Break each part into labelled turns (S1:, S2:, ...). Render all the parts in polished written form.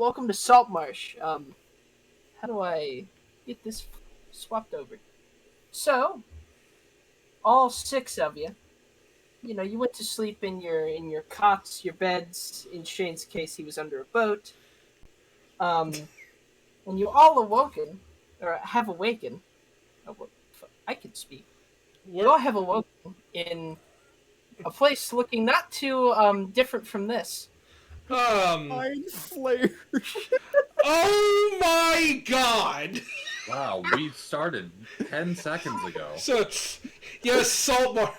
S1: welcome to Saltmarsh. How do I get this swapped over? So, all six of you, you went to sleep in your cots, your beds. In Shane's case, he was under a boat. And you all awoken, or have awakened. Oh, I can speak. You all have awoken in a place looking not too different from this.
S2: Mind flare.
S3: Oh my god!
S4: Wow, we started 10 seconds ago.
S3: So, yes, Saltmarsh.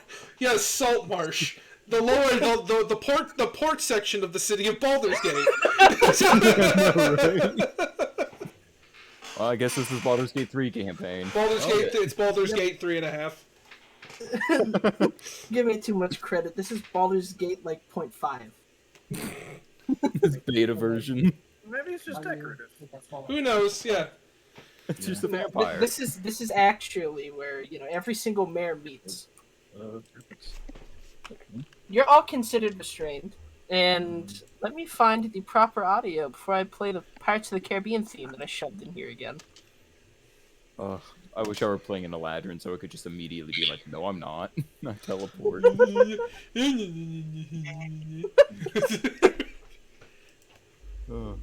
S3: The lower, the port section of the city of Baldur's Gate.
S2: Well, I guess this is Baldur's Gate 3 campaign.
S3: Gate, it's Baldur's Gate 3.5.
S1: Give me too much credit. This is Baldur's Gate like 0.5.
S2: This beta version.
S4: Maybe it's just decorative.
S3: Who knows? Yeah.
S2: It's just a vampire.
S1: This is actually where every single mayor meets. You're all considered restrained, and let me find the proper audio before I play the Pirates of the Caribbean theme that I shoved in here again.
S2: I wish I were playing an Eladrin so it could just immediately be like, no, I'm not. I teleport.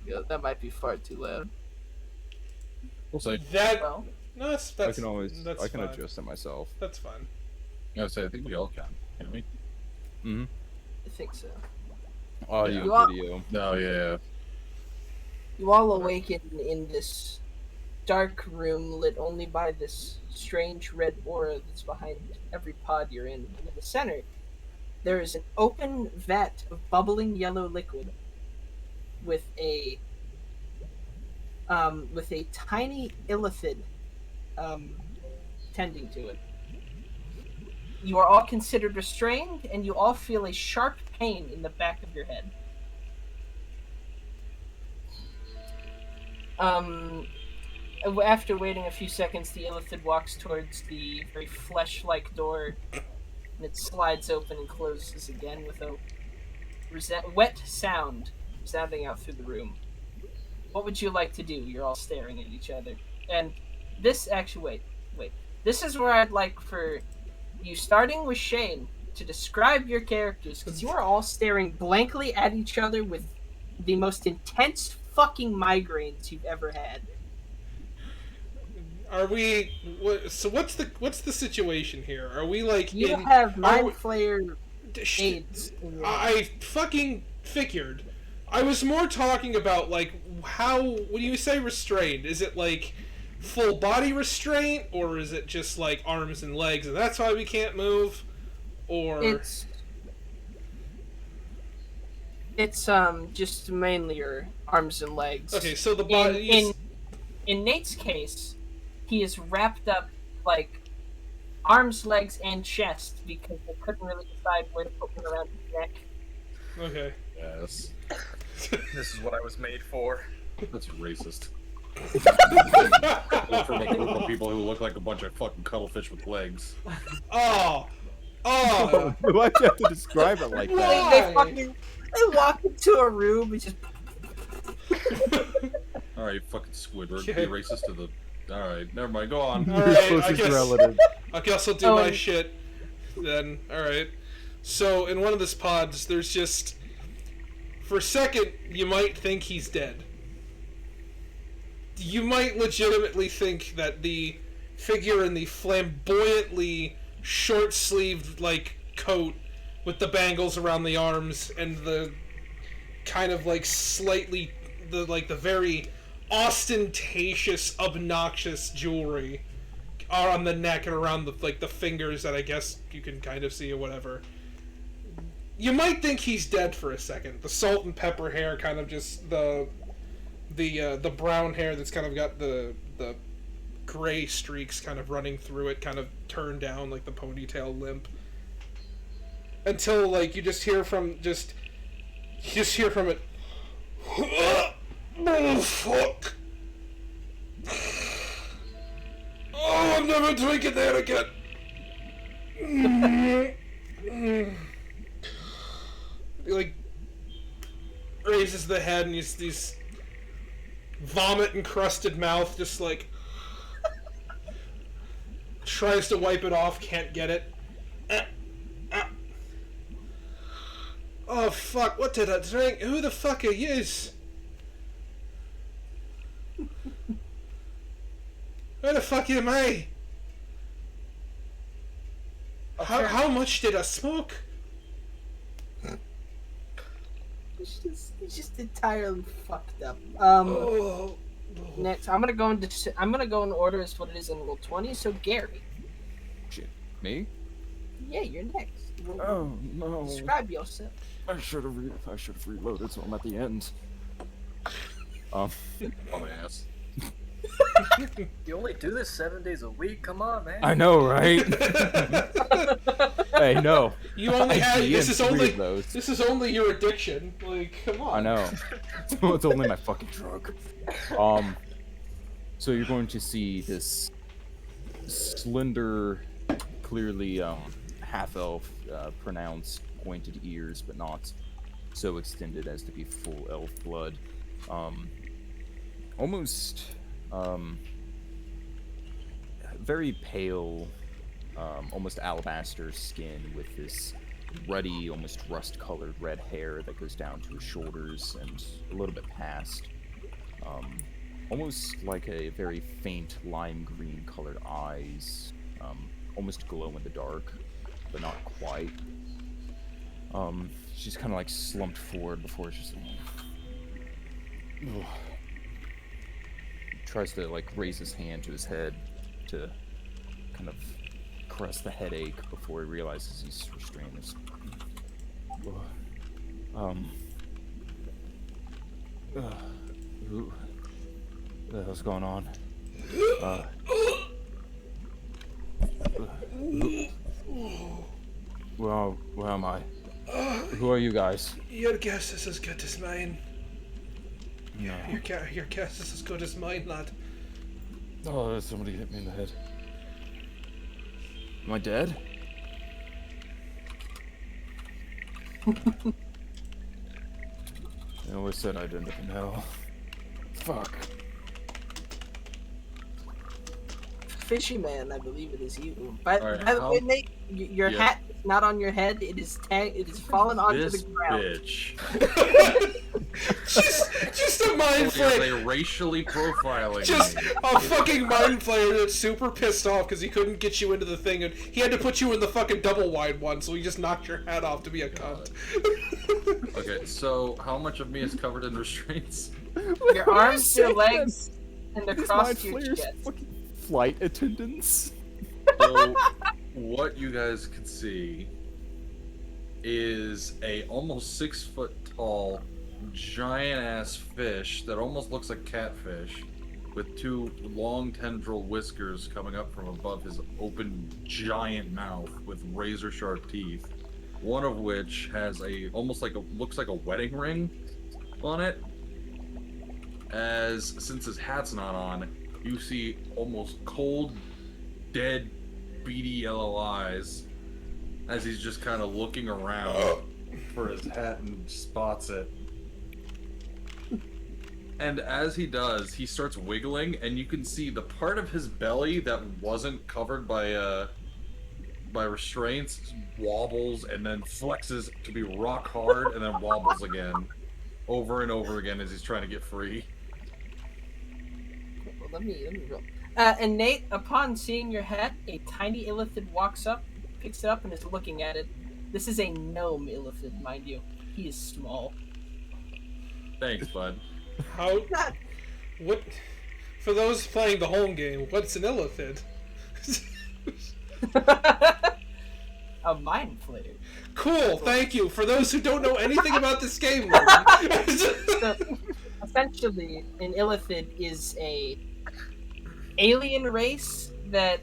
S1: Yeah, that might be far too loud.
S4: We'll see.
S1: Well,
S3: No, that's
S2: I can
S3: that's fine.
S2: adjust it myself.
S3: That's fine.
S4: I think we all can we?
S2: Mm-hmm.
S1: I think so.
S2: Audio,
S1: You all-
S2: video.
S4: Oh, yeah.
S1: You all awaken in this dark room lit only by this strange red aura that's behind every pod you're in. And in the center, there is an open vat of bubbling yellow liquid with a tiny illithid tending to it. You are all considered restrained, and you all feel a sharp pain in the back of your head. After waiting a few seconds, the illithid walks towards the very flesh-like door, and it slides open and closes again with a wet sound resounding out through the room. What would you like to do? You're all staring at each other. And this, actually, wait. This is where I'd like for you, starting with Shane, to describe your characters, because you are all staring blankly at each other with the most intense fucking migraines you've ever had.
S3: Are we? So what's the situation here? Are we like?
S1: You have mind flayer aids.
S3: I fucking figured. I was more talking about like how when you say restrained, is it like full body restraint, or is it just like arms and legs, and that's why we can't move? Or
S1: it's just mainly your arms and legs.
S3: Okay, so the body
S1: in Nate's case, he is wrapped up like arms, legs, and chest because they couldn't really decide where to put one around his neck.
S3: Okay.
S4: Yes.
S5: This is what I was made for.
S4: That's racist. From a group of people who look like a bunch of fucking cuttlefish with legs.
S3: Oh.
S2: Why'd you have to describe it like that?
S1: They walk into a room and just.
S4: Alright, fucking Squidward.
S3: Okay.
S4: Be racist to the. Alright, never mind, go on.
S3: All right,
S2: Closest relative.
S3: I guess I'll do my shit then. Alright. So, in one of these pods, there's just... For a second, you might think he's dead. You might legitimately think that the figure in the flamboyantly short-sleeved, like, coat with the bangles around the arms and the kind of, like, slightly... the very ostentatious, obnoxious jewelry are on the neck and around the fingers that I guess you can kind of see or whatever. You might think he's dead for a second. The salt and pepper hair, kind of just the brown hair that's kind of got the gray streaks kind of running through it, kind of turned down like the ponytail limp. Until like you just hear from it. Oh, fuck. Oh, I'm never drinking that again. He, like, raises the head and he's vomit encrusted mouth, just like tries to wipe it off, can't get it. Oh fuck! What did I drink? Who the fuck are yous? Where the fuck am I? How much did I smoke?
S1: It's just entirely fucked up.
S3: Oh.
S1: Next, I'm gonna go in order as what it is in roll 20. So Gary,
S2: Shit. Me?
S1: yeah, you're next.
S2: Oh no.
S1: Describe yourself.
S2: I should have reloaded, so I'm at the end.
S4: Oh my ass.
S5: You only do this 7 days a week? Come on, man.
S2: I know, right? Hey, no.
S3: You only had this is only
S2: those.
S3: this is only your addiction. Like, come on.
S2: I know. It's only my fucking drug. So you're going to see this slender, clearly half-elf, pronounced pointed ears, but not so extended as to be full elf blood. Almost very pale, almost alabaster skin with this ruddy, almost rust-colored red hair that goes down to his shoulders and a little bit past. Almost like a very faint lime green colored eyes, almost glow in the dark, but not quite. She's kind of like slumped forward before she's like, tries to like raise his hand to his head to kind of caress the headache before he realizes he's restrained. Who the hell's going on? Where am I? Who are you guys?
S3: Your guess is as good as mine.
S2: No.
S3: Your guess is as good as mine, lad.
S2: Oh, somebody hit me in the head. Am I dead? I always said I'd end up in hell. Fuck.
S1: Fishy man, I believe it is you. By
S4: Alright,
S1: the way, Nate, your
S4: Yeah.
S1: hat is not on your head. It is fallen onto
S4: This
S1: the ground.
S4: bitch.
S3: just a mind
S4: Yeah,
S3: flayer.
S4: they racially profiling
S3: Just
S4: me.
S3: a fucking mind flayer that's super pissed off because he couldn't get you into the thing, and he had to put you in the fucking double wide one, so he just knocked your hat off to be a cunt.
S4: Okay, so how much of me is covered in restraints?
S1: Your arms, your legs, and across your chest.
S2: Flight attendants.
S4: So, what you guys can see is a almost 6 foot tall, giant ass fish that almost looks like catfish, with 2 long tendril whiskers coming up from above his open giant mouth with razor sharp teeth. One of which has looks like a wedding ring on it. Since his hat's not on, you see almost cold, dead, beady yellow eyes as he's just kind of looking around for his hat and spots it. And as he does, he starts wiggling, and you can see the part of his belly that wasn't covered by restraints wobbles and then flexes to be rock hard and then wobbles again, over and over again as he's trying to get free.
S1: Well, let me roll. And Nate, upon seeing your hat, a tiny Illithid walks up, picks it up, and is looking at it. This is a gnome Illithid, mind you. He is small.
S4: Thanks, bud.
S3: How? What? For those playing the home game, what's an illithid?
S1: A mind flayer.
S3: Cool, thank you. For those who don't know anything about this game, Logan.
S1: So, essentially, an Illithid is a alien race that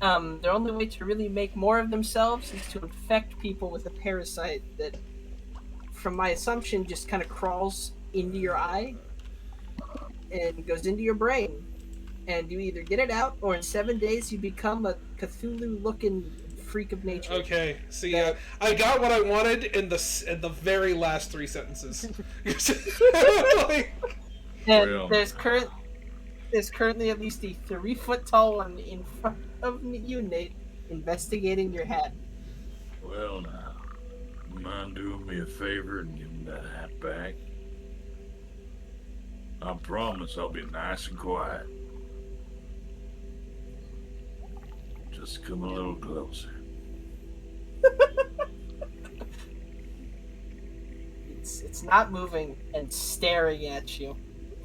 S1: their only way to really make more of themselves is to infect people with a parasite that, from my assumption, just kind of crawls into your eye and goes into your brain. And you either get it out, or in 7 days you become a Cthulhu-looking freak of nature.
S3: Okay, see, I got what I wanted in the very last 3 sentences. Like,
S1: And
S4: Well,
S1: there's currently at least a 3-foot tall one in front of you, Nate, investigating your hat.
S6: Well, now, mind doing me a favor and giving that hat back? I promise I'll be nice and quiet. Just come a little closer.
S1: It's not moving and staring at you,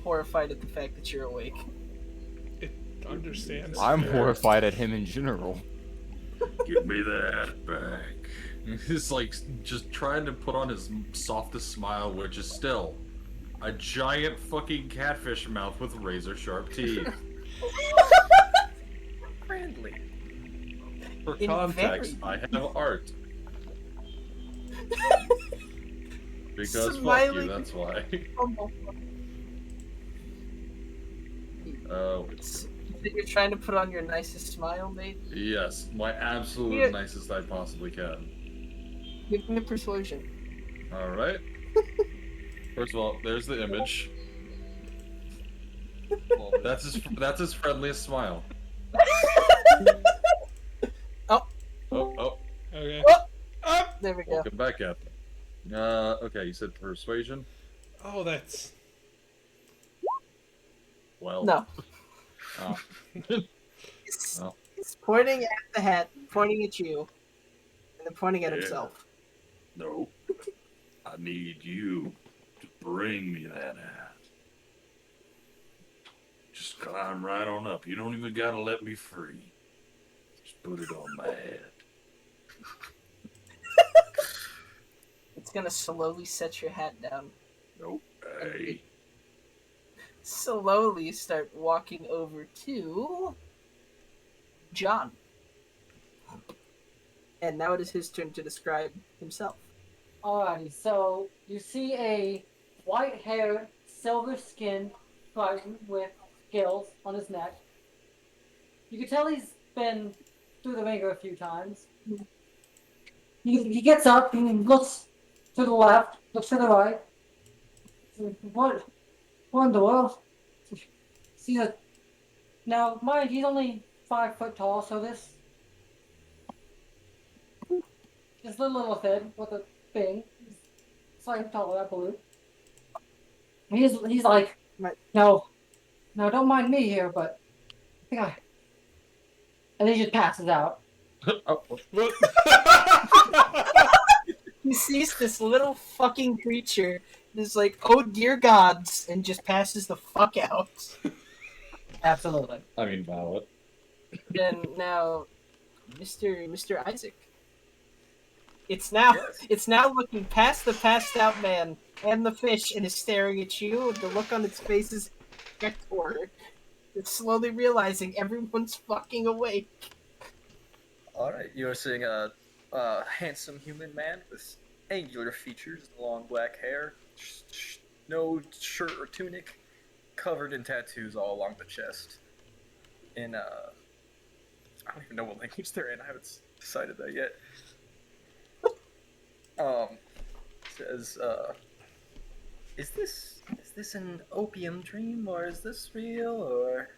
S1: horrified at the fact that you're awake.
S3: It understands.
S2: I'm horrified at him in general.
S6: Give me the hat back.
S4: He's like just trying to put on his softest smile, which is still a giant fucking catfish mouth with razor sharp teeth.
S5: Friendly.
S4: For
S1: In
S4: context,
S1: very-
S4: I have art. Because fuck you,
S1: Smiling.
S4: that's why. Wait.
S1: So you're trying to put on your nicest smile, Nate?
S4: Yes, my absolute
S1: Here-
S4: nicest I possibly can.
S1: Give me a persuasion.
S4: Alright. First of all, there's the image. That's his friendliest smile.
S1: Oh.
S4: Oh,
S3: Okay.
S1: There we go.
S4: welcome back, Captain. Okay, you said persuasion?
S3: Oh, that's.
S4: Well.
S1: No.
S4: Oh.
S1: He's,
S4: Oh.
S1: he's pointing at the hat, pointing at you, and then pointing at
S6: Yeah.
S1: himself.
S6: No. I need you to bring me that hat. Just climb right on up. You don't even gotta let me free. Just put it on my head.
S1: It's gonna slowly set your hat down.
S6: Nope. Hey.
S1: Slowly start walking over to John. And now it is his turn to describe himself.
S7: Alrighty, so you see a white-haired, silver-skinned Titan with scales on his neck. You can tell he's been through the ringer a few times. He gets up and looks to the left, looks to the right. What in the world? See the now, mind he's only 5 foot tall, so this little thing with a thing, slightly taller, I believe. He's like,
S1: Right.
S7: no, don't mind me here, but I think and he just passes out.
S4: Oh,
S3: Well,
S1: He sees this little fucking creature and is like, oh dear gods, and just passes the fuck out.
S7: Absolutely.
S4: I mean, valid.
S1: And now, Mr. Isaac. It's now looking past the passed out man and the fish and is staring at you, and the look on its face is horror. It's slowly realizing everyone's fucking awake.
S5: Alright, you're seeing a handsome human man with angular features, long black hair, no shirt or tunic, covered in tattoos all along the chest. In, I don't even know what language they're in, I haven't decided that yet. Says, is this an opium dream, or is this real, or...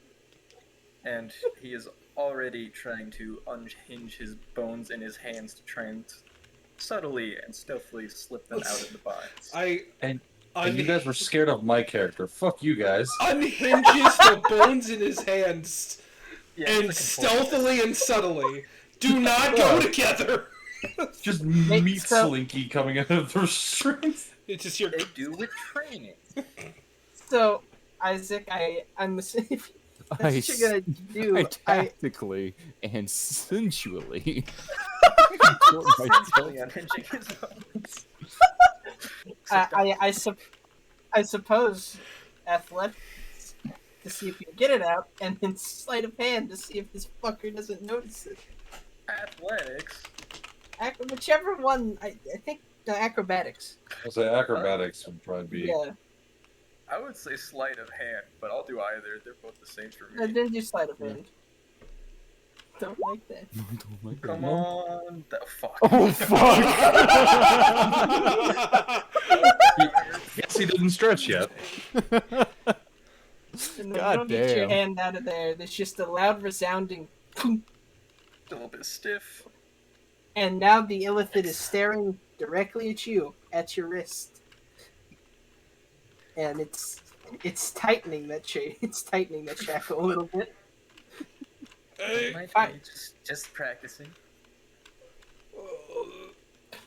S5: And he is already trying to unhinge his bones in his hands to try and subtly and stealthily slip them out of the binds.
S4: And you guys were scared of my character. Fuck you guys.
S3: Unhinges the bones in his hands
S5: Yeah,
S3: and
S5: it's like a
S3: stealthily and subtly do not go together.
S4: Just meat
S1: so-
S4: slinky coming out of the strings.
S3: It's just your.
S5: They do with training.
S1: So, Isaac, I'm assuming that's what you're gonna do.
S2: I tactically and sensually contort myself.
S5: Essentially unhinging his bones.
S1: I suppose athletics to see if you get it out, and then sleight of hand to see if this fucker doesn't notice it.
S5: Athletics.
S1: Whichever one, I think the acrobatics.
S4: I'll say acrobatics would probably be.
S1: Yeah,
S5: I would say sleight of hand, but I'll do either. They're both the same for
S1: and
S5: me.
S1: then do sleight of hand. Don't like that.
S2: Don't like that.
S5: Come on. Fuck.
S2: Oh fuck!
S4: Yes, he didn't stretch yet.
S1: And when
S2: God
S1: you don't get your
S2: damn.
S1: hand out of there, there's just a loud resounding "Poof,"
S5: A little bit stiff.
S1: and now the Illithid is staring directly at you, at your wrist. And it's tightening that it's tightening that shackle a little bit.
S3: Hey,
S5: Might
S1: fine.
S5: be just practicing.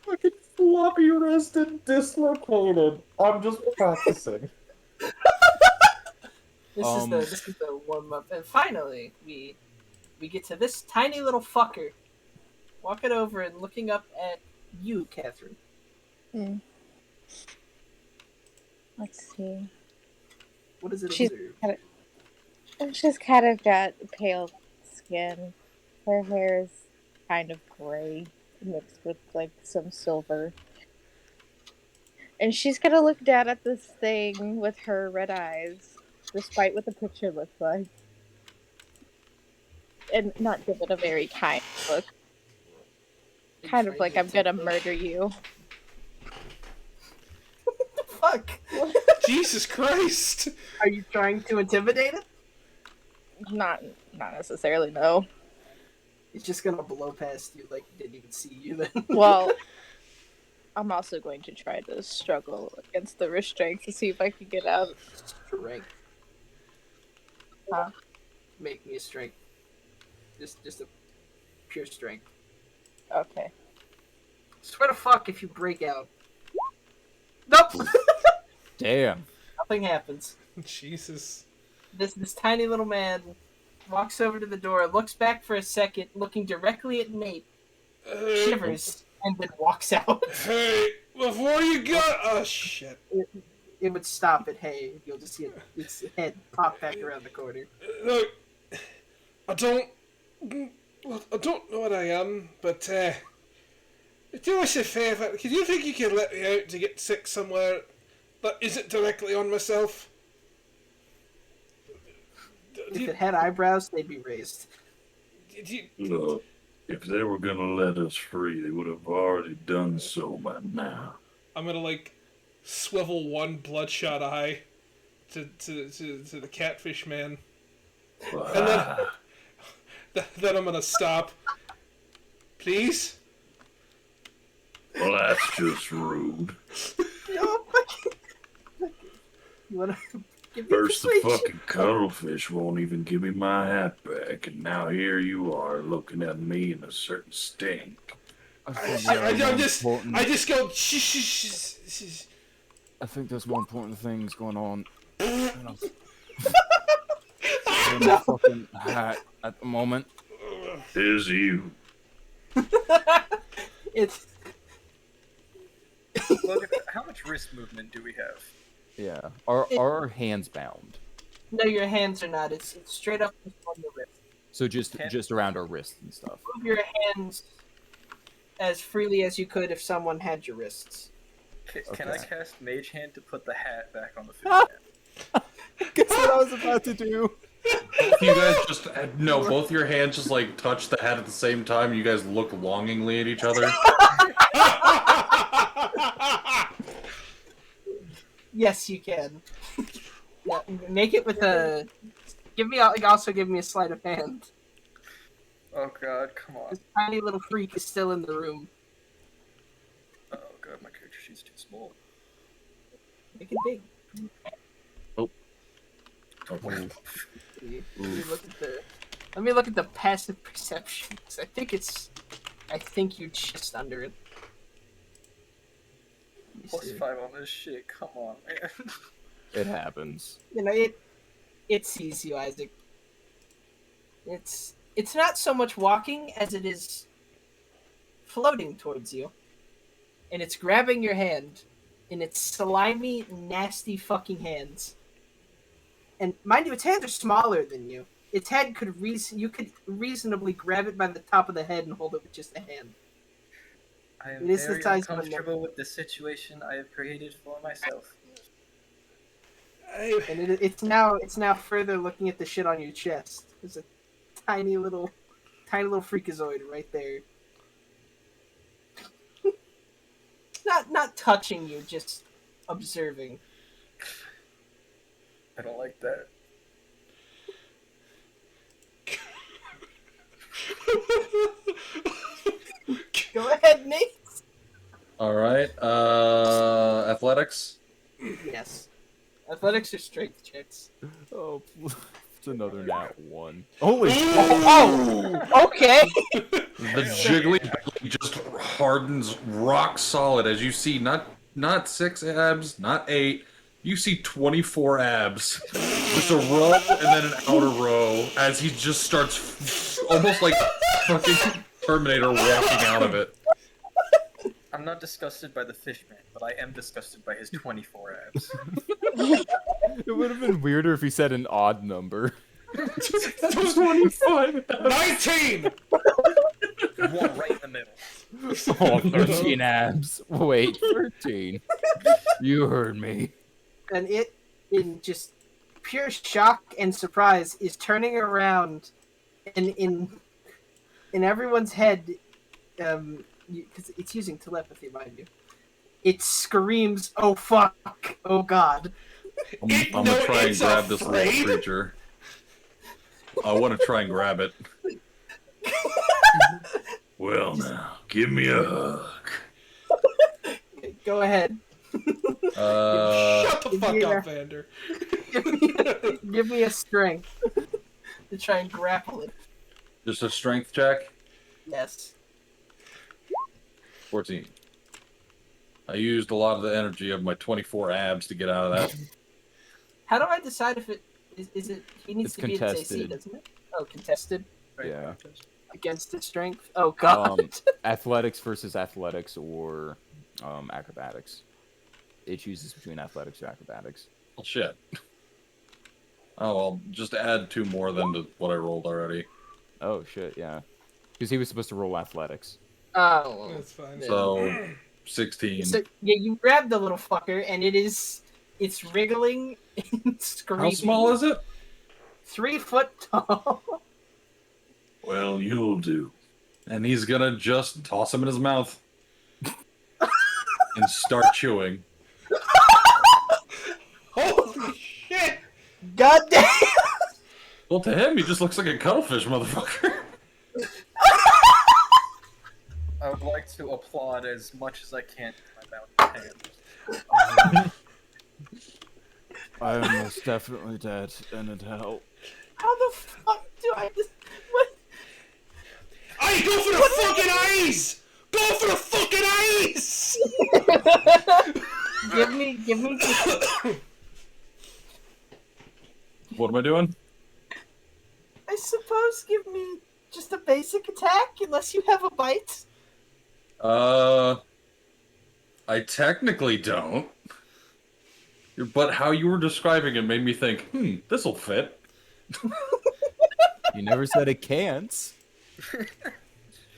S8: Fucking floppy wristed, dislocated. I'm just practicing.
S1: This is the warm up, and finally we get to this tiny little fucker walking over and looking up at you, Catherine.
S9: Let's see.
S1: What does it
S9: She's
S1: observe?
S9: She's kind of got pale skin. Her hair is kind of gray, mixed with like some silver. And she's gonna look down at this thing with her red eyes, despite what the picture looks like. And not give it a very kind look. Kind of like, I'm gonna murder you.
S1: Fuck!
S3: Jesus Christ!
S1: Are you trying to intimidate it?
S9: Not necessarily, no.
S1: It's just gonna blow past you like it didn't even see you then.
S9: Well, I'm also going to try to struggle against the restraints to see if I can get out.
S1: Strength.
S9: Huh?
S1: Make me a strength. Just a pure strength.
S9: Okay.
S1: Swear to fuck if you break out. Nope!
S2: Damn.
S1: Nothing happens.
S3: Jesus.
S1: This tiny little man walks over to the door, looks back for a second, looking directly at Nate, shivers, and then walks out.
S3: Hey, before you go. Oh, shit.
S1: It would stop at hey. You'll just see its head pop back around the corner.
S3: Look, I don't know what I am, but, do us a favour. Can you think you can let me out to get sick somewhere that isn't directly on myself?
S1: If it had eyebrows, they'd be raised.
S6: Look, if they were gonna let us free, they would have already done so by now.
S3: I'm gonna, like, swivel one bloodshot eye to the catfish man. And then I'm gonna stop. Please?
S6: Well, that's just rude.
S1: You wanna give me
S6: First, the
S1: persuasion?
S6: fucking cuttlefish won't even give me my hat back, and now here you are looking at me in a certain stink.
S3: I just go. Shh.
S2: I think there's more important things going on. In my fucking hat at the moment.
S6: Is you.
S1: It's
S5: Logan, how much wrist movement do we have?
S2: Yeah. Are our hands bound?
S1: no, your hands are not. It's straight up on your wrist.
S2: So just around our wrists and stuff.
S1: Move your hands as freely as you could if someone had your wrists.
S5: Can I
S2: Okay.
S5: cast Mage Hand to put the hat back on the fish man?
S2: Guess what I was about to do.
S4: Both you guys just both your hands just like touch the hat at the same time. You guys look longingly at each other.
S1: Yes, you can. Yeah, make it with a. Also give me a sleight of hand.
S5: Oh god, come on.
S1: This tiny little freak is still in the room.
S5: Oh god, my character sheet's too small.
S1: Make it big.
S4: Okay.
S1: Let me look at the passive perception. 'Cause I think you're just under it. Let me
S5: Plus
S1: see.
S5: 5 on this shit, come on, man.
S2: It happens.
S1: You know it sees you, Isaac. It's not so much walking as it is floating towards you, and it's grabbing your hand in its slimy, nasty fucking hands. And mind you, its hands are smaller than you. Its head you could reasonably grab it by the top of the head and hold it with just a hand.
S5: I am
S1: It is the
S5: very
S1: size of a
S5: uncomfortable with the situation I have created for myself.
S1: And it's now further looking at the shit on your chest. There's a tiny little freakazoid right there. not touching you, just observing.
S5: I don't like that.
S1: Go ahead, Nate.
S4: All right. Athletics.
S1: Yes. Athletics or strength checks.
S2: Oh, it's another nat 1. Holy shit!
S1: Oh, okay.
S4: The jiggly belly just hardens rock solid as you see not 6 abs, not 8. You see 24 abs. Just a row and then an outer row as he just starts almost like fucking Terminator walking out of it.
S5: I'm not disgusted by the fishman, but I am disgusted by his 24 abs.
S2: It would have been weirder if he said an odd number.
S3: 25. 19.
S5: One right in the middle.
S2: Oh, 13 abs. Wait, 13. You heard me.
S1: And it, in just pure shock and surprise, is turning around, and in everyone's head, because it's using telepathy, mind you, it screams, "Oh fuck! Oh god!"
S4: I'm gonna try and grab this little creature. I want to try and grab it.
S6: Well, now, give me a hug.
S1: Go ahead.
S3: Shut the fuck
S1: Yeah.
S3: up, Vander.
S1: Give me a strength to try and grapple it.
S4: Just a strength check.
S1: Yes.
S4: 14. I used a lot of the energy of my 24 abs to get out of that.
S1: How do I decide if it is it? He needs
S2: It's
S1: to be at AC,
S2: contested.
S1: doesn't it? Oh, contested
S2: Yeah.
S1: against the strength. Oh god.
S2: Athletics versus athletics or acrobatics. It chooses between athletics or acrobatics.
S4: Well, shit. Oh, well, just add 2 more than to what I rolled already.
S2: Oh shit, yeah. Because he was supposed to roll athletics.
S1: Oh.
S3: That's fine.
S4: So, 16.
S1: So yeah, you grab the little fucker, and it's wriggling and screaming.
S4: How small is it?
S1: 3 foot tall.
S6: Well, you'll do.
S4: And he's gonna just toss him in his mouth. And start chewing.
S3: Holy shit!
S1: God damn!
S4: Well, to him, he just looks like a cuttlefish, motherfucker.
S5: I would like to applaud as much as I can with my bound hand.
S2: I am most definitely dead and in hell.
S1: How the fuck do I just what?
S3: Hey, go for the fucking eyes! Go for the fucking eyes!
S1: Give me just,
S4: What am I doing?
S1: I suppose give me just a basic attack unless you have a bite.
S4: I technically don't. But how you were describing it made me think, this'll fit.
S2: You never said it can't.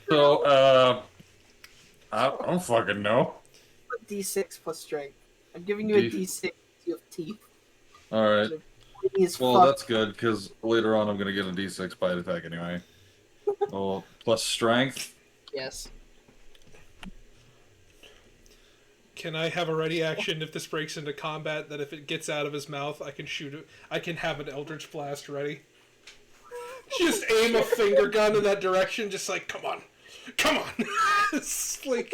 S4: So, I don't fucking know.
S1: D6 plus strength. I'm giving you a D6. You have teeth.
S4: Alright.
S1: As
S4: Well,
S1: fuck.
S4: that's good, because later on I'm going to get a d6 bite attack anyway. Oh, plus strength.
S1: Yes.
S3: Can I have a ready action if this breaks into combat that if it gets out of his mouth, I can shoot it? I can have an Eldritch Blast ready. Just aim a finger gun in that direction, just like, come on. Come on! It's like...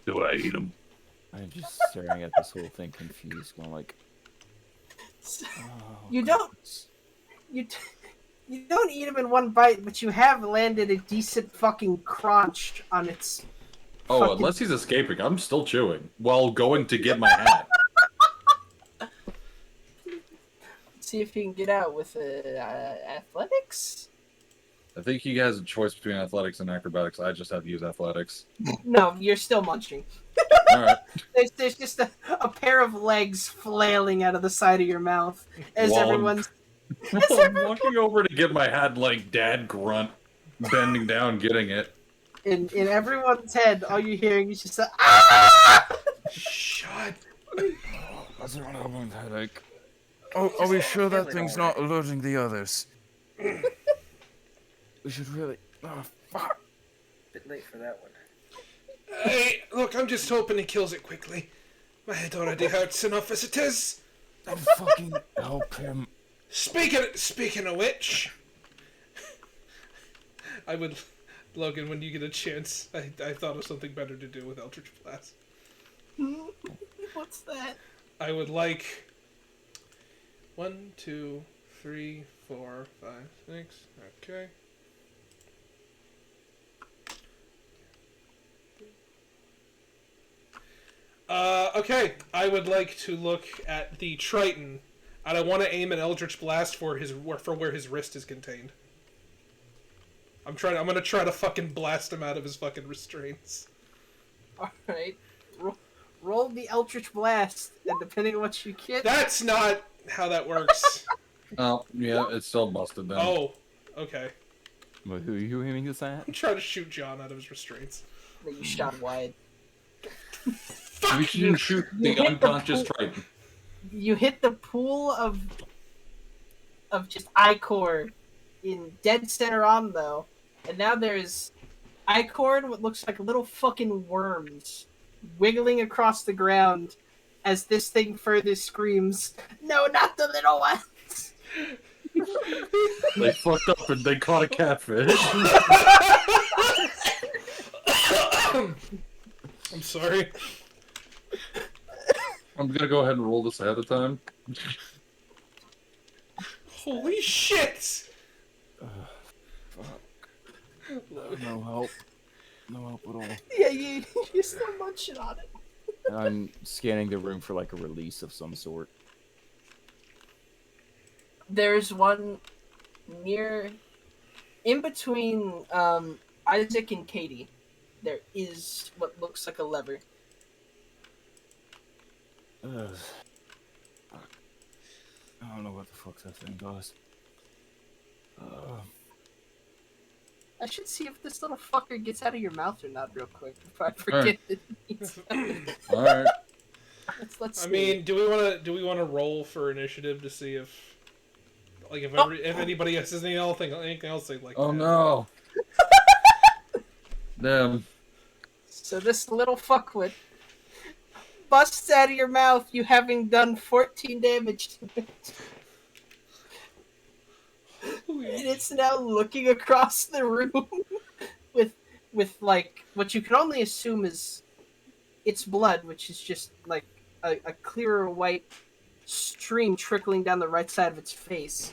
S6: Do I eat him?
S2: I'm just staring at this whole thing confused, going like... Oh,
S1: You don't you don't eat him in one bite, but you have landed a decent fucking crunch on its.
S4: Oh,
S1: fucking...
S4: unless he's escaping, I'm still chewing while going to get my hat.
S1: See if he can get out with athletics.
S4: I think he has a choice between athletics and acrobatics. I just have to use athletics.
S1: No, you're still munching.
S4: Alright.
S1: There's just a pair of legs flailing out of the side of your mouth as
S4: While I'm-
S1: everyone's.
S4: I'm walking over to get my hat like dad grunt, bending down, getting it.
S1: In everyone's head, all you're hearing is just a ah!
S3: Shut.
S2: That's not having a headache. Oh, are we sure that thing's not alerting the others? We should really... Oh, fuck.
S5: Bit late for that one.
S3: Hey, look, I'm just hoping he kills it quickly. My head already hurts enough as it is.
S2: Then fucking help him.
S3: Speaking of which, I would, Logan, when you get a chance, I thought of something better to do with Eldritch Blast.
S1: What's that?
S3: I would like 1, 2, 3, 4, 5, 6. Okay. Okay. I would like to look at the Triton, and I want to aim an Eldritch Blast for where his wrist is contained. I'm gonna try to fucking blast him out of his fucking restraints.
S1: All right. Roll the Eldritch Blast, and depending on what you get...
S3: That's not how that works.
S4: Oh, yeah, it's still busted then.
S3: Oh, okay.
S2: But who are you aiming this at?
S3: I'm trying to shoot John out of his restraints.
S1: That you shot wide.
S4: We should shoot the unconscious Triton.
S1: You hit the pool of just Ichor in dead center on, though. And now there's Ichor and what looks like little fucking worms wiggling across the ground as this thing further screams, "No, not the little ones!"
S4: They fucked up and they caught a catfish.
S3: I'm sorry.
S4: I'm gonna go ahead and roll this ahead of time.
S3: Holy shit!
S2: No help. No help at all.
S1: Yeah, you're still munching on it.
S2: I'm scanning the room for like a release of some sort.
S1: There's one in between Isaac and Katie. There is what looks like a lever.
S2: I don't know what the fuck that thing does.
S1: I should see if this little fucker gets out of your mouth or not real quick before I forget that he's...
S4: Alright.
S1: Let's
S3: I
S1: see.
S3: mean, do we want to roll for initiative to see if, like, if anybody else says anything else they'd like?
S4: Oh
S3: to
S4: no. Damn.
S1: So this little fuckwit busts out of your mouth, you having done 14 damage to it. And it's now looking across the room with like what you can only assume is its blood, which is just like a clearer white stream trickling down the right side of its face.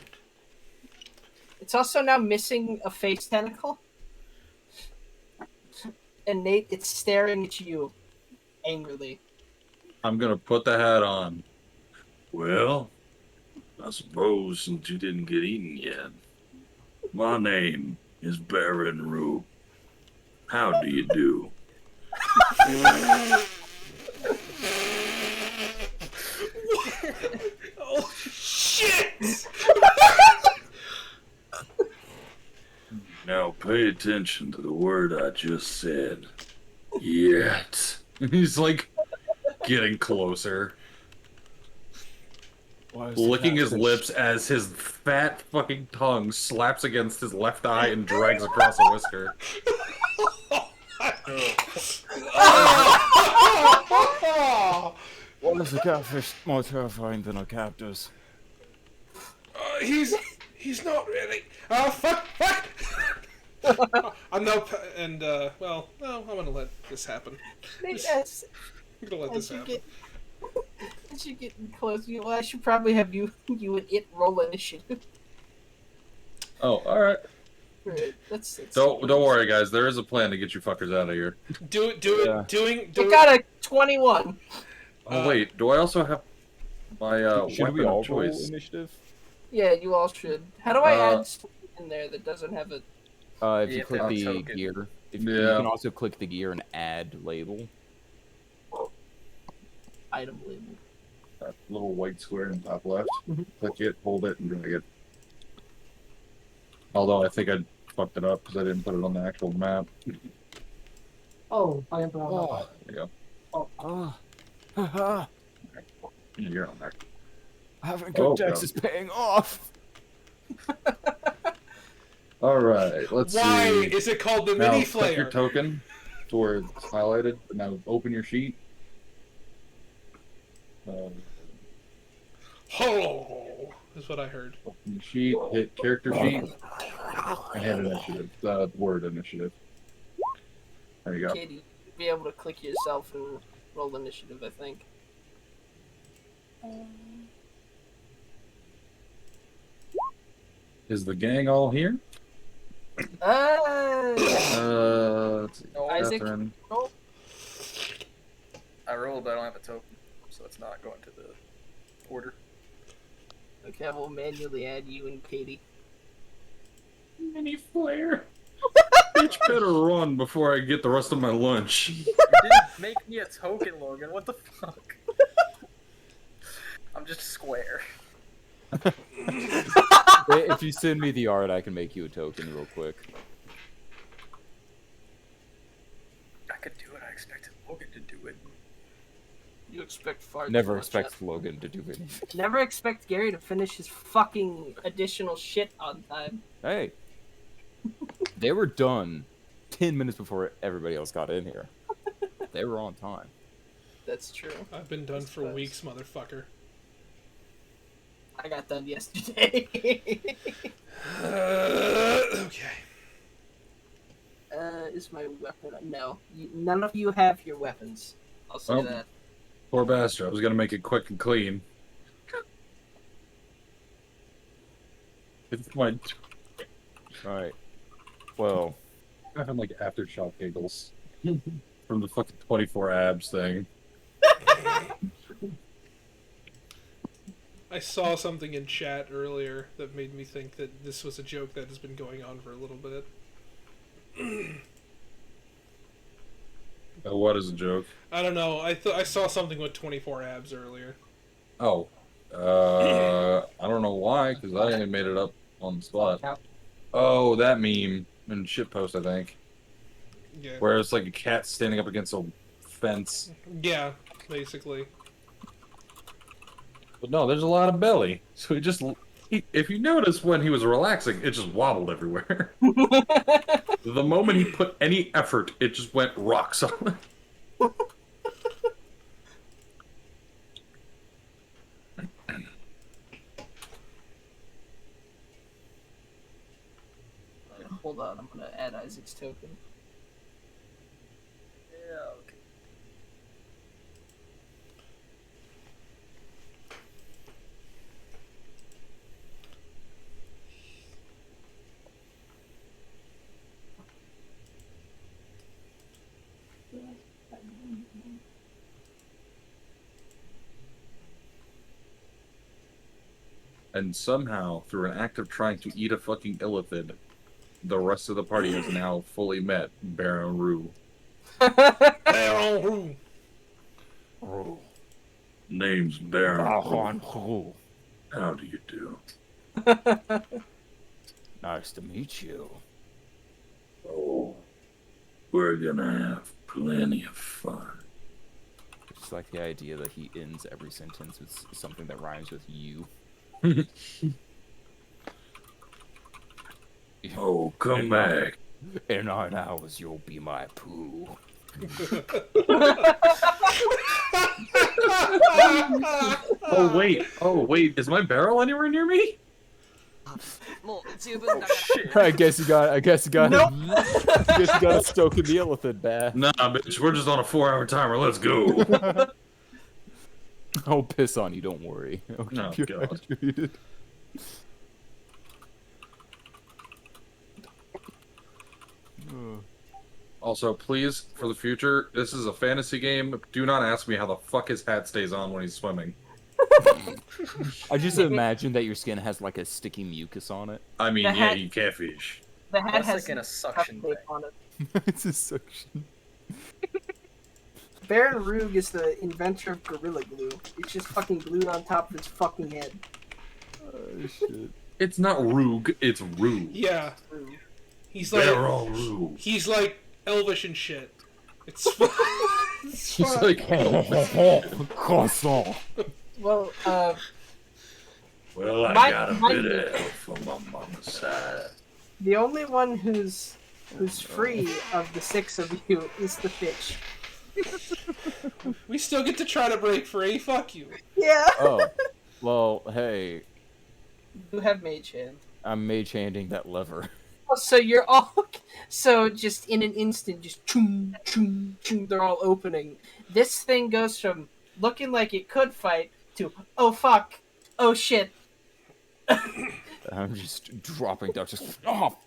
S1: It's also now missing a face tentacle. And Nate, it's staring at you angrily.
S4: I'm gonna put the hat on.
S6: Well, I suppose since you didn't get eaten yet, my name is Baron Roux. How do you do?
S3: Oh shit!
S6: Now pay attention to the word I just said. Yet.
S4: He's like getting closer. Licking his lips as his fat fucking tongue slaps against his left eye and drags across a whisker.
S2: What is a catfish more terrifying than our captors?
S3: He's not really. Oh fuck! I'm no, and well, no, I'm gonna let this happen.
S1: Nate,
S3: I'm gonna let this happen.
S1: As you get close, I should probably have you and it roll initiative.
S4: Oh, alright.
S1: That's
S4: Don't worry, guys. There is a plan to get you fuckers out of here.
S3: Doing.
S1: You got a 21.
S4: Oh wait, do I also have my
S2: Should
S4: weapon
S2: we all
S4: of
S2: roll
S4: choice?
S2: initiative?
S1: Yeah, you all should. How do I add stuff in there that doesn't have a...
S2: If you click the
S5: token.
S2: gear. You
S4: Yeah.
S2: can also click the gear and add label.
S1: item label?
S4: That little white square in the top left. Click it, hold it, and drag it. Although I think I fucked it up because I didn't put it on the actual map.
S7: Oh, I am brown.
S2: Oh.
S4: There you
S2: Haha.
S4: go. You're on there.
S2: Having good decks is paying off.
S4: Alright, let's
S3: Why
S4: see.
S3: is it called the
S4: Now
S3: mini
S4: click your
S3: flare?
S4: token to where it's highlighted. Now open your sheet.
S3: Oh, is what I heard.
S4: Open your sheet, hit character sheet. I had initiative. Word initiative. There you go.
S1: Katie, you'll be able to click yourself and roll initiative, I think.
S4: Is the gang all here? Let's see.
S1: Isaac,
S4: Catherine.
S1: roll.
S5: I rolled, but I don't have a token, so it's not going to the order.
S1: Okay, we'll manually add you and Katie.
S4: Mini flare. Bitch better run before I get the rest of my lunch.
S5: You didn't make me a token, Logan. What the fuck? I'm just square.
S2: If you send me the art, I can make you a token real quick.
S5: I could do it. I expected Logan to do it.
S1: You expect far
S2: Never
S1: too much.
S2: expect Logan to do anything.
S1: Never expect Gary to finish his fucking additional shit on time.
S2: Hey, they were done 10 minutes before everybody else got in here. They were on time.
S1: That's true.
S3: I've been done for
S1: That's-
S3: weeks, motherfucker.
S1: I got done yesterday.
S3: Okay.
S1: Is my weapon? No. None of you have your weapons. I'll say
S4: Oh.
S1: that.
S4: Poor bastard. I was gonna make it quick and clean. It's my
S2: Alright. Well,
S4: I have like aftershock giggles from the fucking 24 abs thing.
S3: I saw something in chat earlier that made me think that this was a joke that has been going on for a little bit.
S4: What is a joke?
S3: I don't know. I saw something with 24 abs earlier.
S4: Oh, I don't know why, because I only made it up on the spot. Oh, that meme in shitpost, I think,
S3: Yeah.
S4: where it's like a cat standing up against a fence.
S3: Yeah, basically.
S4: But no, there's a lot of belly. So if you notice when he was relaxing, it just wobbled everywhere. The moment he put any effort, it just went rock solid.
S1: Hold on, I'm gonna add Isaac's token.
S5: Yeah, okay.
S4: And somehow, through an act of trying to eat a fucking illithid, the rest of the party has now fully met Baron Roux.
S3: Baron Roux.
S6: Name's Baron.
S2: Roux.
S6: How do you do?
S2: Nice to meet you.
S6: Oh, we're gonna have plenty of fun.
S2: Just like the idea that he ends every sentence with something that rhymes with you.
S6: Oh, come back.
S2: In 9 hours, you'll be my poo.
S4: Oh wait, is my barrel anywhere near me?
S5: Oh, shit.
S2: I guess you got.
S1: Nope.
S2: I guess you got a stoke in the illithid bath.
S4: Nah, bitch, we're just on a 4-hour timer. Let's go.
S2: I'll piss on you. Don't worry. I'll
S4: No,
S2: keep you
S4: God.
S2: hydrated.
S4: Also, please, for the future, this is a fantasy game. Do not ask me how the fuck his hat stays on when he's swimming.
S2: I just imagine that your skin has like a sticky mucus on it.
S4: I mean,
S1: The
S4: yeah,
S1: hat-
S4: you catfish.
S1: The hat
S5: That's
S1: has
S5: like in a suction
S1: tape
S5: thing.
S1: on it.
S2: It's a suction.
S1: Baron Roux is the inventor of Gorilla Glue. It's just fucking glued on top of his fucking head.
S2: Oh shit.
S4: It's not Roug, it's Roux.
S3: Yeah.
S1: Roux.
S3: He's like
S6: Baron Roux.
S3: he's like Elvish and shit. It's fun. It's
S4: He's
S3: fun.
S4: like,
S2: Croissant.
S1: Well,
S6: Well, I
S1: My-
S6: got a
S1: my-
S6: bit of help from my mama's side.
S1: the only one who's free of the 6 of you is the fish.
S3: We still get to try to break free. Fuck you.
S1: Yeah.
S2: Oh, well, hey,
S1: You have mage hand.
S2: I'm mage handing that lever.
S1: So you're all so just in an instant, just choom choom choom. They're all opening. This thing goes from looking like it could fight to oh fuck, oh shit.
S2: I'm just dropping down, just oh,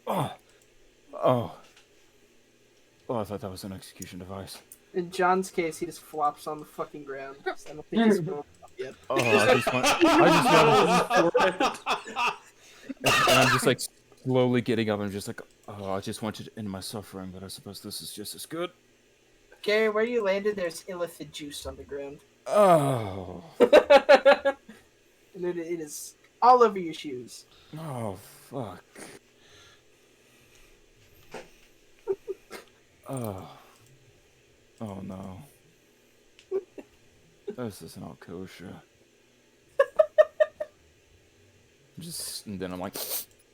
S2: oh, oh. Oh, I thought that was an execution device.
S1: In John's case, he just flops on the fucking ground. I don't think he's going up yet.
S2: Oh, I just want, and I'm just like slowly getting up. And I'm just like, oh, I just wanted to end my suffering, but I suppose this is just as good.
S1: Gary, where you landed, there's illithid juice on the ground.
S2: Oh,
S1: And it is all over your shoes.
S2: oh, fuck. Oh, oh no. This is not kosher. Just, and then I'm like,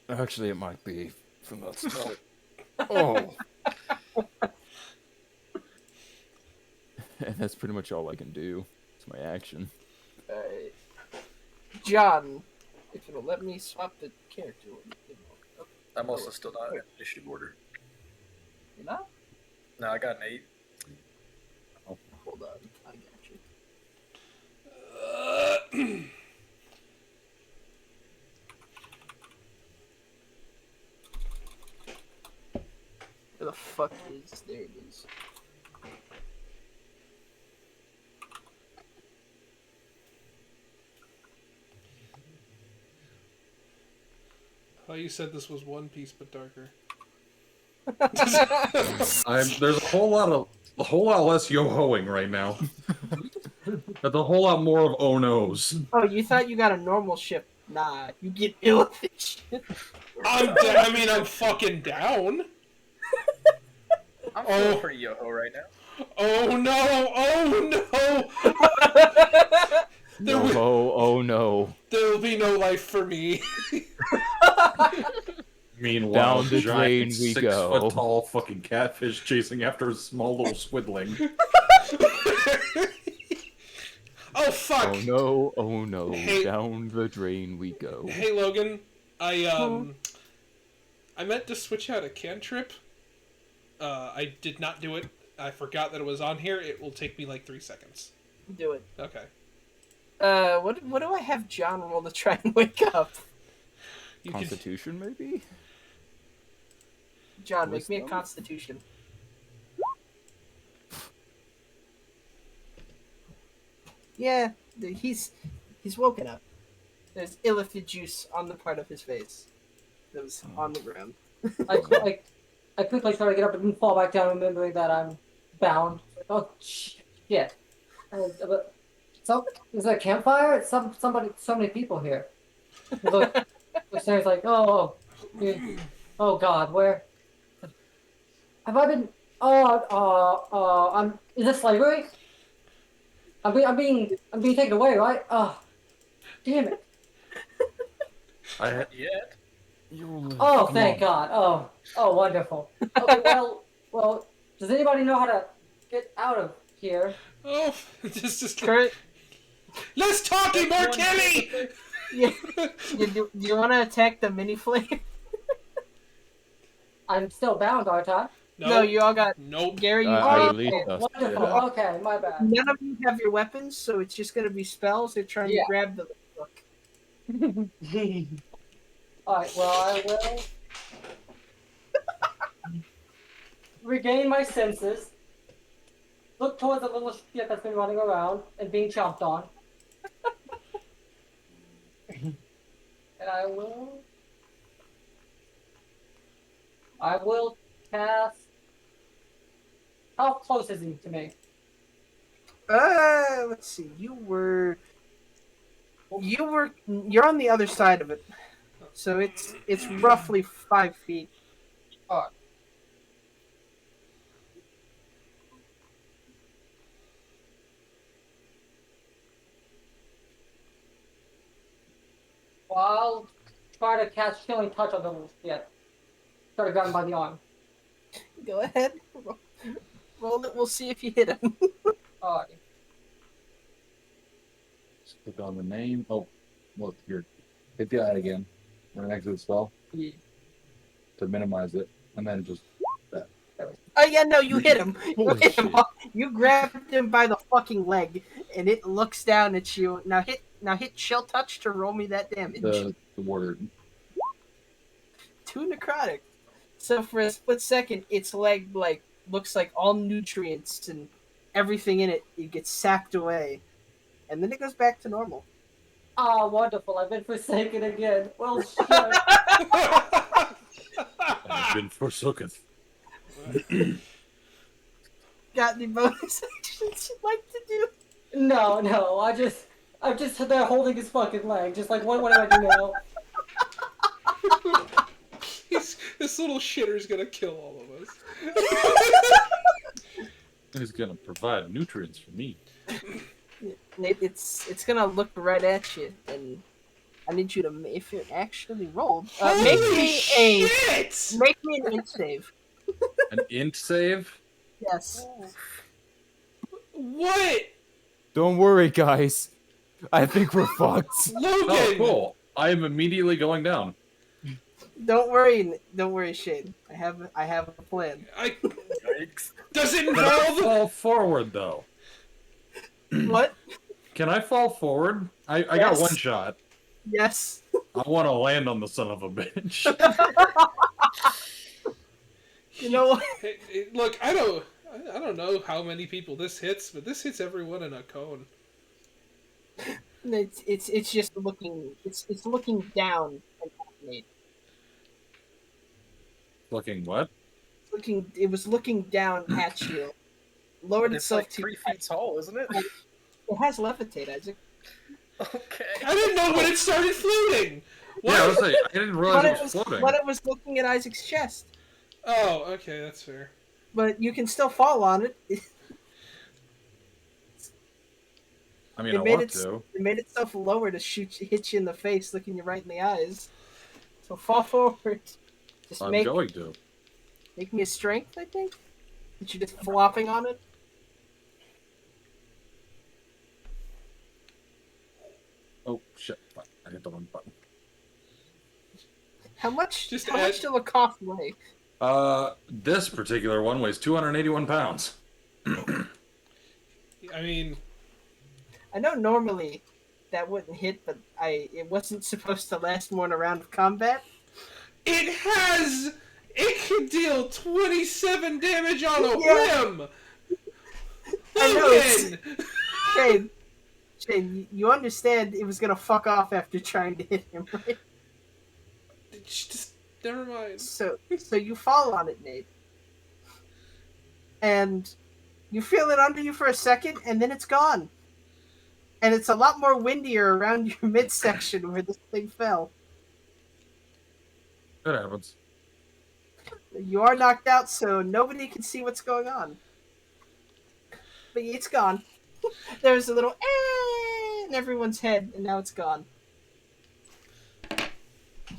S2: actually, it might be from that smell. Oh. And that's pretty much all I can do. It's my action.
S1: Alright. John, if it'll let me swap the character. Okay.
S5: I'm also still not in initiative order.
S1: You're not?
S5: No, I got an 8.
S1: Oh, hold on. I got you. Where the fuck is... There it is.
S3: Oh, you said this was One Piece but darker.
S4: There's a whole lot less yo-hoing right now. There's a whole lot more of oh no's.
S1: Oh, you thought you got a normal ship. Nah, you get illithid shit.
S3: I'm fucking down.
S5: I'm feeling pretty yo-ho right now.
S3: Oh no! Oh no!
S2: Oh no.
S3: There will be no life for me.
S4: Meanwhile,
S2: Down the drain we
S4: 6
S2: go.
S4: foot tall fucking catfish chasing after a small little squidling.
S3: Oh fuck!
S2: Oh no,
S3: Hey.
S2: down the drain we go.
S3: Hey Logan, I meant to switch out a cantrip. I did not do it. I forgot that it was on here. It will take me like 3 seconds.
S1: Do it.
S3: Okay.
S1: What do I have John roll to try and wake up?
S3: You can...
S2: Constitution, maybe?
S1: John, make me a
S2: Wisdom?
S1: Constitution. Yeah, he's woken up. There's illithid juice on the part of his face that was on the ground.
S7: I quickly try to get up and fall back down, remembering that I'm bound. Oh shit! But is there a campfire? It's so many people here. Look, Sarah's like, oh God, where have I been? Is this slavery? I'm being taken away, right? Oh, damn it!
S5: Not yet.
S7: Oh, thank God! Oh, wonderful. Okay, well, does anybody know how to get out of here?
S3: Oh, just
S1: Kurt,
S3: less talking, more killing.
S1: do you want to attack the mini flame?
S7: I'm still bound, aren't I?
S1: No, you all got.
S3: Nope.
S1: Gary, you
S2: I
S1: all.
S2: released us.
S7: Wonderful.
S2: Yeah.
S7: Okay, my bad.
S1: None of you have your weapons, so it's just gonna be spells. They're trying to grab the book.
S7: Alright, well, I will regain my senses, look towards the little shit that's been running around and being chomped on. And I will cast... How close is he to me?
S1: Let's see. You're on the other side of it, so it's roughly 5 feet.
S7: Alright. Well, I'll try to cast Healing Touch on the little shit. Try to grab him by the arm.
S1: Go ahead. Roll it. We'll see if you hit him.
S7: Alright.
S4: Just click on the name. Oh, look here. Hit the eye again. Right next to the spell.
S7: Yeah.
S4: to minimize it, and then just that.
S1: Oh yeah, no, you hit him. You
S2: Holy
S1: hit him.
S2: shit.
S1: You grabbed him by the fucking leg, and it looks down at you. Now hit shell touch to roll me that damage.
S4: The word.
S1: 2 necrotic. So for a split second, its leg looks like all nutrients and everything in it gets sapped away, and then it goes back to normal.
S7: Ah, wonderful. I've been forsaken again. Well, shit.
S6: I've been forsaken.
S1: Got any bonus actions you'd like to do?
S7: No, I'm just there holding his fucking leg. Just like, what do I do now?
S3: This little shitter's gonna kill all of us.
S6: He's gonna provide nutrients for me.
S1: It's gonna look right at you, and I need you to, if it actually rolled,
S3: Holy
S1: make me
S3: shit!
S1: an int save.
S4: An int save?
S1: Yes.
S3: What?
S2: Don't worry, guys. I think we're fucked.
S3: Logan!
S4: Oh, cool. I am immediately going down.
S1: Don't worry, Shane. I have a plan.
S3: Does it
S4: Can I
S3: involve?
S4: fall forward, though?
S1: What?
S4: Can I fall forward? I got
S1: Yes.
S4: one shot.
S1: Yes.
S4: I want to land on the son of a bitch.
S1: You know what?
S3: Hey, look, I don't know how many people this hits, but this hits everyone in a cone.
S1: It's just looking. It's looking down and at me.
S4: Looking what?
S1: It was looking down at you. Lowered
S5: It's
S1: itself
S5: like
S1: to
S5: 3 feet tall, isn't it?
S1: It has levitate, Isaac.
S5: Okay.
S3: I didn't know when it started floating.
S4: Yeah, I was like, I didn't realize it was floating.
S1: But it was looking at Isaac's chest.
S3: Oh, okay, that's fair.
S1: But you can still fall on it.
S4: I mean,
S1: It
S4: I
S1: made
S4: want to.
S1: It made itself lower to hit you in the face, looking you right in the eyes. So fall forward. Just
S4: I'm
S1: make
S4: going to.
S1: me a strength, I think. That you just flopping on it.
S4: Oh, shit. Fuck, I hit the wrong button.
S1: How much?
S3: Just
S1: How
S3: add-
S1: much do a cough weigh?
S4: This particular one weighs 281 pounds.
S3: I mean,
S1: I know normally that wouldn't hit, but it wasn't supposed to last more than a round of combat.
S3: it can deal 27 damage on a
S1: Yeah.
S3: whim.
S1: I know, it's-
S3: Logan!
S1: Shane, you understand it was gonna fuck off after trying to hit him, right?
S3: Just never mind.
S1: So you fall on it, Nate. And you feel it under you for a second, and then it's gone. And it's a lot more windier around your midsection where this thing fell.
S4: It happens.
S1: You are knocked out, so nobody can see what's going on. But it's gone. There was a little in everyone's head, and now it's gone.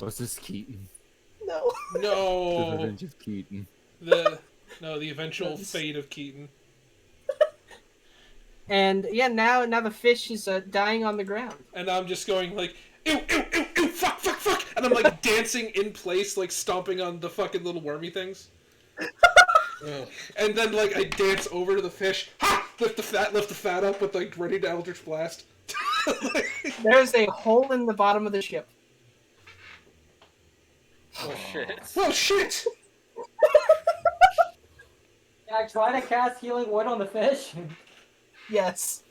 S2: Was this Keaton?
S1: No.
S2: The
S3: No.
S2: Revenge of Keaton.
S3: The eventual
S1: Yes.
S3: fate of Keaton.
S1: And yeah, now the fish is dying on the ground.
S3: And I'm just going like, ew, ew, ew, ew, fuck, fuck, fuck. And I'm like dancing in place, like stomping on the fucking little wormy things. Ugh. And then like I dance over to the fish, ha! Lift the fat up with like ready to Eldritch Blast.
S1: There's a hole in the bottom of the ship.
S5: Oh shit.
S3: Oh shit!
S7: Can I try to cast Healing Word on the fish?
S1: Yes.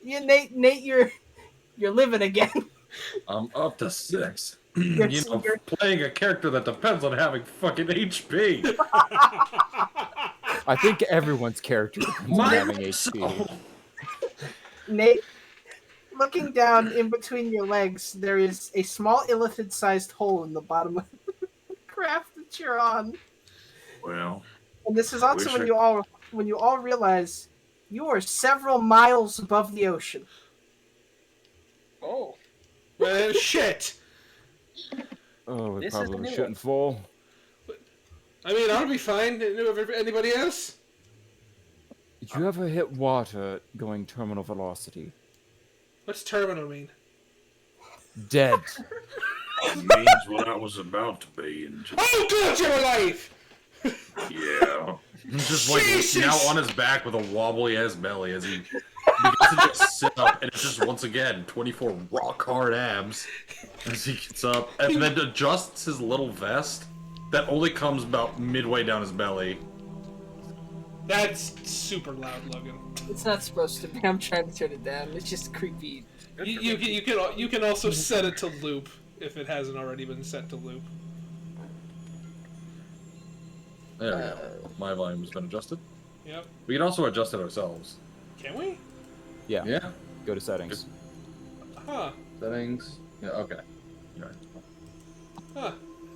S1: Yeah, Nate, you're living again.
S4: I'm up to 6.
S1: You're-
S4: You know,
S1: you're-
S4: playing a character that depends on having fucking HP.
S2: I think everyone's character depends on having HP.
S1: Nate, looking down in between your legs, there is a small Illithid-sized hole in the bottom of the craft that you're on.
S6: Well,
S1: And this is also
S6: Wish
S1: when
S6: I-
S1: you all realize you are several miles above the ocean.
S5: Oh.
S3: Well, shit.
S2: Oh, we
S5: This is the
S2: probably
S5: new
S2: shouldn't fall.
S3: I mean, I'll be fine. Anybody else?
S2: Did you ever hit water going terminal velocity?
S3: What's terminal mean?
S2: Dead.
S6: Means what I was about to be. And just,
S3: Oh, God, you're alive!
S6: yeah.
S4: He's just like
S3: Jesus!
S4: now on his back with a wobbly ass belly as he begins to just sit up, and it's just once again 24 rock hard abs as he gets up and then adjusts his little vest that only comes about midway down his belly.
S3: That's super loud, Logan.
S1: It's not supposed to be. I'm trying to turn it down. It's just creepy.
S3: You can also set it to loop if it hasn't already been set to loop.
S4: There we go. My volume has been adjusted.
S3: Yep.
S4: We can also adjust it ourselves.
S3: Can we?
S2: Yeah.
S4: Yeah.
S2: Go to settings.
S3: Huh.
S4: Settings. Yeah. Okay. All right.
S3: Huh.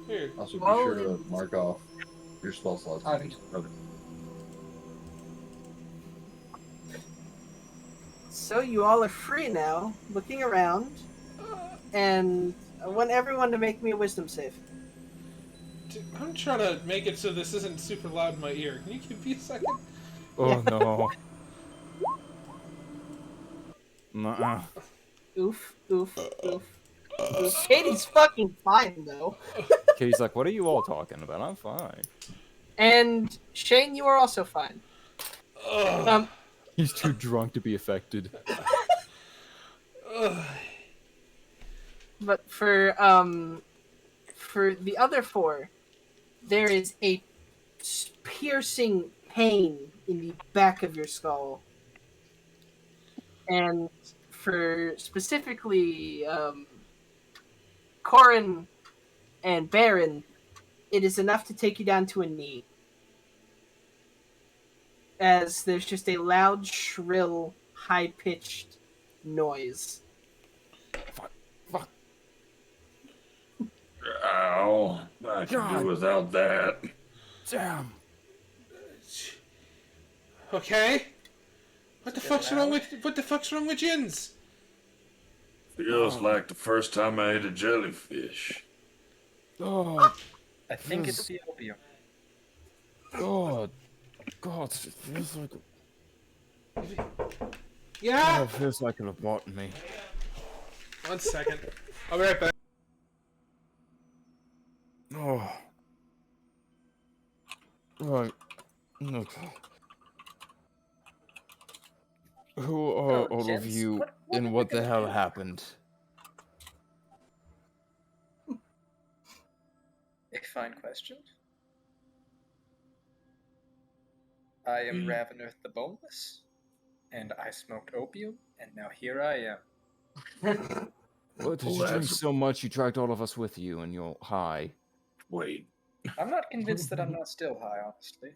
S3: Weird.
S4: Also, be
S1: Well,
S4: sure to mark off your spell slots. Okay.
S1: So you all are free now, looking around, and I want everyone to make me a wisdom save.
S3: I'm trying to make it so this isn't super loud in my ear. Can you give me a second?
S2: Oh no. Nuh-uh.
S1: Oof, oof, oof. Katie's fucking fine, though.
S2: Katie's like, what are you all talking about? I'm fine.
S1: And Shane, you are also fine.
S3: Ugh.
S2: He's too drunk to be affected.
S1: But for the other four, there is a piercing pain in the back of your skull. And for specifically Corwyn and Baron, it is enough to take you down to a knee. As there's just a loud, shrill, high-pitched noise.
S2: Fuck.
S6: Ow. I can do without that.
S2: Damn.
S3: Okay. What the fuck's wrong with Jins?
S6: Feels like the first time I ate a jellyfish.
S2: Oh,
S5: I think it's the opium.
S2: God. God, it feels like...
S3: Yeah.
S2: Oh, it feels like it bought me.
S3: 1 second. I'll be right back.
S2: Oh. Right. Okay. Who are all of
S5: gents,
S2: you,
S5: what
S2: and
S5: are
S2: what
S5: we
S2: the
S5: gonna
S2: hell
S5: do?
S2: happened?
S5: A fine question. I am Ravenerth the Boneless, and I smoked opium, and now here I am.
S2: What, did
S6: Well,
S2: you drink
S6: that's-
S2: so much you dragged all of us with you and you're high?
S6: Wait.
S5: I'm not convinced that I'm not still high, honestly.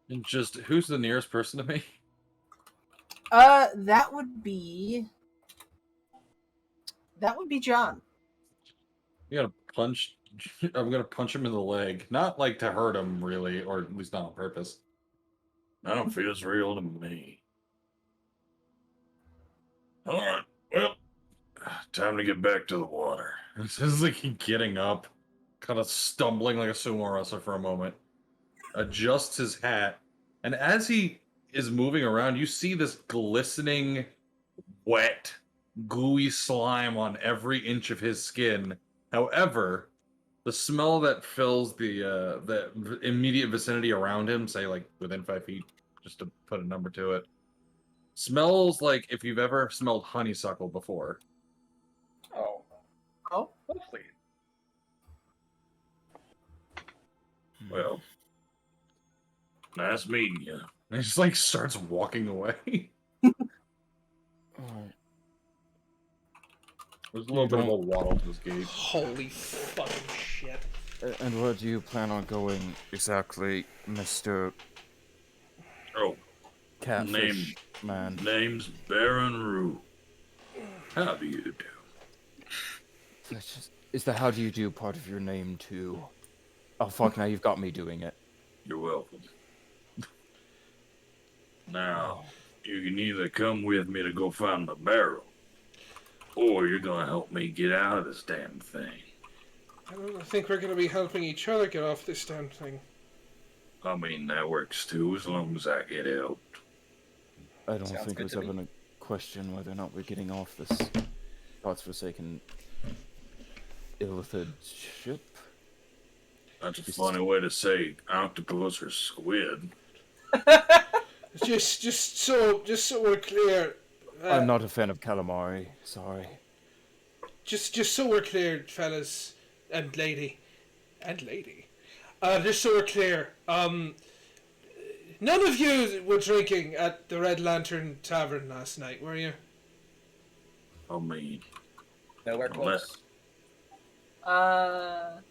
S4: And just who's the nearest person to me?
S1: That would be John.
S4: You gotta punch. I'm gonna punch him in the leg, not like to hurt him, really, or at least not on purpose.
S6: That don't feels real to me. Alright, well, time to get back to the water.
S4: It's just like he getting up, kind of stumbling like a sumo wrestler for a moment, adjusts his hat, and as he is moving around, you see this glistening, wet, gooey slime on every inch of his skin. However, the smell that fills the immediate vicinity around him, say like within 5 feet, just to put a number to it, smells like if you've ever smelled honeysuckle before.
S5: Oh,
S1: Oh,
S5: lovely.
S6: Well, nice meeting you.
S4: And he just like starts walking away.
S2: Alright.
S4: There's a little bit of a waddle to his gait.
S3: Holy fucking shit.
S2: And where do you plan on going exactly, Mr.
S6: Oh,
S2: Catfish Man?
S6: name's Baron Roux. How do you do?
S2: Is the how do you do part of your name too? Oh fuck, now you've got me doing it.
S6: You're welcome. Now, you can either come with me to go find the barrel, or you're gonna help me get out of this damn thing.
S3: I don't think we're gonna be helping each other get off this damn thing.
S6: I mean, that works too, as long as I get helped.
S2: I don't
S5: Sounds
S2: think
S5: good
S2: there's
S5: to
S2: ever
S5: me.
S2: a question whether or not we're getting off this godforsaken Ilithid ship.
S6: That's a funny way to say octopus or squid.
S3: Just so we're clear.
S2: I'm not a fan of calamari. Sorry.
S3: Just so we're clear, fellas and lady. Just so we're clear. None of you were drinking at the Red Lantern Tavern last night, were you?
S6: I mean,
S5: Nowhere close.
S2: Well,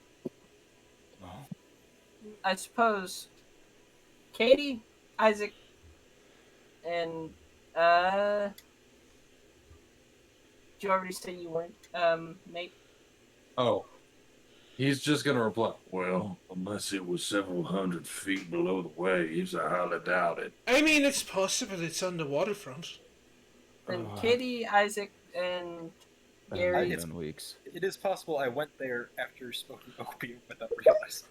S1: I suppose Katie, Isaac, and did you already say you weren't, Nate?
S4: Oh. He's just gonna reply.
S6: well, unless it was several hundred feet below the waves, I highly doubt it.
S3: I mean, it's possible it's on the waterfront.
S1: Then Katie, Isaac, and Gary.
S5: it's-
S2: in weeks.
S5: It is possible I went there after smoking opium without realizing.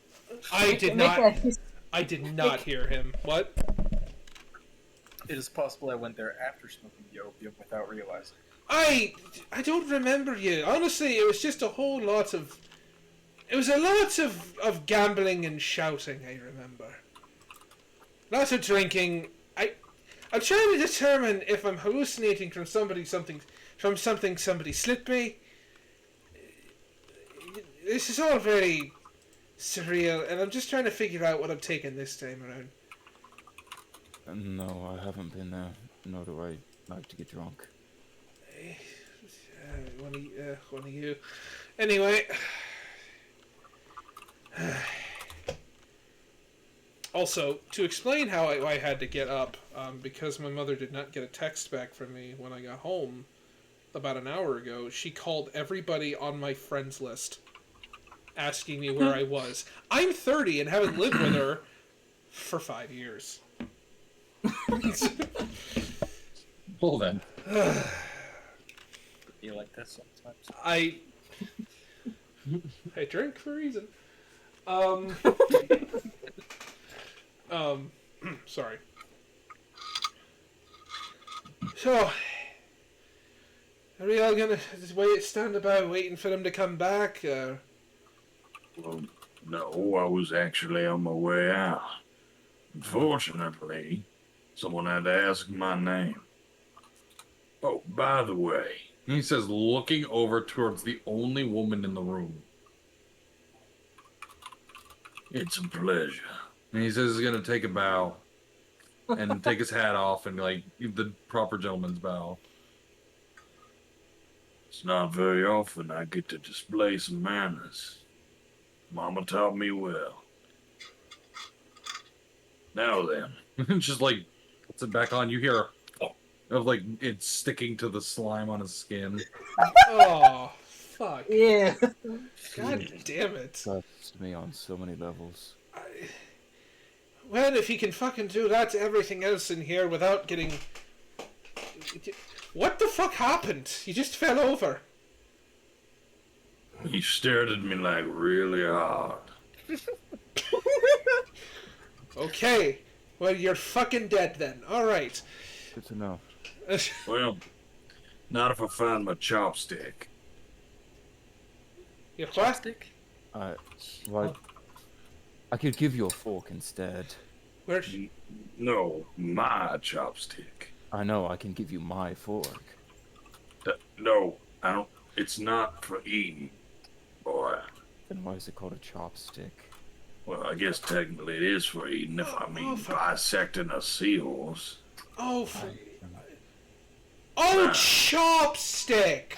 S3: I did not hear him. What?
S5: It is possible I went there after smoking the opium without realizing.
S3: I don't remember you. Honestly, it was just a whole lot of... It was a lot of gambling and shouting, I remember. Lots of drinking. I'm trying to determine if I'm hallucinating from something somebody slipped me. This is all very surreal, and I'm just trying to figure out what I'm taking this time around.
S2: No, I haven't been there. Nor do I like to get drunk.
S3: One of you. Anyway. Also, to explain how I had to get up, because my mother did not get a text back from me when I got home about an hour ago, she called everybody on my friends list asking me where I was. I'm 30 and haven't lived with her for 5 years.
S4: Well then.
S5: Feel like that sometimes.
S3: I drink for a reason. Sorry. So, are we all gonna just stand about waiting for them to come back?
S6: Well, no, I was actually on my way out. Unfortunately, someone had to ask my name. Oh, by the way,
S4: He says, looking over towards the only woman in the room.
S6: it's a pleasure.
S4: And he says he's gonna take a bow and take his hat off and like the proper gentleman's bow.
S6: It's not very often I get to display some manners. Mama taught me well. Now then.
S4: Just like puts it back on. You hear of like it's sticking to the slime on his skin.
S3: Oh, fuck.
S1: Yeah.
S3: God damn it.
S2: Trust me on so many levels.
S3: Well, if he can fucking do that to everything else in here without getting... What the fuck happened? You just fell over.
S6: He stared at me like really hard.
S3: Okay. Well, you're fucking dead then. Alright.
S2: Good to know.
S6: Well, not if I find my chopstick.
S3: Your what?
S5: Chopstick?
S2: Well, I could give you a fork instead.
S3: Where's...
S6: No, my chopstick.
S2: I know, I can give you my fork.
S6: No, I don't. It's not for eating, boy.
S2: Then why is it called a chopstick?
S6: Well, I guess technically it is for eating if I mean bisecting a seahorse.
S3: Oh, oh, chopstick!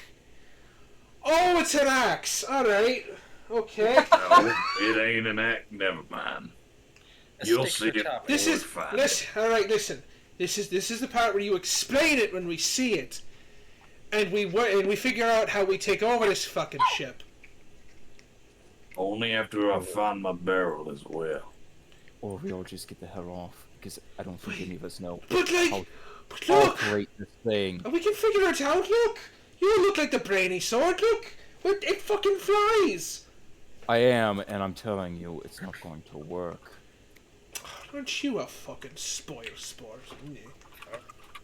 S3: Oh, it's an axe. Alright. Okay.
S6: No, it ain't an act. Never mind. You'll see it.
S3: This is... Listen, alright, listen. This is the part where you explain it when we see it. And we figure out how we take over this fucking ship.
S6: Only after I find my barrel as well.
S2: Or we all just get the hell off, because I don't think any of us know
S3: But like...
S2: how
S3: But
S2: to
S3: look!
S2: operate this thing.
S3: We can figure it out, look! You look like the brainy sword, look! It fucking flies!
S2: I am, and I'm telling you, it's not going to work.
S3: Aren't you a fucking spoil sport?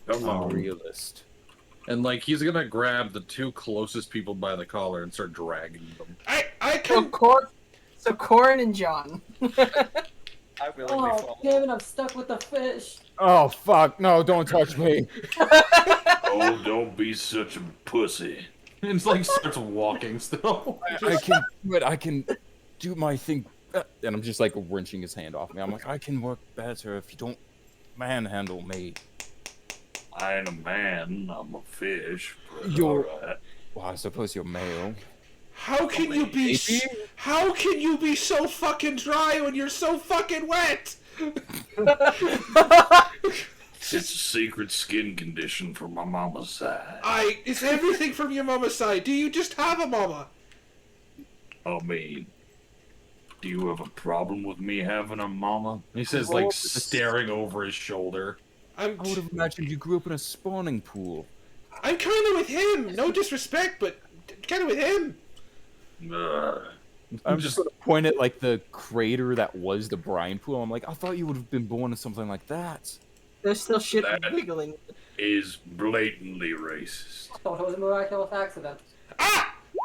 S6: Come
S2: I'm a
S6: on.
S2: realist.
S4: And like he's gonna grab the two closest people by the collar and start dragging them.
S3: I
S1: So,
S3: can.
S1: Corwyn and John.
S5: I willingly
S7: Oh,
S5: follow.
S7: damn it, I'm stuck with the fish.
S2: Oh fuck! No, don't touch me.
S6: Oh, don't be such a pussy.
S4: And it's like starts walking still.
S2: I can, but I can do my thing. And I'm just like wrenching his hand off me. I'm like, I can work better if you don't manhandle me.
S6: I ain't a man, I'm a fish. But
S2: You're-
S6: alright.
S2: Well, I suppose you're male.
S3: How can you be? How can you be so fucking dry when you're so fucking wet?
S6: It's a secret skin condition from my mama's side.
S3: It's everything from your mama's side. Do you just have a mama?
S6: I mean, do you have a problem with me having a mama?
S4: He says, like, staring over his shoulder.
S2: I would have imagined you grew up in a spawning pool.
S3: I'm kind of with him. No disrespect, but kind of with him.
S2: I'm just gonna point at like the crater that was the brine pool. I'm like, I thought you would have been born in something like that.
S1: There's still shit
S6: That-
S1: wiggling.
S6: Is blatantly racist.
S7: I thought it was a miraculous accident.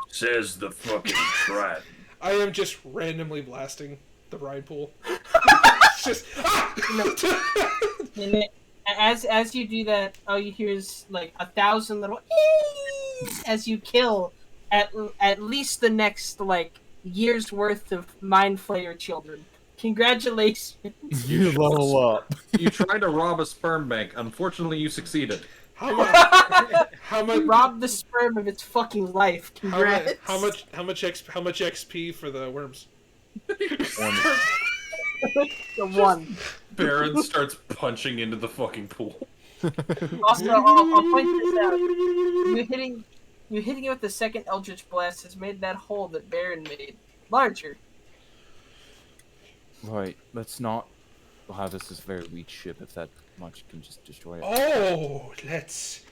S6: Says the fucking trident.
S3: I am just randomly blasting the brine pool. It's just
S1: And it, as you do that, all you hear is like 1,000 little as you kill at least the next like year's worth of Mind Flayer children. Congratulations!
S2: You level up.
S4: You tried to rob a sperm bank. Unfortunately, you succeeded.
S3: how much?
S1: Rob the sperm of its fucking life. Congrats!
S3: How much XP for the worms?
S1: The one.
S4: Baron starts punching into the fucking pool.
S1: Also, I'll point this out. You hitting it with the second Eldritch Blast has made that hole that Baron made larger.
S2: Right, let's not have this as a very weak ship if that much can just destroy it.
S3: Oh, that's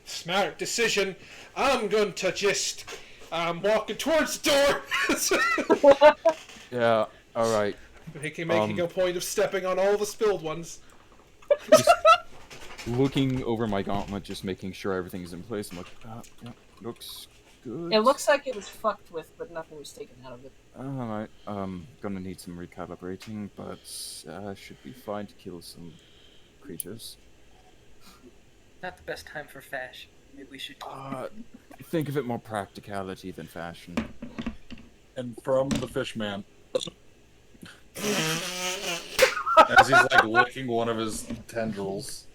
S3: smart decision. I'm going to just walking towards the door.
S2: Yeah, alright.
S3: making a point of stepping on all the spilled ones.
S2: Looking over my gauntlet, just making sure everything's in place. I'm like, yeah, looks good.
S1: It looks like it was fucked with, but nothing was taken out of it.
S2: Alright, gonna need some recalibrating, but should be fine to kill some creatures.
S5: Not the best time for fashion. Maybe we should.
S2: Think of it more practicality than fashion.
S4: And from the fish man, as he's like licking one of his tendrils,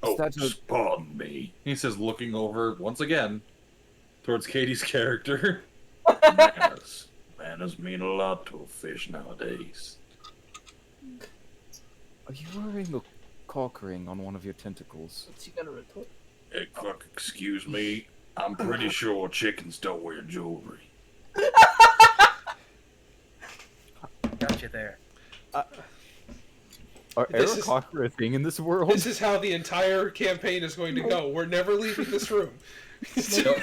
S6: Oh,
S2: that's a-
S6: pardon me.
S4: he says, looking over once again towards Katie's character.
S6: Manners mean a lot to a fish nowadays.
S2: Are you wearing a cock ring on one of your tentacles?
S1: What's he gonna retort?
S6: Hey, fuck, excuse me. I'm pretty sure chickens don't wear jewelry.
S5: Got you there.
S2: Are
S3: This is-
S2: Aeroclocker a thing in this world?
S3: This is how the entire campaign is going to go. We're never leaving this room.
S4: No,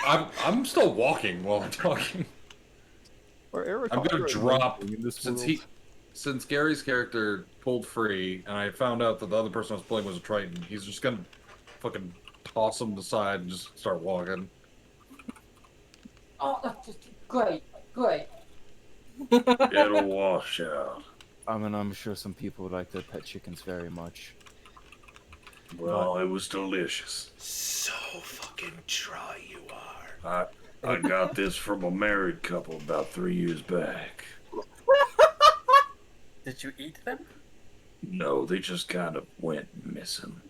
S4: I'm still walking while I'm talking.
S2: Are
S4: I'm
S2: Aeroclocker
S4: gonna
S2: a
S4: drop
S2: thing in this
S4: since
S2: world?
S4: since Gary's character pulled free, and I found out that the other person I was playing was a Triton. He's just gonna fucking toss him aside and just start walking.
S7: Oh, that's just great.
S6: It'll wash out.
S2: I mean, I'm sure some people like their pet chickens very much.
S6: Well, it was delicious.
S3: So fucking dry you are.
S6: I got this from a married couple about 3 years back.
S5: Did you eat them?
S6: No, they just kind of went missing.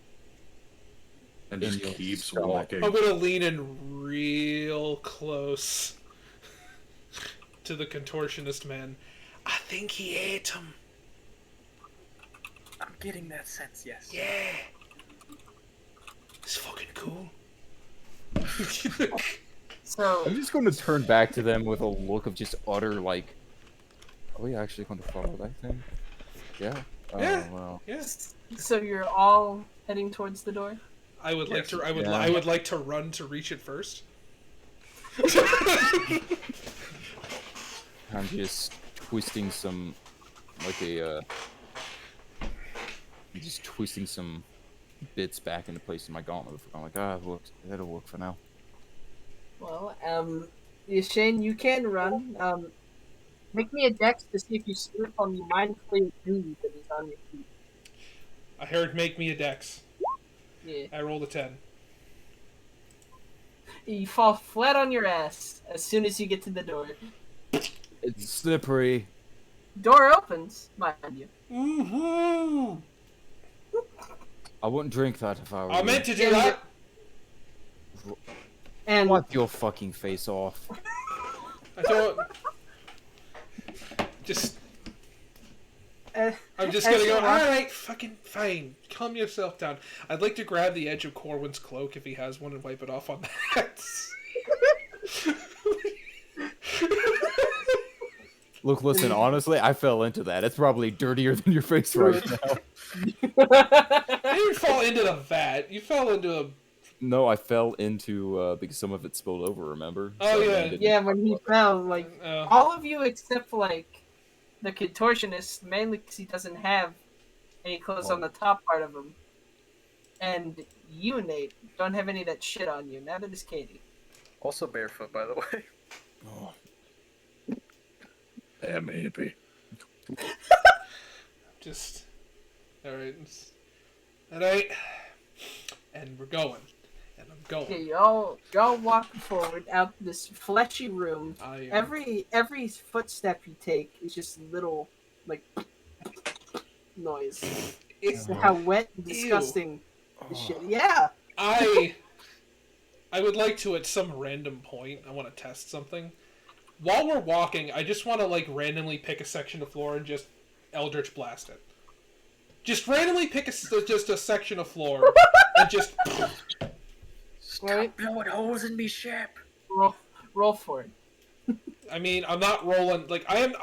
S4: And just
S2: In your
S4: keeps
S2: stomach.
S4: walking.
S3: I'm gonna lean in real close to the contortionist man. I think he ate him.
S5: I'm getting that sense, yes.
S3: Yeah. It's fucking cool.
S1: So
S2: I'm just going to turn back to them with a look of just utter, like, are we actually going to follow that thing? Yeah? Oh,
S3: Yeah.
S2: well.
S3: Yes.
S1: so you're all heading towards the door?
S3: I would like to.
S2: Yeah.
S3: I would like to run to reach it first.
S2: I'm just twisting some, like a, just twisting some bits back into place in my gauntlet. I'm like, that'll work for now.
S1: Well, Shane, you can run. Make me a dex to see if you slip on the mind-flayed goo that is on your feet.
S3: I heard make me a dex.
S1: Yeah.
S3: I rolled a 10.
S1: You fall flat on your ass as soon as you get to the door.
S2: It's slippery.
S1: Door opens, mind you.
S3: Mm-hmm.
S2: I wouldn't drink that if I were
S3: I
S2: you.
S3: meant to do that.
S1: And
S2: Wipe your fucking face off.
S3: I don't. Just. I'm just gonna go. All right, fucking fine. Calm yourself down. I'd like to grab the edge of Corwyn's cloak if he has one and wipe it off on that.
S2: Look, listen. Honestly, I fell into that. It's probably dirtier than your face right now.
S3: You didn't fall into the vat. You fell into a.
S2: No, I fell into because some of it spilled over. Remember?
S3: Oh,
S2: So I
S3: yeah.
S2: landed-
S1: yeah, when he fell, like all of you except like the contortionist, mainly because he doesn't have any clothes on the top part of him, and you, Nate, don't have any of that shit on you. Neither does Katie.
S5: Also barefoot, by the way.
S6: Oh. Yeah, maybe.
S3: Just. Alright. Alright. And we're going. And I'm going.
S1: Okay, y'all walk forward out this fleshy room. Every footstep you take is just little like noise. It's how wet and disgusting this shit. Yeah.
S3: I would like to, at some random point, I want to test something. While we're walking, I just want to like randomly pick a section of floor and just Eldritch blast it. Just randomly pick just a section of floor and just.
S5: Stop blowing holes in me, ship.
S1: Roll for it.
S3: I mean, I'm not rolling. Like I'm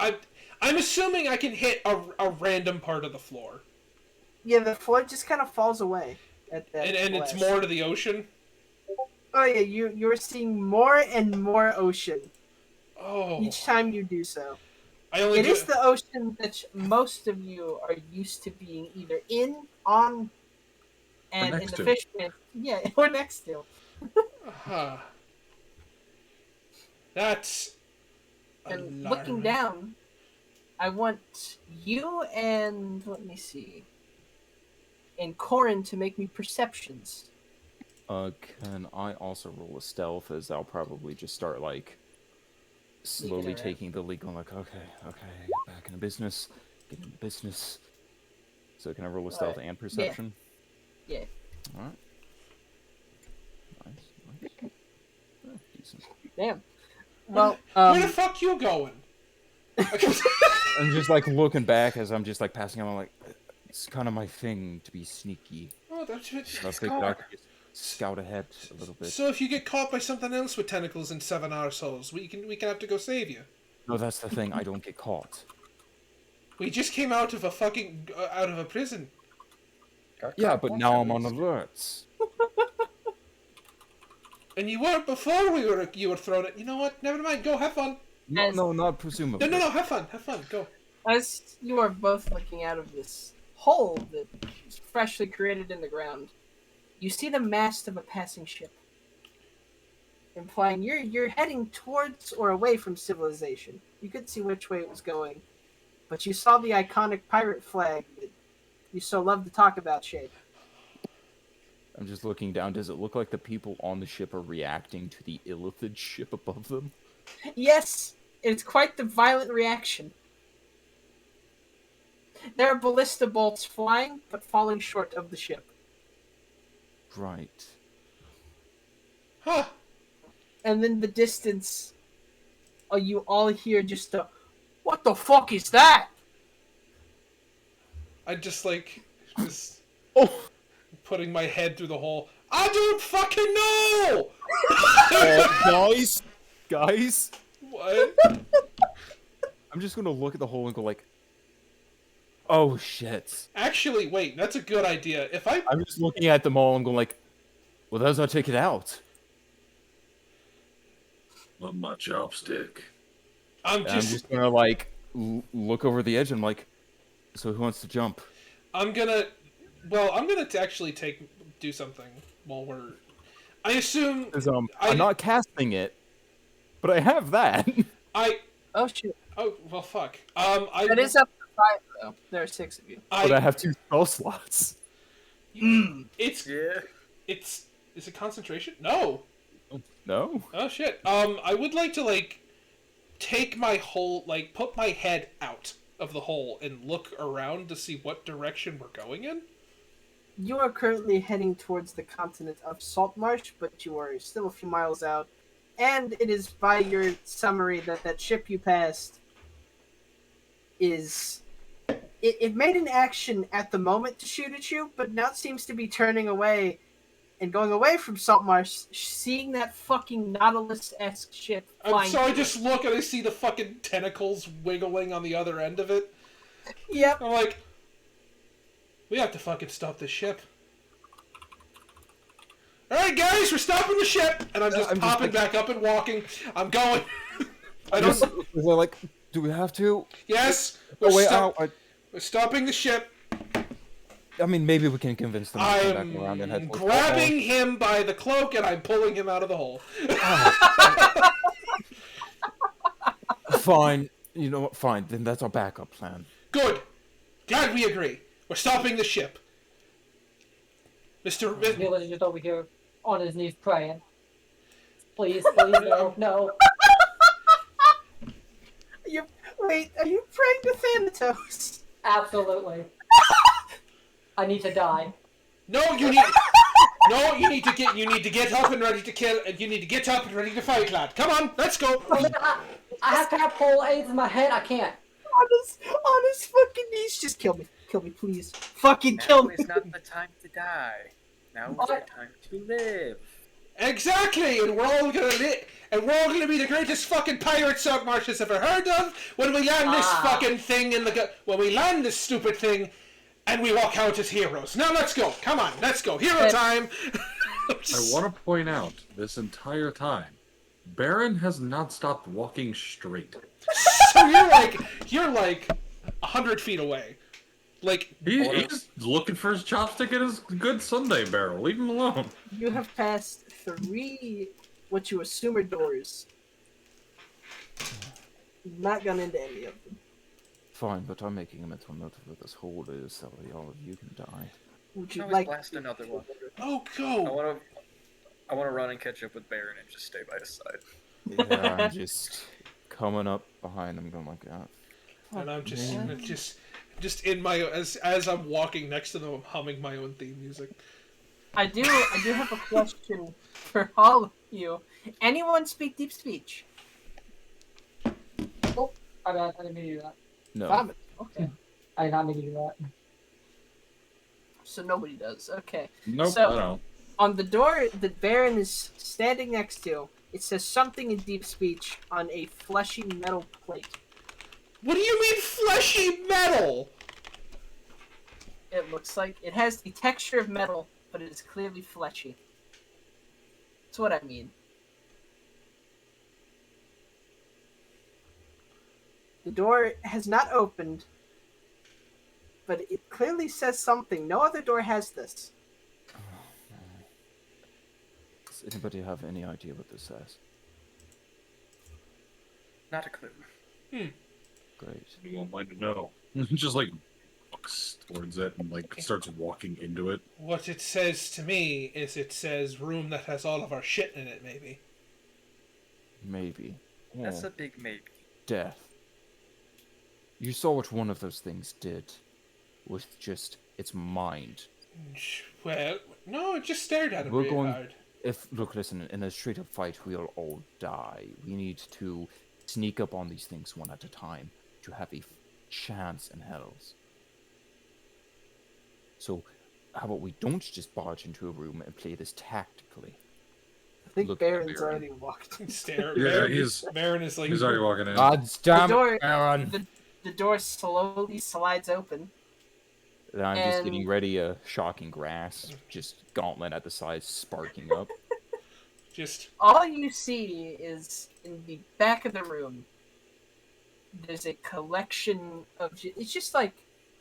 S3: assuming I can hit a random part of the floor.
S1: Yeah, the floor just kind of falls away at that.
S3: And it's more to the ocean.
S1: Oh yeah, you're seeing more and more ocean.
S3: Oh.
S1: Each time you do so.
S3: It
S1: is the ocean that most of you are used to being either in, on, and in the fishman. Yeah, or next to.
S3: That's.
S1: And looking down, I want you and let me see, and Corwyn to make me perceptions.
S2: Can I also roll a stealth? As I'll probably just start like slowly taking the lead, going like, okay, get back into business, get into business. So can I roll a stealth and perception?
S1: Yeah.
S2: All right. Nice. Decent.
S1: Damn. Well,
S3: where the fuck you going?
S2: I'm just like looking back as I'm just like passing out. I'm like, it's kind of my thing to be sneaky.
S3: Oh, that's what
S2: I figured I could just scout ahead a little bit.
S3: So if you get caught by something else with tentacles and 7 arseholes, we can have to go save you.
S2: No, that's the thing. I don't get caught.
S3: We just came out of a fucking out of a prison.
S2: Yeah, but now I'm on alerts.
S3: And you weren't before you were thrown it. You know what? Never mind. Go have fun.
S2: No, not presumably.
S3: No. Have fun. Go.
S1: As you are both looking out of this hole that is freshly created in the ground, you see the mast of a passing ship, implying you're heading towards or away from civilization. You could see which way it was going, but you saw the iconic pirate flag that you so love to talk about, Shade.
S2: I'm just looking down. Does it look like the people on the ship are reacting to the Ilithids ship above them?
S1: Yes, it's quite the violent reaction. There are ballista bolts flying, but falling short of the ship.
S2: Right.
S3: Huh.
S1: And in the distance, you all hear just a, what the fuck is that?
S3: I just putting my head through the hole. I don't fucking know!
S2: Guys?
S3: What?
S2: I'm just gonna look at the hole and go like, oh shit.
S3: Actually, wait, that's a good idea.
S2: I'm just looking at them all and going like, well, that's not take it out.
S6: Love my chopstick.
S3: I'm
S2: just gonna like look over the edge and I'm like, so who wants to jump?
S3: I'm gonna Well, I'm gonna actually do something while we're. I assume.
S2: 'Cause, I'm not casting it, but I have that.
S1: Oh shit!
S3: Oh well, fuck.
S1: That is up to 5 though. There are 6 of you.
S2: But I have 2 spell slots.
S3: It's.
S5: Yeah.
S3: It's. Is it concentration? No.
S2: No.
S3: Oh shit. I would like to take my put my head out of the hole and look around to see what direction we're going in.
S1: You are currently heading towards the continent of Saltmarsh, but you are still a few miles out. And it is by your summary that ship you passed is... It made an action at the moment to shoot at you, but now it seems to be turning away and going away from Saltmarsh, seeing that fucking Nautilus-esque ship flying.
S3: So I just look and I see the fucking tentacles wiggling on the other end of it.
S1: Yep.
S3: I'm like, we have to fucking stop this ship. Alright guys, we're stopping the ship! And I'm just popping back up and walking. I'm going. I don't...
S2: They're like, do we have to?
S3: Yes!
S2: We're
S3: stopping the ship.
S2: I mean, maybe we can convince them to come back around and head
S3: I'm
S2: towards
S3: grabbing him by the cloak and I'm pulling him out of the hole.
S2: Fine. You know what? Fine. Then that's our backup plan.
S3: Good. Glad we agree. We're stopping the ship. Mr.
S7: Nihlis is just over here on his knees praying. Please, no, no.
S1: Wait, are you praying to Thanatos?
S7: Absolutely. I need to die.
S3: No, you need. No, you need to get up and ready to kill. You need to get up and ready to fight, lad. Come on, let's go.
S7: I have to have pole aids in my head. I can't.
S1: On his fucking knees, just kill me, please. Fucking kill me.
S5: Now is not the time to die. Now is the time to live.
S3: Exactly, and we're all gonna live, and we're all gonna be the greatest fucking pirate Saltmarsh has ever heard of when we land this fucking thing when we land this stupid thing, and we walk out as heroes. Now let's go. Come on, let's go. Hero time.
S4: I want to point out this entire time, Baron has not stopped walking straight.
S3: So you're like 100 feet away. Like
S4: he's looking for his chopstick and his good Sunday barrel. Leave him alone.
S1: You have passed 3, what you assume are doors. You've not gone into any of them.
S2: Fine, but I'm making a mental note of where this hole is, so all of you can die.
S1: Would you
S5: Always
S1: like
S5: blast another one.
S3: Oh, go!
S5: I wanna run and catch up with Baron and just stay by his side.
S2: Yeah, I'm just coming up behind them, going like that.
S3: And I'm just in my as I'm walking next to them, I'm humming my own theme music.
S1: I do have a question for all of you. Anyone speak deep speech?
S7: Oh, I didn't mean to do that.
S2: No.
S1: Okay.
S7: I did not mean to do that.
S1: So nobody does. Okay.
S4: Nope,
S1: So,
S4: I don't.
S1: on the door that Baron is standing next to, it says something in deep speech on a fleshy metal plate.
S3: What do you mean fleshy metal?
S1: It looks like it has the texture of metal, but it is clearly fleshy. That's what I mean. The door has not opened, but it clearly says something. No other door has this.
S2: Does anybody have any idea what this says?
S5: Not a clue.
S2: Great.
S4: You won't mind to know. Just like walks towards it and like starts walking into it.
S3: What it says to me is it says room that has all of our shit in it, maybe.
S2: Maybe.
S5: That's
S2: Or
S5: a big maybe.
S2: death. You saw what one of those things did with just its mind.
S3: Well, no, it just stared at him
S2: We're
S3: really
S2: going-
S3: hard.
S2: Look, listen, in a straight up fight, we'll all die. We need to sneak up on these things one at a time to have a chance in hells. So, how about we don't just barge into a room and play this tactically?
S1: I think
S2: Look,
S1: Baron's
S2: Baron.
S1: already walked.
S3: Stare.
S4: Yeah,
S3: Baron is like.
S4: he's already walking in.
S2: God's
S1: The
S2: damn
S1: door,
S2: it, Baron!
S1: the door slowly slides open.
S2: And I'm just
S1: and-
S2: getting ready a shocking grass, just gauntlet at the side sparking up.
S3: Just.
S1: All you see is in the back of the room, there's a collection of. It's just like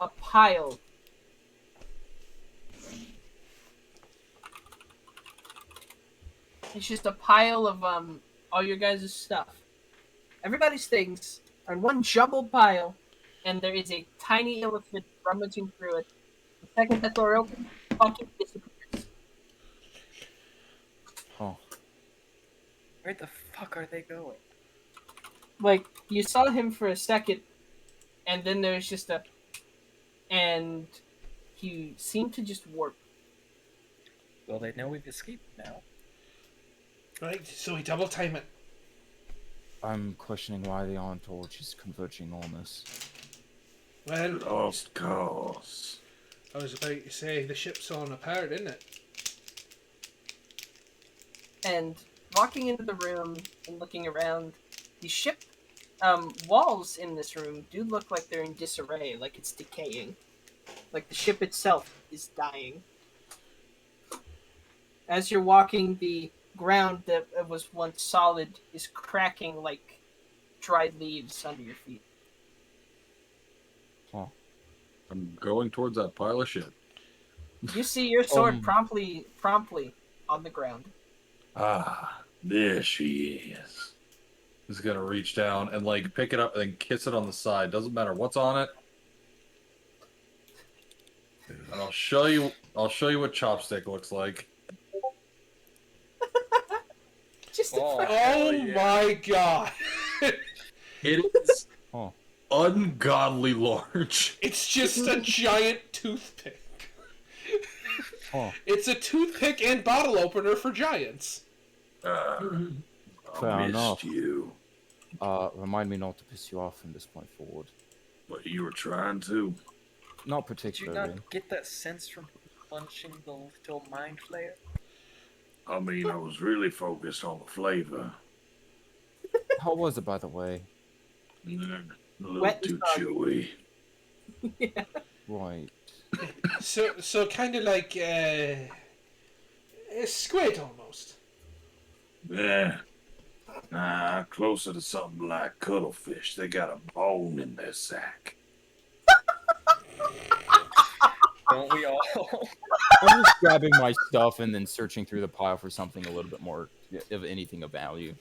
S1: a pile It's just a pile of all your guys' stuff. Everybody's things are in one jumbled pile, and there is a tiny illithid rummaging through it. The second that door opens, fucking disappears.
S2: Oh,
S5: Where the fuck are they going?
S1: Like, you saw him for a second, and then there's just a... And he seemed to just warp.
S5: Well, they know we've escaped now.
S3: Right, so we double time it.
S2: I'm questioning why the Iron Torch is converging on us.
S3: Well,
S6: Lost cause.
S3: I was about to say the ship's falling apart, isn't it?
S1: And walking into the room and looking around, the ship walls in this room do look like they're in disarray, like it's decaying. Like the ship itself is dying. As you're walking, the ground that was once solid is cracking like dried leaves under your feet.
S2: Oh,
S4: I'm going towards that pile of shit.
S1: You see your sword promptly on the ground.
S6: Ah, there she is.
S4: He's gonna reach down and like pick it up and then kiss it on the side. Doesn't matter what's on it. And I'll show you what chopstick looks like.
S1: Just
S3: Oh my god!
S4: It is
S2: oh,
S4: ungodly large.
S3: It's just a giant toothpick.
S2: oh.
S3: It's a toothpick and bottle opener for giants.
S6: I
S2: Fair
S6: missed
S2: enough.
S6: you.
S2: Remind me not to piss you off from this point forward.
S6: But you were trying to.
S2: Not
S5: Did you
S2: particularly.
S5: not get that sense from punching the little mind flayer?
S6: I mean, I was really focused on the flavor.
S2: How was it, by the way?
S6: A little
S1: Wet
S6: too
S1: and
S6: chewy.
S2: Right.
S3: So kind of like a squid almost.
S6: Yeah. Nah, closer to something like cuttlefish. They got a bone in their sack.
S5: Don't we all?
S2: I'm just grabbing my stuff and then searching through the pile for something a little bit more of anything of value.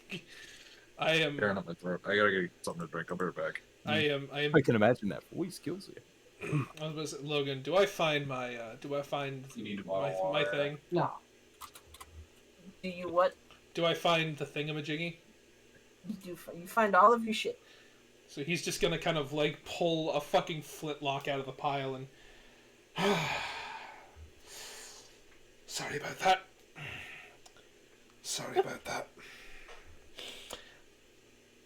S3: I am.
S4: Tearing up my throat. I gotta get something to drink. I'll be right back.
S3: I am.
S2: I can imagine that. For weak skills here.
S3: I was gonna say, Logan, do I find my? Do I find
S4: You need to
S3: my
S4: bottle
S3: my
S4: water.
S3: thing?
S7: No.
S1: Do you what?
S3: Do I find the thingamajiggy?
S1: You find all of your shit.
S3: So he's just gonna kind of like pull a fucking flintlock out of the pile and. Sorry about that. Sorry about that.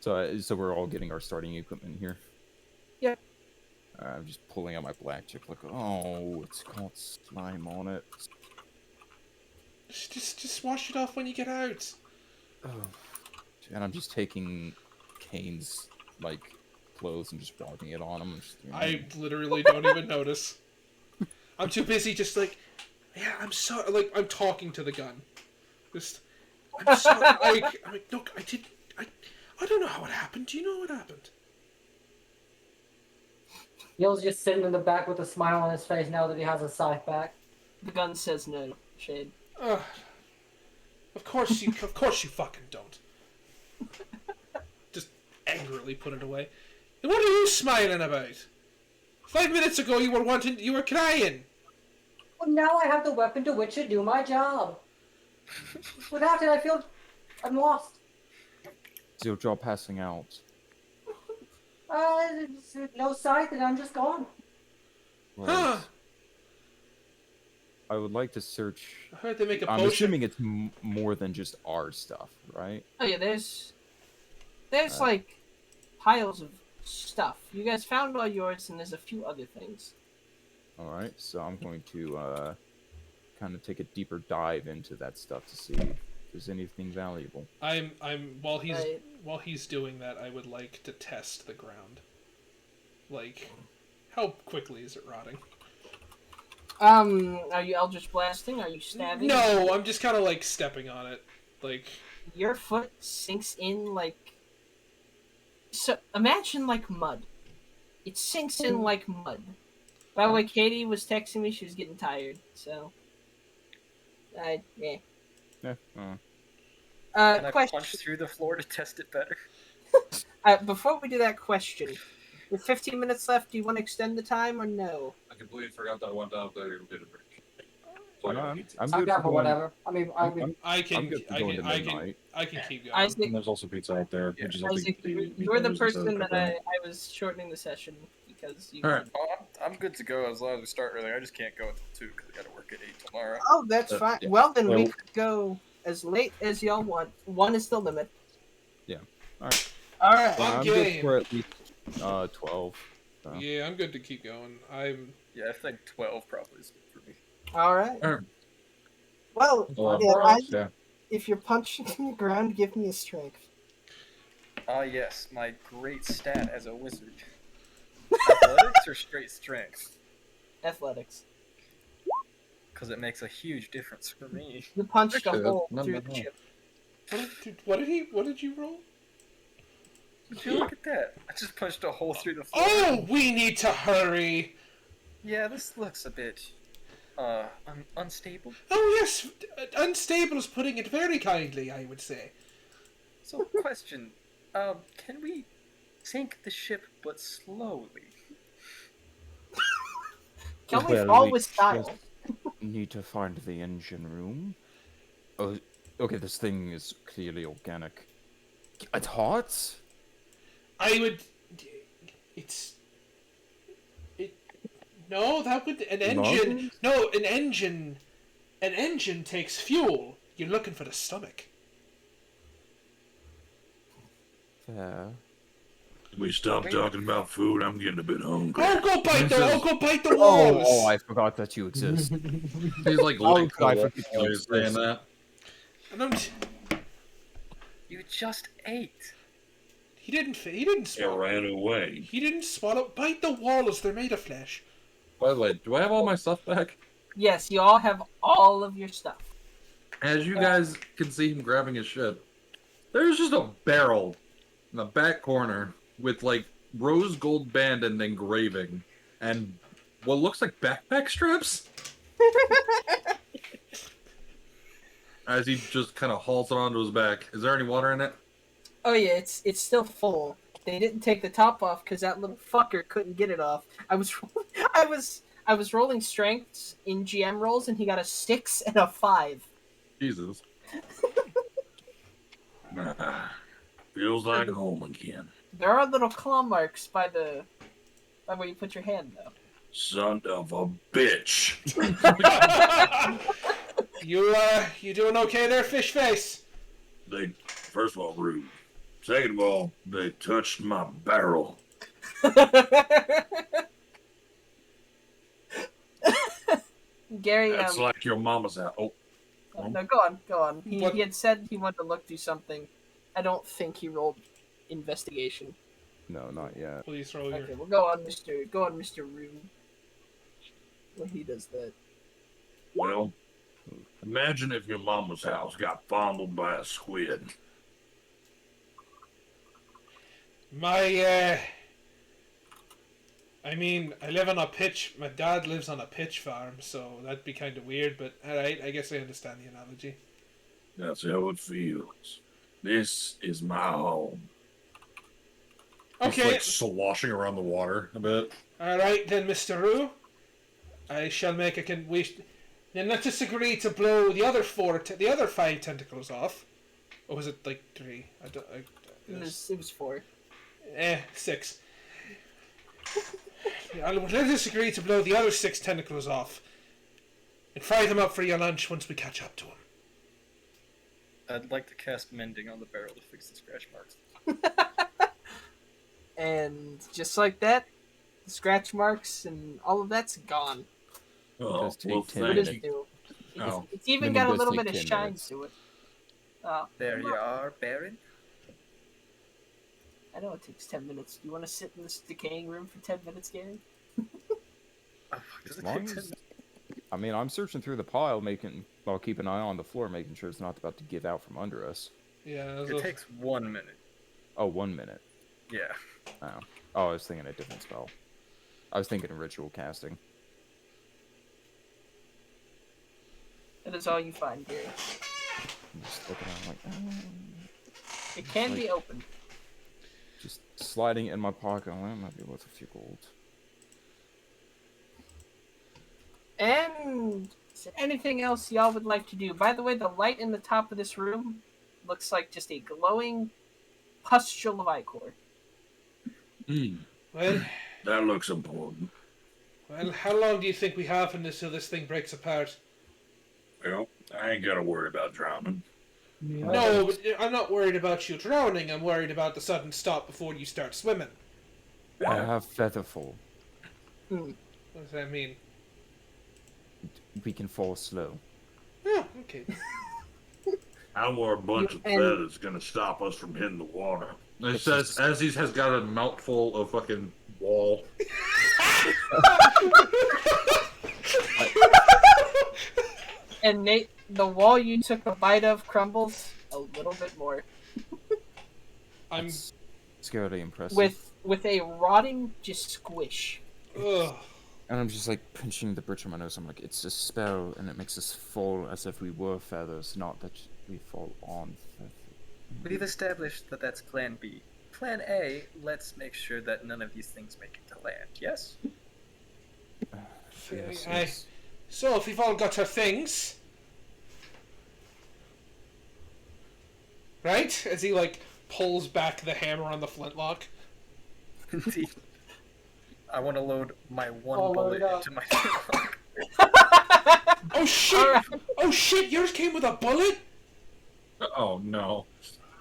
S2: So we're all getting our starting equipment here.
S1: Yep.
S2: I'm just pulling out my black chip. Like, oh, it's got slime on it.
S3: Just wash it off when you get out.
S2: Oh. And I'm just taking Kaine's like clothes and just rubbing it on him.
S3: I literally don't even notice. I'm too busy just like, yeah, I'm sorry. Like, I'm talking to the gun. Just, I'm sorry. I'm like, look, I don't know how it happened. Do you know what happened?
S7: Gil's just sitting in the back with a smile on his face now that he has a scythe back.
S1: The gun says no, Shade.
S3: Of course you fucking don't. Just angrily put it away. And what are you smiling about? 5 minutes ago you were crying.
S7: Well, now I have the weapon to which to do my job. Without it, I feel I'm lost.
S2: Is your job passing out?
S7: No scythe, and I'm just gone.
S2: Right.
S3: Huh.
S2: I would like to search.
S3: I heard they make a
S2: I'm
S3: potion.
S2: assuming it's more than just our stuff, right?
S1: Oh yeah, there's like piles of stuff. You guys found all yours, and there's a few other things.
S2: All right, so I'm going to kind of take a deeper dive into that stuff to see if there's anything valuable.
S3: I'm while he's
S1: Right.
S3: while he's doing that, I would like to test the ground. Like, how quickly is it rotting?
S1: Are you Eldritch blasting? Are you stabbing?
S3: No, I'm just kind of like stepping on it. Like,
S1: Your foot sinks in like. So imagine like mud. It sinks in like mud. By the way, Katie was texting me. She was getting tired, so. Yeah.
S2: Yeah.
S5: Can I
S1: Question.
S5: punch through the floor to test it better?
S1: Before we do that question, with 15 minutes left, do you want to extend the time or no?
S4: I completely forgot that I went down there to get a break.
S2: I'm
S7: I'm
S2: good
S7: down
S2: for
S7: for
S2: going.
S7: whatever. I mean,
S3: I can,
S2: I'm good for
S3: I
S2: going
S3: can,
S2: to
S3: I can,
S2: midnight.
S3: I can keep going.
S1: Isaac,
S6: And there's also pizza out there.
S5: Yeah.
S6: Which is I think,
S1: you're the person that I was shortening the session because you.
S4: All right.
S5: Oh, I'm good to go as long as we start early. I just can't go until 2 because I gotta work at 8 tomorrow.
S1: Oh, that's fine.
S2: yeah.
S1: Well, then we
S6: Well-
S1: could go as late as y'all want. 1 is the limit.
S2: Yeah. All right.
S1: All right.
S3: I'm
S2: I'm
S3: game.
S2: good for at least 12. So.
S3: Yeah, I'm good to keep going.
S5: Yeah, I think 12 probably is good for me.
S1: All right.
S4: All right.
S1: Well,
S6: Well,
S1: yeah,
S6: yeah.
S1: if you're punching in the ground, give me a strength.
S5: Ah, yes, my great stat as a wizard. Athletics or straight strength?
S1: Athletics.
S5: Because it makes a huge difference for me.
S1: You punched
S4: Actually,
S1: a hole
S4: not
S1: through
S4: bad
S1: the
S4: at all.
S1: chip.
S3: What did you roll?
S5: Would you look at that? I just punched a hole through the floor.
S3: Oh, we need to hurry.
S5: Yeah, this looks a bit, unstable.
S3: Oh yes, unstable is putting it very kindly, I would say.
S5: So, question, can we sink the ship but slowly?
S1: Can we
S2: Well,
S1: fall
S2: we
S1: with style?
S2: Need to find the engine room. Oh, okay. This thing is clearly organic. It's hot.
S3: I would. No, that would an engine.
S2: Lungs?
S3: No, an engine. An engine takes fuel. You're looking for the stomach.
S2: Fair.
S6: We stop talking about food. I'm getting a bit hungry.
S3: Oh, go bite the. Oh, go bite the
S2: Oh,
S3: walls.
S2: I forgot that you exist.
S4: He's like
S2: Oh,
S4: licking
S2: I
S4: the wall
S2: forget
S4: while
S2: you
S4: he's saying
S2: exist.
S4: that.
S3: And I'm
S5: You just ate.
S3: he didn't. He didn't
S6: It
S3: swallow.
S6: ran away.
S3: He didn't swallow. Bite the walls. They're made of flesh.
S4: By the way, do I have all my stuff back?
S1: Yes, you all have all of your stuff.
S4: As you guys can see him grabbing his shit, there's just a barrel in the back corner with like rose gold band and engraving and what looks like backpack strips. As he just kind of hauls it onto his back. Is there any water in it?
S1: Oh yeah, it's still full. They didn't take the top off because that little fucker couldn't get it off. I was rolling strengths in GM rolls, and he got a 6 and a 5.
S4: Jesus.
S6: Feels like home again.
S1: There are little claw marks by where you put your hand, though.
S6: Son of a bitch.
S3: You doing okay there, fish face?
S6: They, first of all, rude. Second of all, they touched my barrel.
S1: Gary,
S6: That's like your mama's house. Oh,
S1: no, go on. He had said he wanted to look through something. I don't think he rolled investigation.
S2: No, not yet.
S3: Please roll your.
S1: Okay, well go on, Mr. Roux. When he does that.
S6: well, imagine if your mama's house got fondled by a squid.
S3: I mean, I live on a pitch. My dad lives on a pitch farm, so that'd be kind of weird. But all right, I guess I understand the analogy.
S6: That's how it feels. This is my home.
S4: Just
S3: Okay,
S4: like sloshing around the water a bit.
S3: all right then, Mr. Roux. I shall make a Then let us agree to blow the other 5 tentacles off. Or was it like 3?
S1: It was 4.
S3: 6. Let us agree to blow the other 6 tentacles off. And fry them up for your lunch once we catch up to them.
S5: I'd like to cast mending on the barrel to fix the scratch marks.
S1: And just like that, the scratch marks and all of that's gone.
S6: Oh,
S2: does take
S6: well,
S2: 10
S1: What
S6: thank
S1: does
S2: minutes.
S1: it do?
S4: Oh.
S1: It's even
S2: Then it
S1: got a
S2: does
S1: little
S2: take
S1: bit of
S2: 10
S1: shine
S2: minutes.
S1: to it. Oh,
S5: There you are, Baron.
S1: I know it takes 10 minutes. Do you want to sit in this decaying room for 10 minutes, Gary?
S5: Oh, does
S2: As
S5: it
S2: long
S5: take 10
S2: as, I mean, I'm searching through the pile, I'll keep an eye on the floor, making sure it's not about to give out from under us.
S3: Yeah,
S5: It takes 1 minute.
S2: Oh, 1 minute.
S5: Yeah.
S2: Oh, I was thinking a different spell. I was thinking ritual casting.
S1: That is all you find, Gary.
S2: I'm just looking at it like,
S1: It can be
S2: Like-
S1: opened.
S2: just sliding it in my pocket. I'm like, it might be worth a few gold.
S1: And is there anything else y'all would like to do? By the way, the light in the top of this room looks like just a glowing pustule of ichor.
S3: Well,
S6: That looks important.
S3: how long do you think we have until this thing breaks apart?
S6: Well, I ain't gotta worry about drowning.
S3: No, but I'm not worried about you drowning. I'm worried about the sudden stop before you start swimming.
S2: I have Featherfall.
S3: What does that mean?
S2: We can fall slow.
S3: Oh, okay.
S6: How are a bunch of
S1: And-
S6: feathers gonna stop us from hitting the water?
S4: It says as he has got a mouthful of fucking wall.
S1: And Nate, the wall you took a bite of crumbles a little bit more.
S3: I'm.
S2: It's scarily impressive.
S1: With a rotting just squish.
S3: Ugh.
S2: And I'm just like pinching the bridge of my nose. I'm like, it's a spell, and it makes us fall as if we were feathers, not that we fall on feathers.
S5: We've established that that's Plan B. Plan A, let's make sure that none of these things make it to land. Yes?
S2: Yes,
S3: I-
S2: yes.
S3: So, if we've all got our things, right? As he like pulls back the hammer on the flintlock.
S5: Indeed. I want to load my one
S7: Oh,
S5: bullet
S7: load it up.
S5: into my flintlock.
S3: Oh shit!
S1: Alright.
S3: Oh shit! Yours came with a bullet.
S4: Oh no.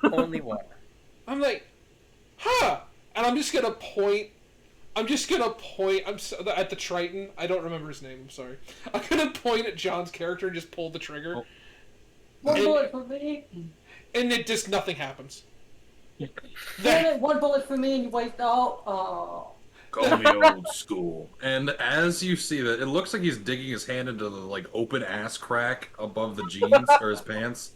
S5: Only one.
S3: I'm like, huh? And I'm just gonna point. I'm at the Triton. I don't remember his name. I'm sorry. I'm gonna point at John's character and just pull the trigger,
S4: Oh.
S7: One
S3: And-
S7: bullet for me.
S3: and it just nothing happens.
S7: Damn it, one bullet for me and you waste oh.
S6: Call me old school.
S4: And as you see that, it looks like he's digging his hand into the like open ass crack above the jeans or his pants.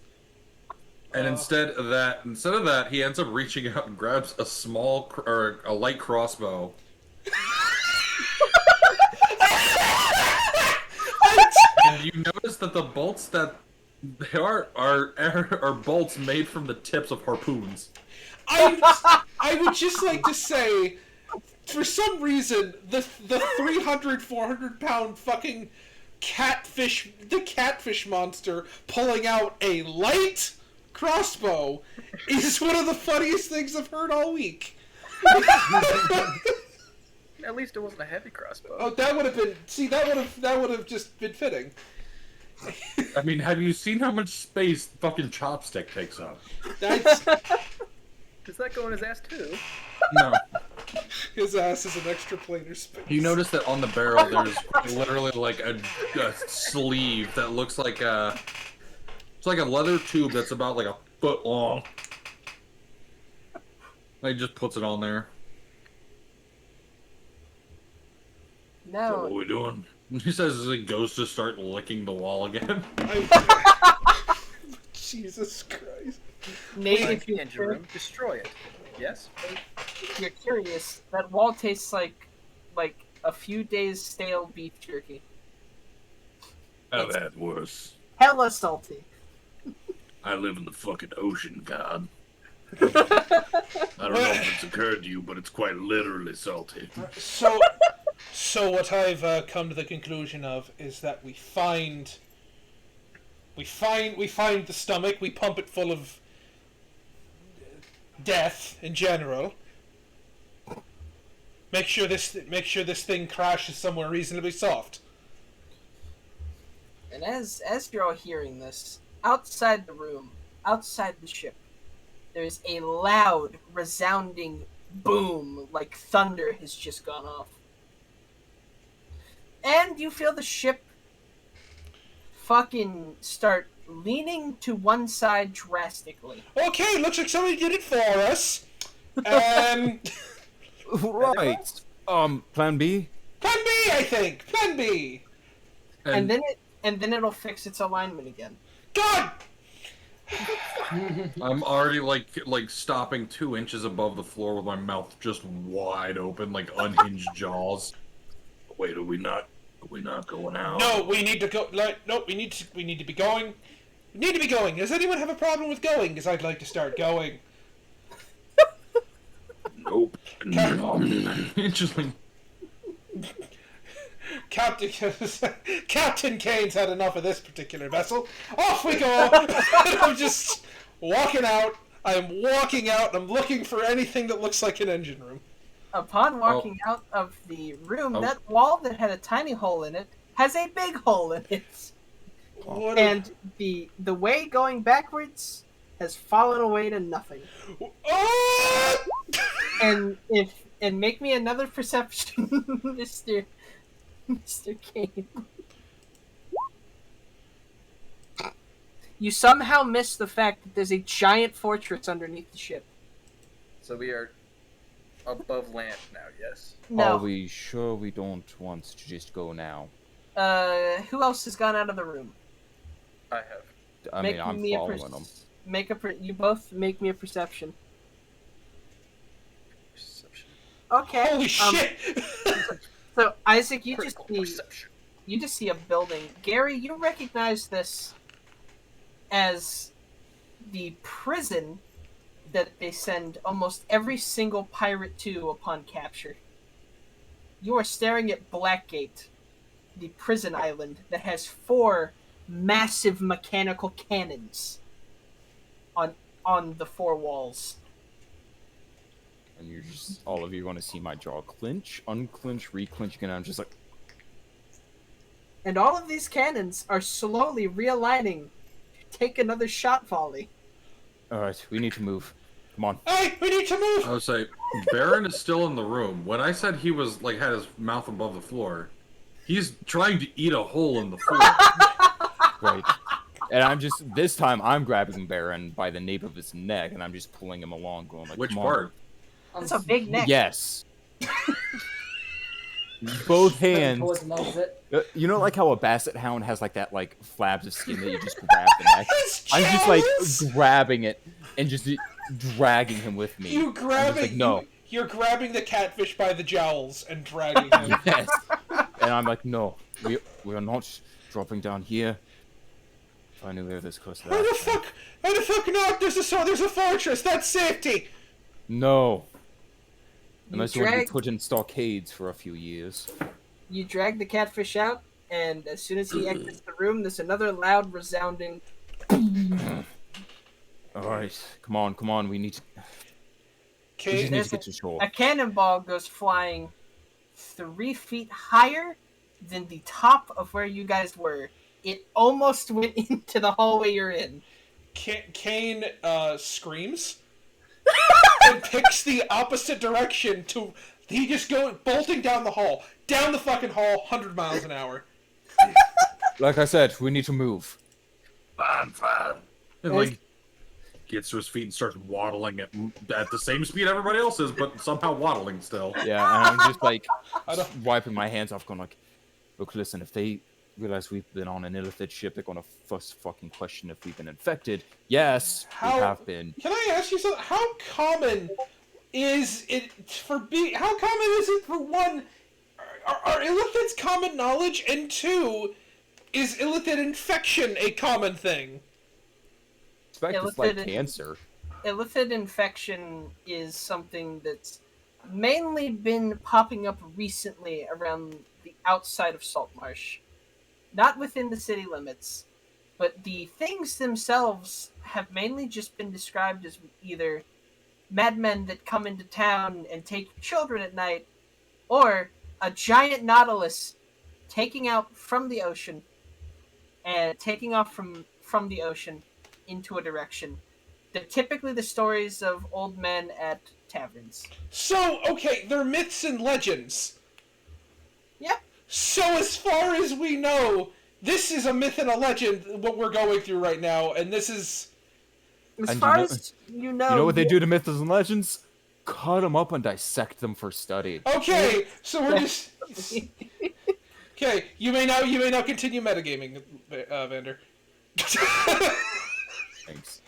S4: And instead of that, he ends up reaching out and grabs a small or a light crossbow. And you notice that the bolts that they are bolts made from the tips of harpoons.
S3: I would just like to say, for some reason, the 400 pound fucking catfish monster pulling out a light crossbow is one of the funniest things I've heard all week.
S5: At least it wasn't a heavy crossbow.
S3: Oh, that would have been. See, that would have just been fitting.
S4: I mean, have you seen how much space fucking chopstick takes up?
S3: That's,
S5: Does that go in his ass too?
S4: No.
S3: his ass is an extra planar space.
S4: You notice that on the barrel there's literally like a sleeve that looks like it's like a leather tube that's about like a foot long. He just puts it on there.
S6: So
S1: No.
S6: what are we doing?
S4: He says as he goes to start licking the wall again.
S3: Jesus Christ.
S1: Nate,
S5: Find
S1: if
S5: the
S1: you're,
S5: engine room, destroy it. Yes?
S1: if you're curious, that wall tastes like a few days stale beef jerky.
S6: I've had worse.
S1: Hella salty.
S6: I live in the fucking ocean, God. I don't know if it's occurred to you, but it's quite literally salty.
S3: So what I've come to the conclusion of is that we find the stomach, we pump it full of death in general. Make sure this thing crashes somewhere reasonably soft.
S1: And as you're all hearing this, outside the room, outside the ship, there's a loud, resounding boom, like thunder has just gone off. And you feel the ship fucking start leaning to one side drastically.
S3: Okay, looks like somebody did it for us.
S2: Right. Plan B?
S3: Plan B, I think. Plan B.
S1: And then it'll fix its alignment again.
S3: God.
S4: I'm already like stopping 2 inches above the floor with my mouth just wide open, like unhinged jaws.
S6: Wait, are we not going out?
S3: No, we need to go. No, we need to be going. We need to be going. Does anyone have a problem with going? Because I'd like to start going.
S6: Nope.
S4: Interesting.
S3: Captain Kaine's had enough of this particular vessel. Off we go! I'm just walking out. I'm walking out. I'm looking for anything that looks like an engine room.
S1: Upon walking out of the room,
S4: Oh.
S1: that wall that had a tiny hole in it has a big hole in it.
S3: What
S1: And the way going backwards has fallen away to nothing.
S3: Oh!
S1: And make me another perception, Mr. Kaine. You somehow miss the fact that there's a giant fortress underneath the ship.
S5: So we are above land now, yes?
S2: Are
S1: No.
S2: we sure we don't want to just go now?
S1: Who else has gone out of the room?
S5: I have.
S2: I mean, I'm following them.
S1: You both make me a perception.
S5: Perception.
S1: Okay.
S3: Holy shit!
S1: So Isaac, you
S5: Critical perception.
S1: just see a building. Gary, you recognize this as the prison that they send almost every single pirate to upon capture. You are staring at Blackgate, the prison island that has 4 massive mechanical cannons on the 4 walls.
S2: And you're just, all of you want to see my jaw clinch, unclinch, reclinch, and I'm just like,
S1: And all of these cannons are slowly realigning to take another shot volley.
S2: alright, we need to move. Come on.
S3: Hey, we need to move!
S4: I would say Baron is still in the room. When I said he was like had his mouth above the floor, he's trying to eat a hole in the floor.
S2: Right. And I'm just, this time I'm grabbing Baron by the nape of his neck and I'm just pulling him along, going like,
S4: Which
S2: come
S4: part?
S1: That's a big neck.
S2: Yes. Both hands.
S7: Towards an exit.
S2: You know, like how a basset hound has like that, like flabs of skin that you just grab the neck.
S3: His
S2: I'm just like
S3: jowls!
S2: grabbing it and just dragging him with me.
S3: You
S2: I'm
S3: grabbing
S2: just like, no.
S3: You're grabbing the catfish by the jowls and dragging him.
S2: Yes. And I'm like, no, we are not dropping down here. If I knew we were this close to
S3: Why the
S2: that.
S3: fuck? Why the fuck not? There's a fortress. That's safety.
S2: No. Unless you want to be
S1: drag-
S2: put in stockades for a few years.
S1: You drag the catfish out, and as soon as he exits the room, there's another loud, resounding.
S2: Alright, come on, we need to... We just
S3: Kane,
S2: need to get to shore.
S1: A cannonball goes flying 3 feet higher than the top of where you guys were. It almost went into the hallway you're in.
S3: Kane screams and picks the opposite direction to. He just goes bolting down the hall, down the fucking hall, 100 miles an hour.
S2: Like I said, we need to move.
S6: Fine.
S4: And like gets to his feet and starts waddling at the same speed everybody else is, but somehow waddling still.
S2: Yeah, and I'm just like
S3: I don't-
S2: wiping my hands off, going like, look, listen, if they realize we've been on an Ilithid ship, they're gonna first fucking question if we've been infected. Yes,
S3: How-
S2: we have been.
S3: Can I ask you something? How common is it for How common is it for one? Are Illithids common knowledge? And 2, is Illithid infection a common thing?
S2: I expect it's like
S1: Illithid-
S2: cancer.
S1: Illithid infection is something that's mainly been popping up recently around the outside of Saltmarsh. Not within the city limits, but the things themselves have mainly just been described as either madmen that come into town and take children at night, or a giant nautilus taking out from the ocean and taking off from the ocean into a direction. They're typically the stories of old men at taverns.
S3: So, okay, they're myths and legends.
S1: Yeah.
S3: So, as far as we know, this is a myth and a legend, what we're going through right now, and this is...
S1: As
S2: And
S1: far
S2: you know-
S1: as you know,
S2: You know what they do to myths and legends? Cut them up and dissect them for study.
S3: Okay, so we're just... Okay, you may now continue metagaming, Vander.
S2: Thanks.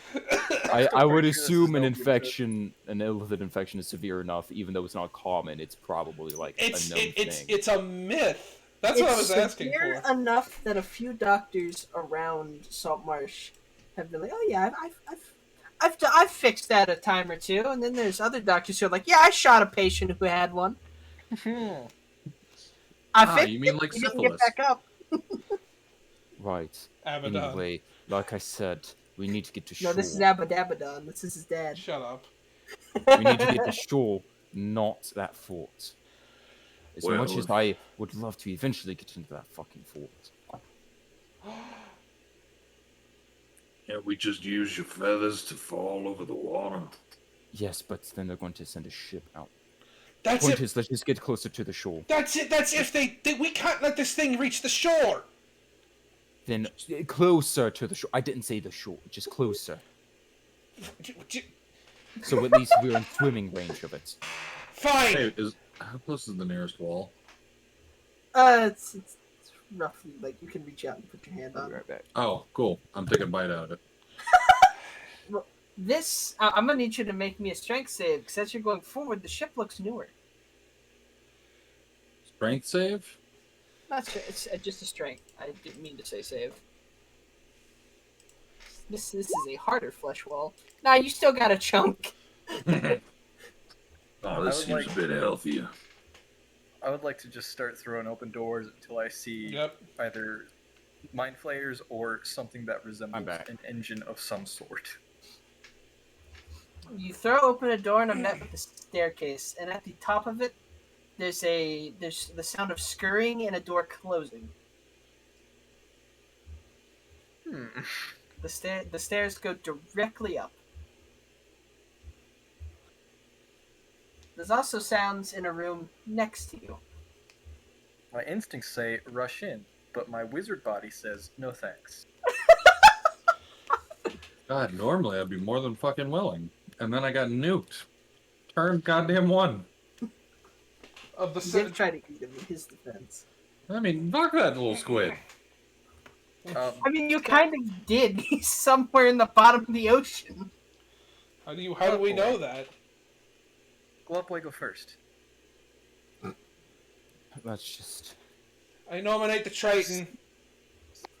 S2: I would
S5: pretty sure this
S2: assume an
S5: is no good.
S2: infection, an Illithid infection is severe enough, even though it's not common, it's probably like a known thing.
S3: It's a myth. That's what I was asking
S1: severe
S3: for.
S1: enough that a few doctors around Saltmarsh have been like, oh yeah, I've fixed that a time or two, and then there's other doctors who are like, yeah, I shot a patient who had one. I fixed
S4: you mean
S1: it.
S4: like
S1: He didn't get
S4: syphilis?
S1: back up.
S2: Right.
S3: Abaddon.
S2: Anyway, like I said, we need to get to
S1: No,
S2: shore.
S1: this is Abaddon. This is his dad.
S3: Shut up.
S2: We need to get to shore, not that fort. As
S6: Well,
S2: much as I would love to eventually get into that fucking fort.
S6: Can't we just use your feathers to fall over the water?
S2: Yes, but then they're going to send a ship out.
S3: That's
S2: Point
S3: it.
S2: is, let's just get closer to the shore.
S3: That's it. That's if we can't let this thing reach the shore.
S2: Then closer to the shore. I didn't say the shore, just closer. So at least we're in swimming range of it.
S3: Fine.
S4: Hey, how close is the nearest wall?
S1: It's roughly like you can reach out and put your hand
S2: I'll
S1: on
S2: be
S1: it.
S2: right back.
S4: Oh, cool. I'm taking a bite out of it.
S1: This, I'm gonna need you to make me a strength save because as you're going forward, the ship looks newer.
S4: Strength save?
S1: Not sure. It's just a strength. I didn't mean to say save. This is a harder flesh wall. Nah, you still got a chunk.
S6: Oh, this
S5: I would
S6: seems a bit healthier.
S5: I would like to just start throwing open doors until I see either mind flayers or something that resembles an engine of some sort.
S1: You throw open a door and are met with a staircase, and at the top of it, there's the sound of scurrying and a door closing. The stairs go directly up. There's also sounds in a room next to you.
S5: My instincts say rush in, but my wizard body says no thanks.
S4: God, normally I'd be more than fucking willing. And then I got nuked. Turn goddamn one.
S3: Of the
S1: You did try to eat him in his defense.
S4: I mean, fuck that little squid.
S1: I mean, you kind of did. He's somewhere in the bottom of the ocean.
S3: How do we know that?
S5: Glove boy, go first.
S2: Let's just.
S3: I nominate the Triton.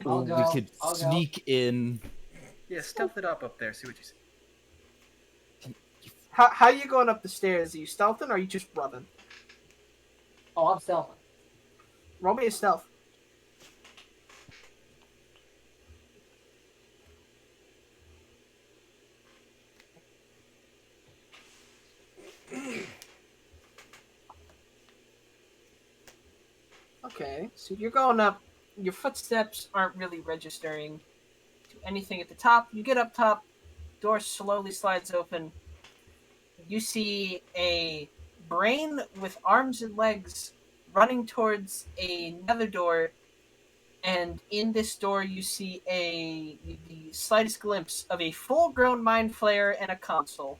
S7: I'll go.
S2: We could
S7: I'll go.
S2: sneak in.
S5: Yeah, stealth it up there. See what you see.
S1: How are you going up the stairs? Are you stealthing or are you just running?
S7: Oh, I'm stealthing.
S1: Roll me a stealth. Okay, so you're going up. Your footsteps aren't really registering to anything at the top. You get up top, door slowly slides open. You see a brain with arms and legs running towards another door, and in this door you see the slightest glimpse of a full-grown mind flayer and a console.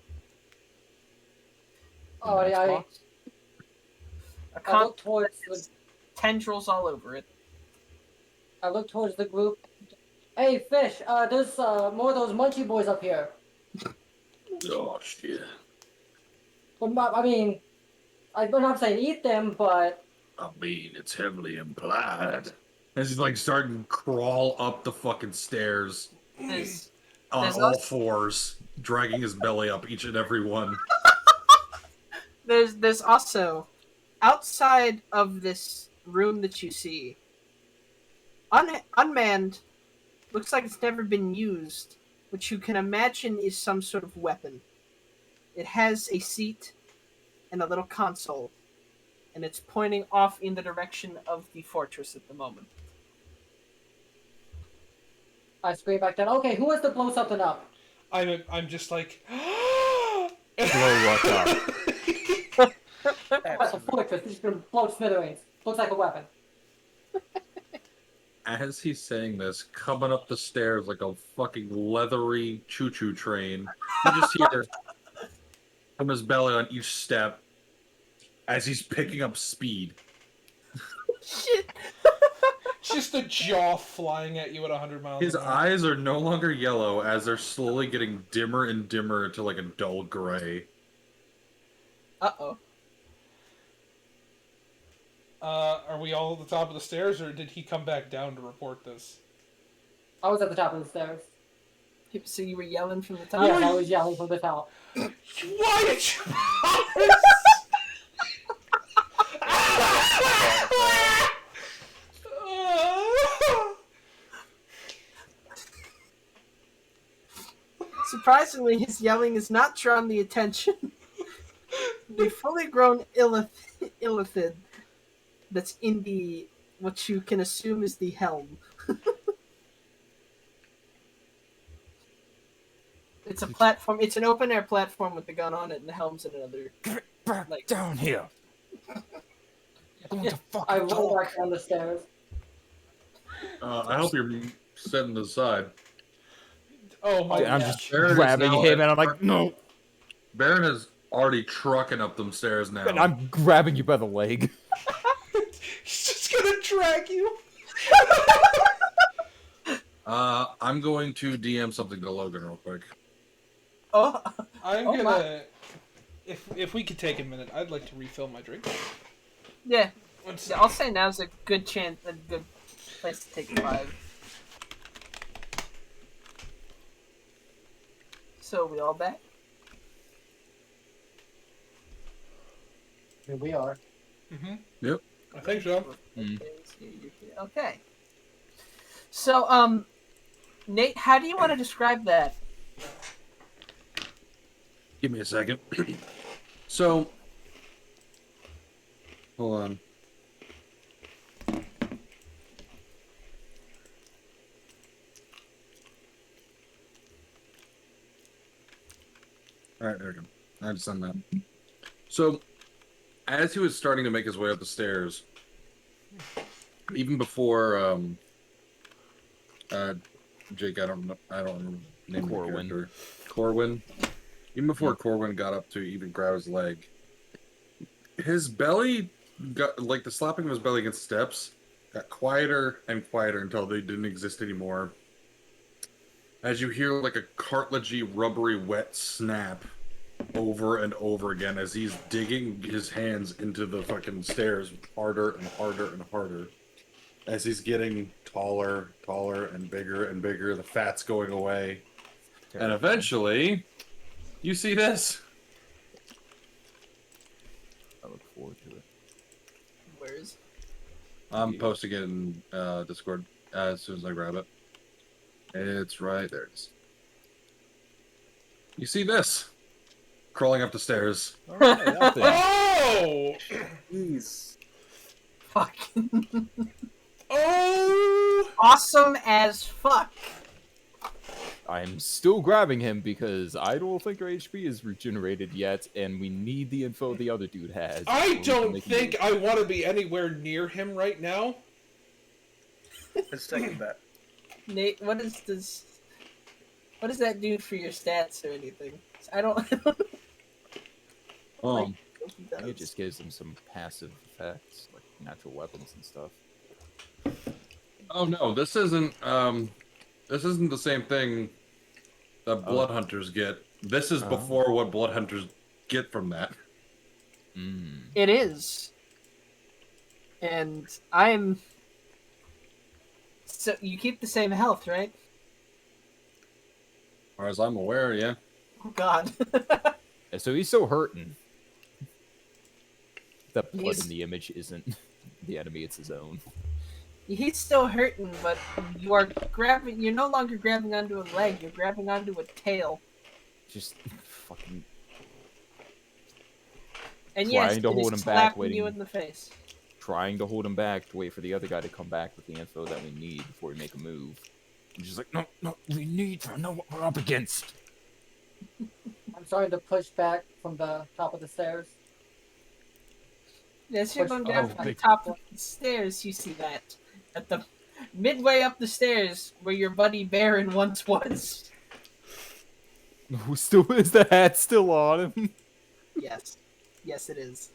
S7: Oh, yeah, I
S1: A
S7: look
S1: console
S7: towards
S1: with
S7: the
S1: tendrils all over it.
S7: the group. Hey, Fish, there's more of those munchy boys up here.
S6: Oh, shit.
S7: But, I mean, I'm not saying eat them, but
S6: I mean, it's heavily implied.
S4: As he's like starting to crawl up the fucking stairs
S1: There's
S4: on
S1: There's
S4: all
S1: also-
S4: fours, dragging his belly up each and every one.
S1: there's also outside of this room that you see, unmanned, looks like it's never been used, which you can imagine is some sort of weapon. It has a seat and a little console, and it's pointing off in the direction of the fortress at the moment.
S7: I scream back down. Okay, who wants to blow something up?
S3: I'm just like.
S2: Blow what up?
S7: That's a fortress. This is gonna blow to smithereens. Looks like a weapon.
S4: As he's saying this, coming up the stairs like a fucking leathery choo-choo train, you just hear from his belly on each step as he's picking up speed.
S1: Shit!
S3: Just a jaw flying at you at 100 miles
S4: His
S3: an hour.
S4: eyes are no longer yellow as they're slowly getting dimmer and dimmer to like a dull gray.
S1: Uh-oh.
S3: Are we all at the top of the stairs, or did he come back down to report this?
S7: I was at the top of the stairs.
S1: So you were yelling from the top?
S7: Yes, I was yelling from the top.
S3: Why did you
S1: Surprisingly, his yelling has not drawn the attention of the fully grown Illithid that's in the what you can assume is the helm. It's a platform. It's an open air platform with the gun on it, and the helm's in another.
S2: Back
S1: Like-
S2: down here.
S7: I roll back down the stairs.
S4: I hope you're setting aside.
S3: Oh my
S2: I'm
S3: god.
S2: just
S4: Baron is
S2: grabbing
S4: now
S2: him,
S4: at-
S2: and I'm like, no.
S4: Baron is already trucking up them stairs now.
S2: And I'm grabbing you by the leg.
S3: He's just gonna drag you.
S4: I'm going to DM something to Logan real quick.
S1: Oh,
S3: I'm
S1: Oh
S3: gonna.
S1: my.
S3: If we could take a minute, I'd like to refill my drink.
S1: yeah.
S3: Let's-
S1: I'll say now's a good chance, a good place to take a 5. So we all back?
S7: Here we are.
S3: I think so.
S1: Okay. So, Nate, how do you want to describe that?
S4: Give me a second. So, hold on. All right, there we go. I had to send that. So, as he was starting to make his way up the stairs, even before Jake, I don't remember the name of the
S2: Corwyn.
S4: character. Corwyn. Even before Corwyn got up to even grab his leg, his belly got, like, the slapping of his belly against steps got quieter and quieter until they didn't exist anymore. As you hear like a cartilagey, rubbery, wet snap over and over again as he's digging his hands into the fucking stairs harder and harder and harder. As he's getting taller, taller, and bigger, the fat's going away. And eventually, you see this.
S2: I look forward to it.
S1: Where is?
S4: I'm posting it in Discord as soon as I grab it. It's right there. It is. You see this? Crawling up the stairs.
S2: All right, that thing.
S3: Oh!
S5: Jeez.
S1: Fuck.
S3: Oh!
S1: Awesome as fuck.
S2: I'm still grabbing him because I don't think our HP is regenerated yet, and we need the info the other dude has.
S3: I
S2: so we can
S3: don't
S2: make a
S3: think
S2: move.
S3: I want to be anywhere near him right now.
S5: Let's take that.
S1: Nate, what is this? What does that do for your stats or anything? I don't.
S2: I think it just gives him some passive effects, like natural weapons and stuff.
S4: Oh no, this isn't the same thing that Bloodhunters get. This is before what Bloodhunters get from that.
S2: Mm.
S1: It is. And I'm. So you keep the same health, right?
S4: As far as I'm aware, yeah.
S1: Oh God.
S2: Yeah, so he's still hurting. The blood
S1: He's-
S2: in the image isn't the enemy; it's his own.
S1: He's still hurting, but you are grabbing. You're no longer grabbing onto a leg. You're grabbing onto a tail.
S2: Just fucking
S1: And
S2: Trying
S1: yes,
S2: to
S1: it
S2: hold
S1: is
S2: him back,
S1: slapping
S2: waiting.
S1: you in the face.
S2: trying to hold him back to wait for the other guy to come back with the info that we need before we make a move. I'm just like, no, we need to know what we're up against.
S7: I'm starting to push back from the top of the stairs.
S1: As you're going down
S2: Oh,
S1: from the
S2: big-
S1: top of the stairs, you see that. At the midway up the stairs, where your buddy Baron once was.
S2: Who still is the hat still on him?
S1: Yes. Yes, it is.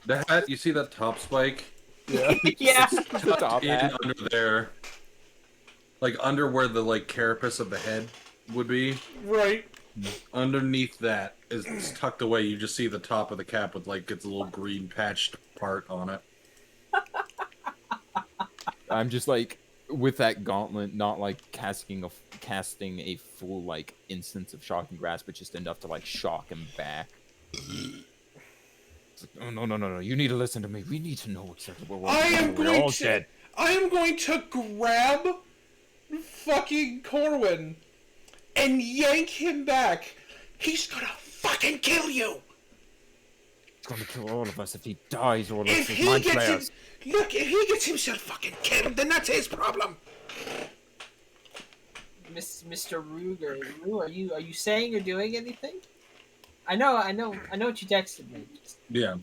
S4: The hat, you see that top spike?
S2: Yeah.
S1: Yeah.
S2: The top
S4: In
S2: hat.
S4: under there. Like under where the like carapace of the head would be.
S3: Right.
S4: Underneath that is it's tucked away. You just see the top of the cap with like its little green patched part on it.
S2: I'm just like with that gauntlet, not like casting a full like instance of shocking grasp, but just enough to like shock him back. It's like, oh, no! You need to listen to me. We need to know exactly what we're all dead.
S3: I am going to grab fucking Corwyn and yank him back. He's gonna fucking kill you.
S2: He's gonna kill all of us if he dies or
S3: If
S2: lets his
S3: he
S2: mind
S3: gets
S2: flares.
S3: if he gets himself fucking killed, then that's his problem.
S1: Mr. Roux, are you saying or doing anything? I know what you texted me.
S4: Yeah.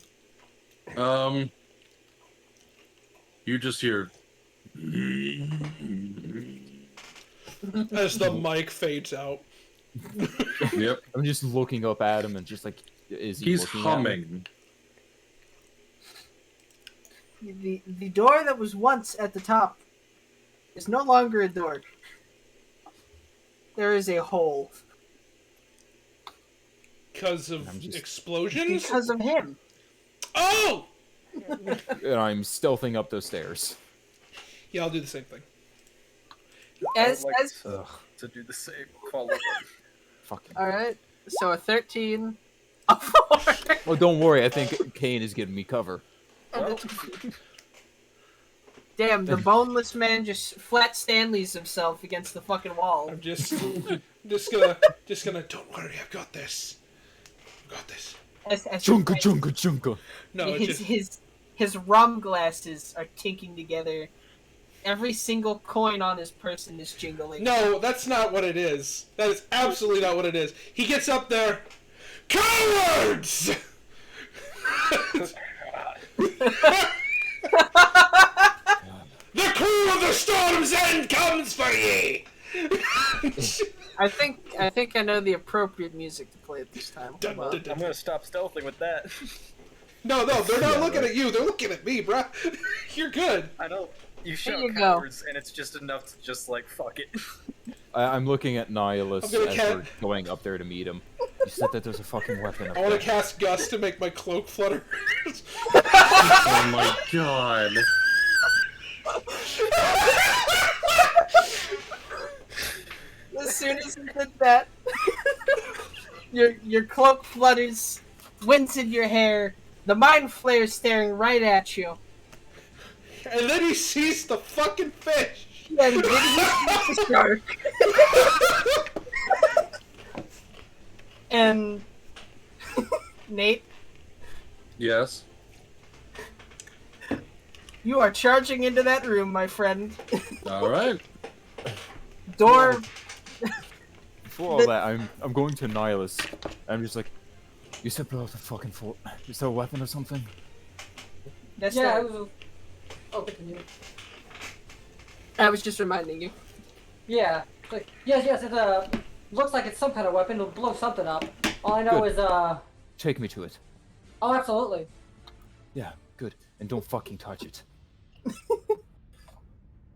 S4: You just hear.
S3: As the mic fades out.
S4: Yep.
S2: I'm just looking up at him and just like, is he
S4: He's
S2: looking at me?
S4: humming.
S1: The door that was once at the top is no longer a door. There is a hole.
S3: Because of explosions?
S1: Because of him.
S3: Oh!
S2: And I'm stealthing up those stairs.
S3: Yeah, I'll do the same thing.
S1: As
S5: to do the same. Follow up.
S2: Fucking.
S1: Alright, so a 13, a 4.
S2: Oh, don't worry. I think Kaine is giving me cover.
S1: Damn, the boneless man just flat Stanleys himself against the fucking wall.
S3: I'm just gonna. Don't worry, I've got this. I've got this.
S2: Chunka.
S3: No,
S1: his rum glasses are tinking together. Every single coin on his person is jingling.
S3: No, that's not what it is. That is absolutely not what it is. He gets up there. Cowards! The crew of the Storm's End comes for ye!
S1: I think I know the appropriate music to play at this time.
S5: I'm gonna stop stealthing with that.
S3: No, they're not looking at you. They're looking at me, bruh. You're good.
S5: I know. You shout
S1: you go.
S5: cowards, and it's just enough to just, like, fuck it.
S2: I'm looking at Nihlis as
S3: gonna
S2: we're going up there to meet him. You said that there's a fucking weapon up
S3: I want
S2: there.
S3: to cast Gust to make my cloak flutter.
S4: Oh my god.
S1: As soon as you did that, your cloak flutters, winds in your hair, the mind flare is staring right at you.
S3: And then he sees the fucking fish.
S1: And then he sees the shark. And Nate,
S4: Yes.
S1: you are charging into that room, my friend.
S4: Alright.
S1: Door.
S2: Before all that, I'm going to Nihlis. I'm just like, you said blow up the fucking fort. Is there a weapon or something?
S1: That's
S7: Yeah,
S1: that.
S7: it was. Oh, continue.
S1: I was just reminding you.
S7: Yeah. Like, yes, it looks like it's some kind of weapon. It'll blow something up. All I know
S2: Good.
S7: is
S2: Take me to it.
S7: Oh, absolutely.
S2: Yeah, good. And don't fucking touch it.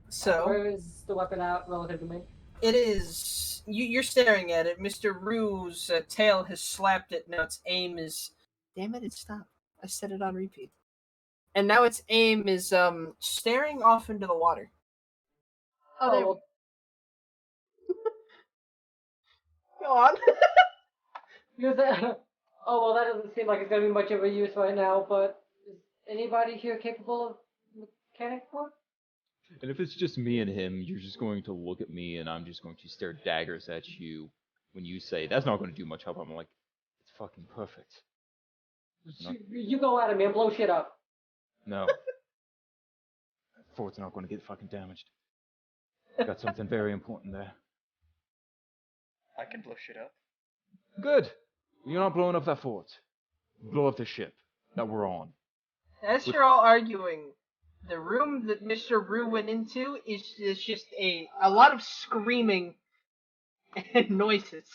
S1: So
S7: Where is the weapon at relative to me?
S1: it is. You're staring at it. Mr. Roux's tail has slapped it. Now its aim is. Damn it! It stopped. I set it on repeat. And now its aim is staring off into the water.
S7: Oh,
S1: there-
S7: well,
S1: Go on.
S7: you're the. Oh well, that doesn't seem like it's gonna be much of a use right now. But is anybody here capable of mechanic work?
S2: And if it's just me and him, you're just going to look at me and I'm just going to stare daggers at you when you say, that's not going to do much help. I'm like, it's fucking perfect. No.
S7: You go at me and blow shit up.
S2: No. Fort's not going to get fucking damaged. Got something very important there.
S5: I can blow shit up.
S2: Good. You're not blowing up that fort. Blow up the ship that we're on.
S1: As you're all arguing, the room that Mr. Roux went into is just a lot of screaming and noises.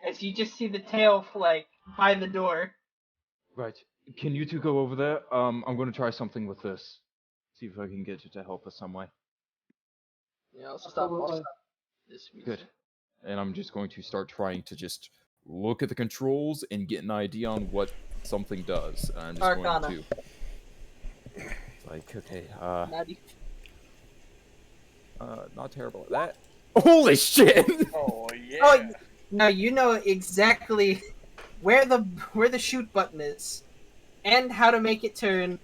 S1: As you just see the tail flag by the door.
S2: Right. Can you two go over there? I'm going to try something with this. See if I can get you to help us some way.
S1: Yeah, I'll stop this music.
S2: Good. And I'm just going to start trying to just look at the controls and get an idea on what something does. And I'm just
S1: Arcana.
S2: going to... Like, okay,
S1: Maddie.
S2: Not terrible at that. Holy shit!
S5: Oh yeah.
S1: Oh, now you know exactly where the shoot button is, and how to make it turn,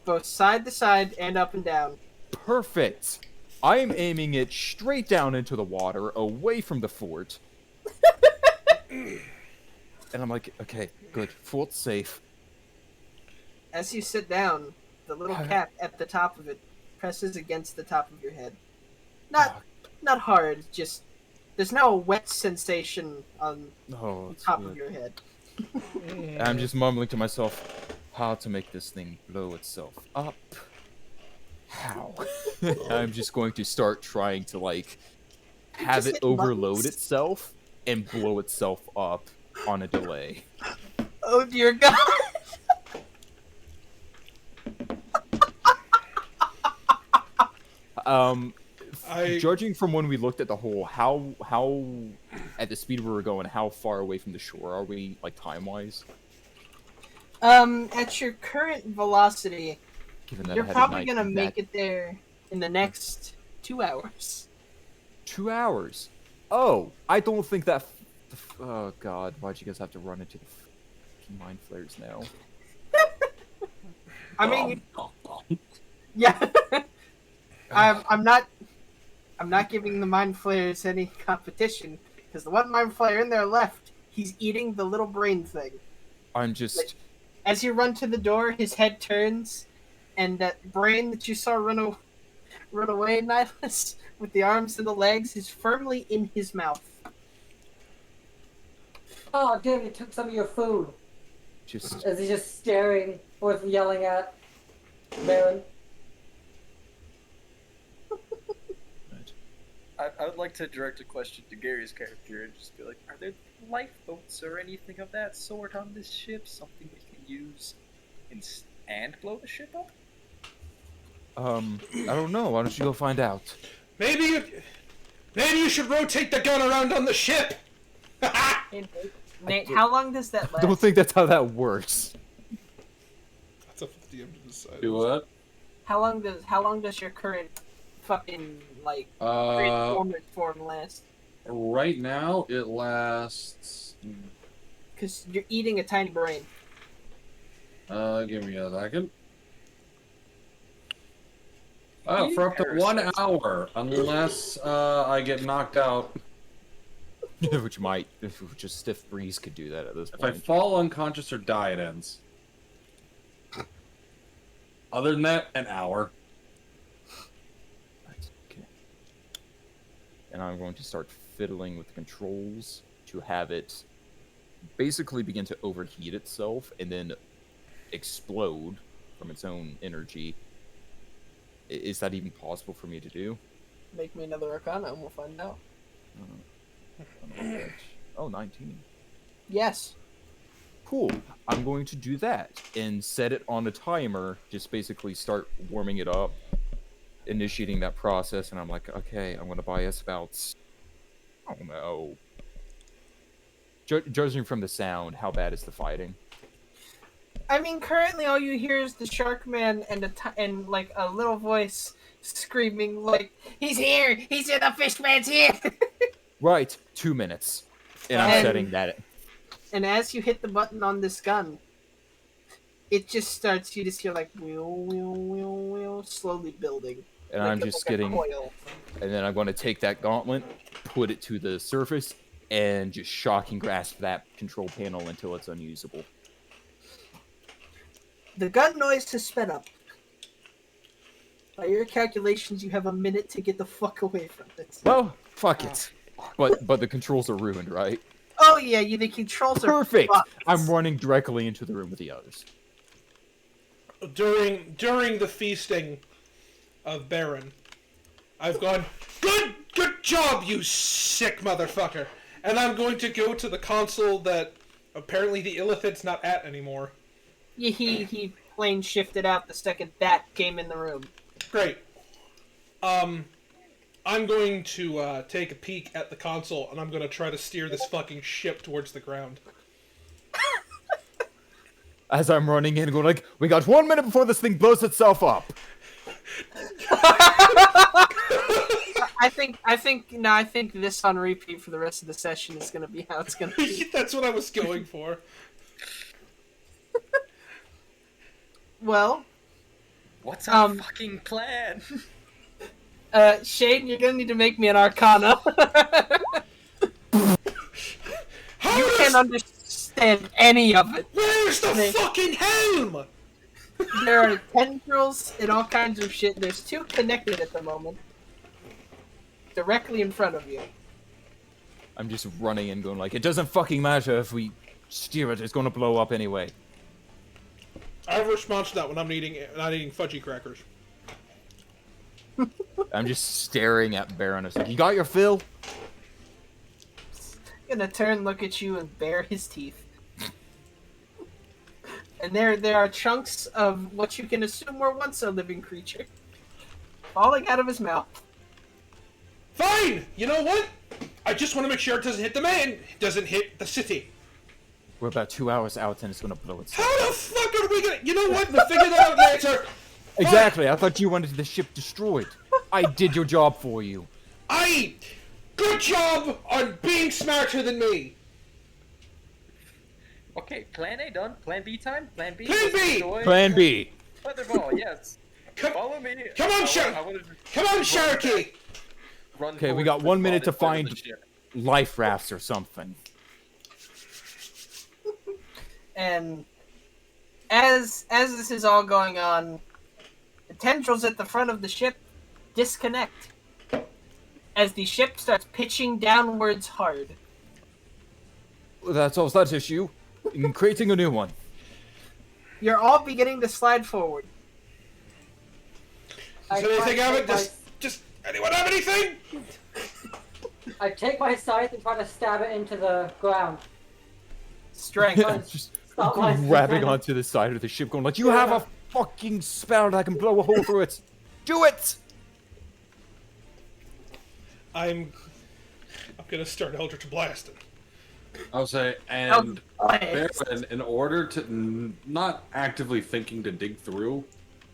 S1: both side to side and up and down.
S2: Perfect. I am aiming it straight down into the water, away from the fort. And I'm like, okay, good. Fort's safe.
S1: As you sit down, the little cap at the top of it presses against the top of your head. Not hard, just there's now a wet sensation on the top of your head.
S2: I'm just mumbling to myself how to make this thing blow itself up. How? I'm just going to start trying to like have
S1: Just
S2: it
S1: hit
S2: overload
S1: buttons.
S2: itself and blow itself up on a delay.
S1: Oh dear God!
S2: Judging from when we looked at the hole, how at the speed we were going, how far away from the shore are we, like time-wise?
S1: At your current velocity,
S2: Given that
S1: you're
S2: I had a
S1: probably
S2: night
S1: gonna
S2: that-
S1: make it there in the next 2 hours.
S2: 2 hours. Oh, I don't think that. Oh God, why'd you guys have to run into the fucking mind flares now?
S1: I mean, yeah. I'm not giving the mind flayers any competition because the one mind flayer in there left, he's eating the little brain thing.
S2: I'm just.
S1: As you run to the door, his head turns, and that brain that you saw run away, Nihlis, with the arms and the legs, is firmly in his mouth.
S7: Oh, damn, you took some of your food.
S2: Just.
S7: As he's just staring or yelling at Baron.
S5: I would like to direct a question to Gary's character and just be like, are there lifeboats or anything of that sort on this ship? Something we can use and blow the ship up?
S2: I don't know. Why don't you go find out?
S3: Maybe you should rotate the gun around on the ship.
S1: Nate, how long does that
S2: I
S1: last?
S2: don't think that's how that works.
S3: That's up to the DM to decide.
S4: Do what?
S1: How long does your current fucking like form last?
S4: Right now, it lasts.
S1: Because you're eating a tiny brain.
S4: Give me a second. For up to 1 hour, unless I get knocked out.
S2: Which might, if just stiff breeze could do that at this
S4: If I
S2: point.
S4: fall unconscious or die, it ends. Other than that, an hour.
S2: Right, okay. And I'm going to start fiddling with the controls to have it basically begin to overheat itself and then explode from its own energy. Is that even possible for me to do?
S1: Make me another Arcana and we'll find out.
S2: Oh, 19.
S1: Yes.
S2: Cool. I'm going to do that and set it on a timer. Just basically start warming it up, initiating that process, and I'm like, okay, I'm going to buy us about, I don't know. Judging from the sound, how bad is the fighting?
S1: I mean, currently all you hear is the Shark Man and like a little voice screaming like, "He's here! He's here! The fish man's here!"
S2: Right, 2 minutes. And I'm setting that.
S1: And as you hit the button on this gun, it just starts. You just hear like wheel, wheel, wheel, wheel, slowly building.
S2: And
S1: like
S2: I'm just getting.
S1: coil.
S2: And then I'm going to take that gauntlet, put it to the surface, and just shocking grasp that control panel until it's unusable.
S1: The gun noise has sped up. By your calculations, you have a minute to get the fuck away from it.
S2: Well, fuck it. But the controls are ruined, right?
S1: Oh yeah, the controls are
S2: Perfect.
S1: fucked.
S2: I'm running directly into the room with the others.
S3: During the feasting of Baron, I've gone, good job, you sick motherfucker. And I'm going to go to the console that apparently the Ilithids not at anymore.
S1: Yeah, he plane shifted out the second that came in the room.
S3: Great. I'm going to take a peek at the console, and I'm going to try to steer this fucking ship towards the ground.
S2: As I'm running in and going like, we got 1 minute before this thing blows itself up.
S1: I think this on repeat for the rest of the session is gonna be how it's gonna be.
S3: That's what I was going for.
S1: Well,
S5: What's our fucking plan?
S1: Shade, you're gonna need to make me an Arcana.
S3: How
S1: You
S3: does...
S1: can't understand any of it.
S3: Where's the fucking helm?
S1: There are tendrils and all kinds of shit. There's two connected at the moment. Directly in front of you.
S2: I'm just running and going like, it doesn't fucking matter if we steer it, it's gonna blow up anyway.
S3: I have a response to that when I'm not eating fudgy crackers.
S2: I'm just staring at Baroness like, you got your fill?
S1: Gonna turn, look at you, and bare his teeth. And there are chunks of what you can assume were once a living creature falling out of his mouth.
S3: Fine! You know what? I just want to make sure it doesn't hit the man. It doesn't hit the city.
S2: We're about 2 hours out and it's gonna blow itself.
S3: How the fuck are we gonna... You know what? We'll figure that out later.
S2: Exactly, I thought you wanted the ship destroyed. I did your job for you.
S3: Good job on being smarter than me.
S5: Okay, plan A done. Plan B time. Plan B.
S3: Plan B!
S5: Enjoy.
S2: Plan B.
S5: Featherball, yes. Follow me.
S3: Come on, Sharky!
S2: Okay, we got 1 minute to find life rafts or something.
S1: And as this is all going on, the tendrils at the front of the ship disconnect as the ship starts pitching downwards hard.
S2: That solves that issue. In creating a new one.
S1: You're all beginning to slide forward.
S3: Does anything have it? Just anyone have anything?
S7: I take my scythe and try to stab it into the ground.
S1: Strength.
S2: Just
S7: Stop my
S2: grabbing
S7: friend.
S2: onto the side of the ship going like, you have a fucking spell that can blow a hole through it. Do it!
S3: I'm gonna start Eldritch Blasting.
S4: I'll say, and
S1: blast.
S4: Baron, in order to not actively thinking to dig through,